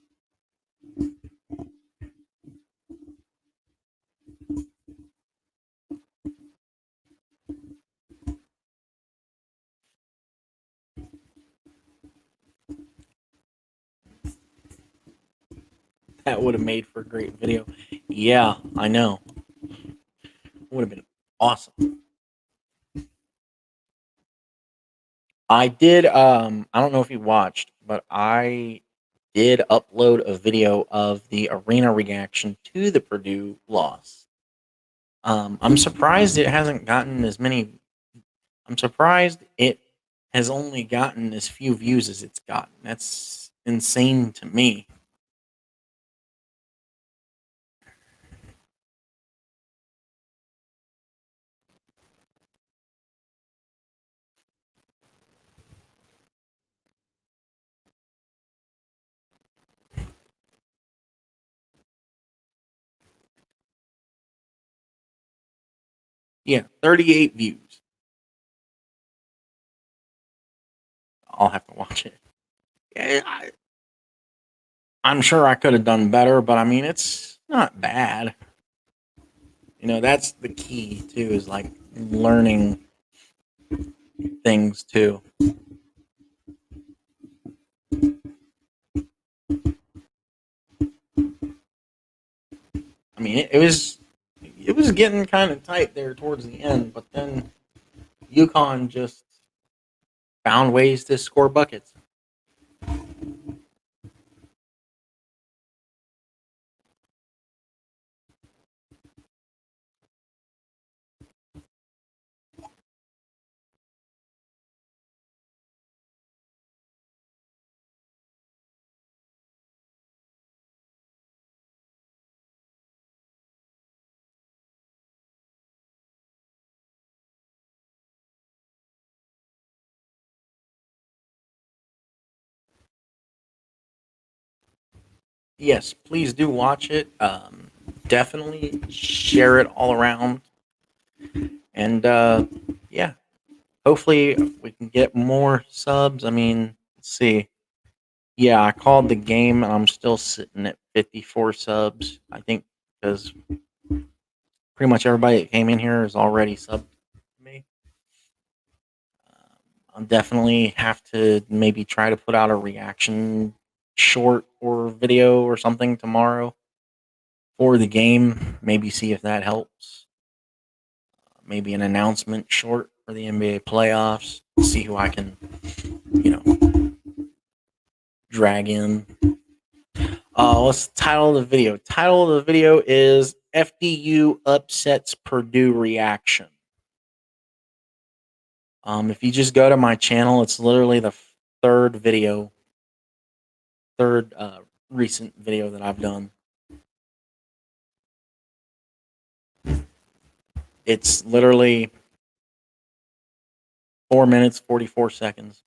That would have made for a great video. Yeah, I know. Would have been awesome. I did I don't know if you watched, but I did upload a video of the arena reaction to the Purdue loss. I'm surprised it hasn't gotten as many. I'm surprised it has only gotten as few views as it's gotten. That's insane to me. Yeah, 38 views. I'll have to watch it. Yeah, I'm sure I could have done better, but I mean, it's not bad. That's the key too, is like learning things too. I mean, it was getting kind of tight there towards the end, but then UConn just found ways to score buckets. Yes, please do watch it. Definitely share it all around, and yeah, hopefully we can get more subs. I mean, let's see. Yeah, I called the game, and I'm still sitting at 54 subs. I think because pretty much everybody that came in here is already subbed to me. I'll definitely have to maybe try to put out a reaction short or video or something tomorrow for the game. Maybe see if that helps. Maybe an announcement short for the NBA playoffs. See who I can, you know, drag in. What's the title of the video? Title of the video is FDU upsets Purdue reaction. If you just go to my channel, it's literally the third video, third recent video that I've done. It's literally 4 minutes 44 seconds.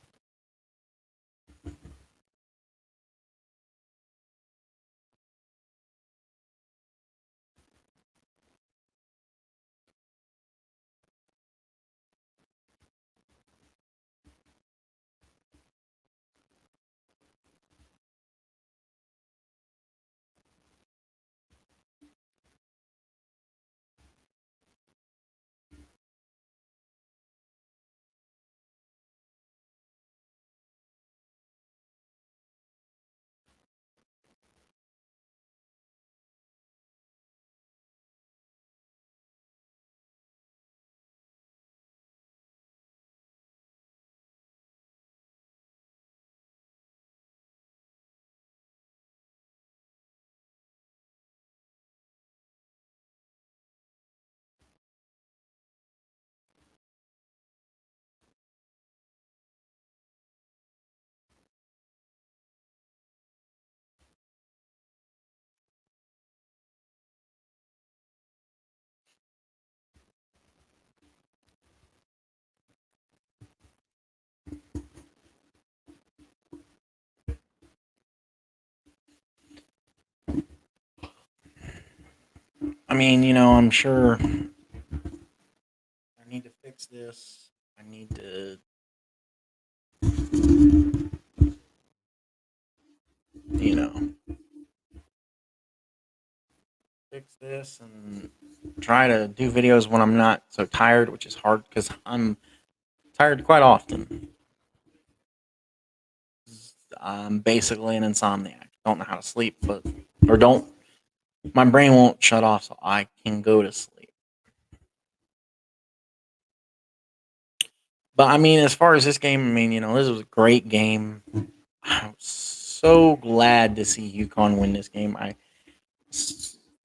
I mean, I'm sure I need to fix this. I need to, you know, fix this and try to do videos when I'm not so tired, which is hard because I'm tired quite often. I'm basically an insomniac. Don't know how to sleep, but or don't. My brain won't shut off, so I can go to sleep. But I mean, as far as this game, I mean, this was a great game. I'm so glad to see UConn win this game. I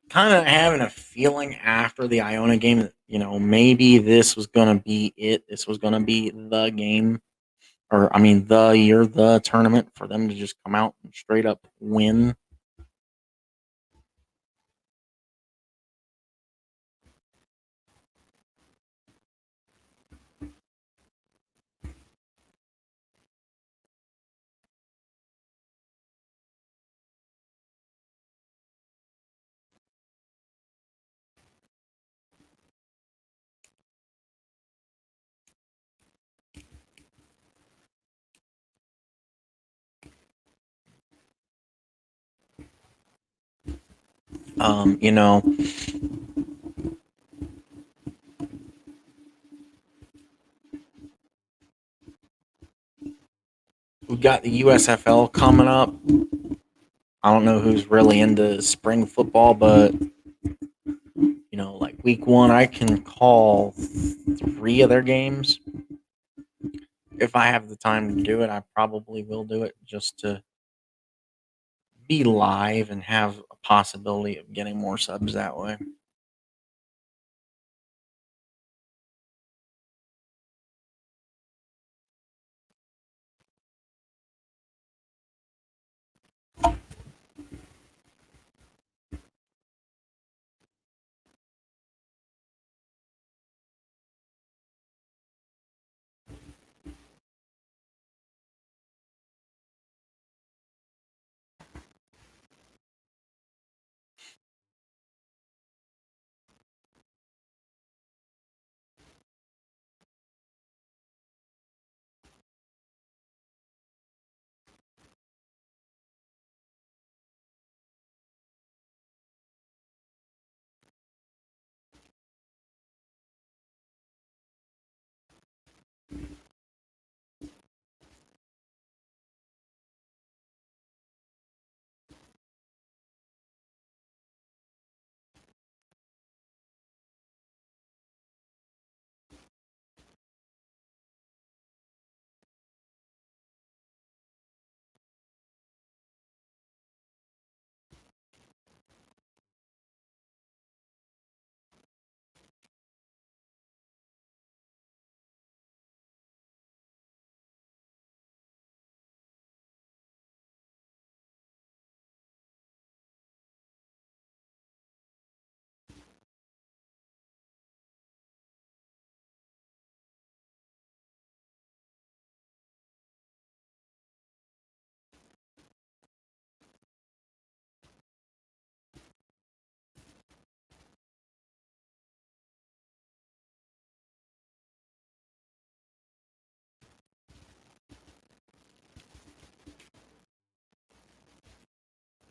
kind of having a feeling after the Iona game that maybe this was gonna be it. This was gonna be the game, or I mean, the year, the tournament for them to just come out and straight up win. Um, you know, we got the USFL coming up. I don't know who's really into spring football, but like week one, I can call three of their games. If I have the time to do it, I probably will do it just to be live and have a possibility of getting more subs that way.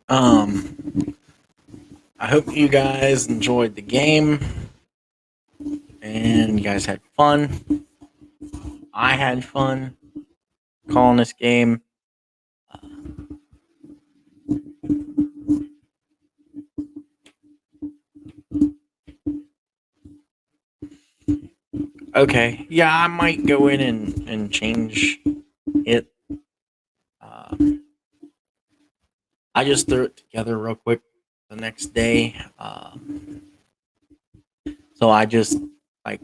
Um, I hope you guys enjoyed the game and you guys had fun. I had fun calling this game. Okay, yeah, I might go in and change it. Uh, I just threw it together real quick the next day. So I just like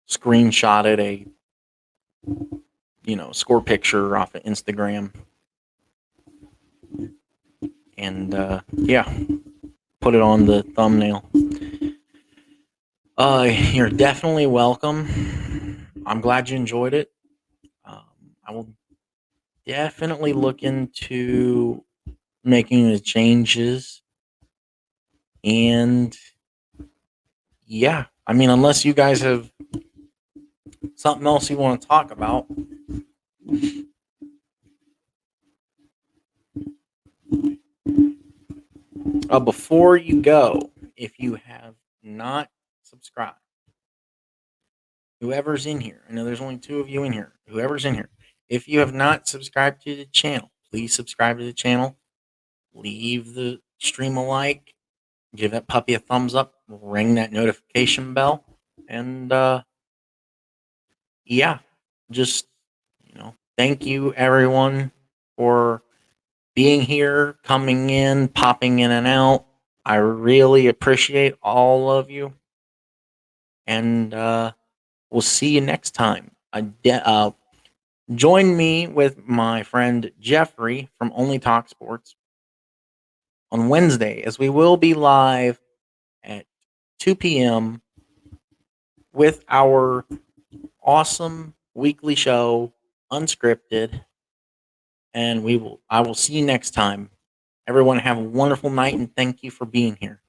screenshotted a score picture off of Instagram and yeah, put it on the thumbnail. You're definitely welcome. I'm glad you enjoyed it. Um, I will definitely look into making the changes And yeah, I mean, unless you guys have something else you want to talk about. Before you go, if you have not subscribed, whoever's in here, I know there's only 2 of you in here, whoever's in here, if you have not subscribed to the channel, please subscribe to the channel, leave the stream a like, give that puppy a thumbs up, ring that notification bell, and yeah, just thank you everyone for being here, coming in, popping in and out. I really appreciate all of you, and we'll see you next time. Join me with my friend Jeffrey from Only Talk Sports on Wednesday, as we will be live at 2 p.m. with our awesome weekly show, unscripted, and I will see you next time. Everyone have a wonderful night, and thank you for being here.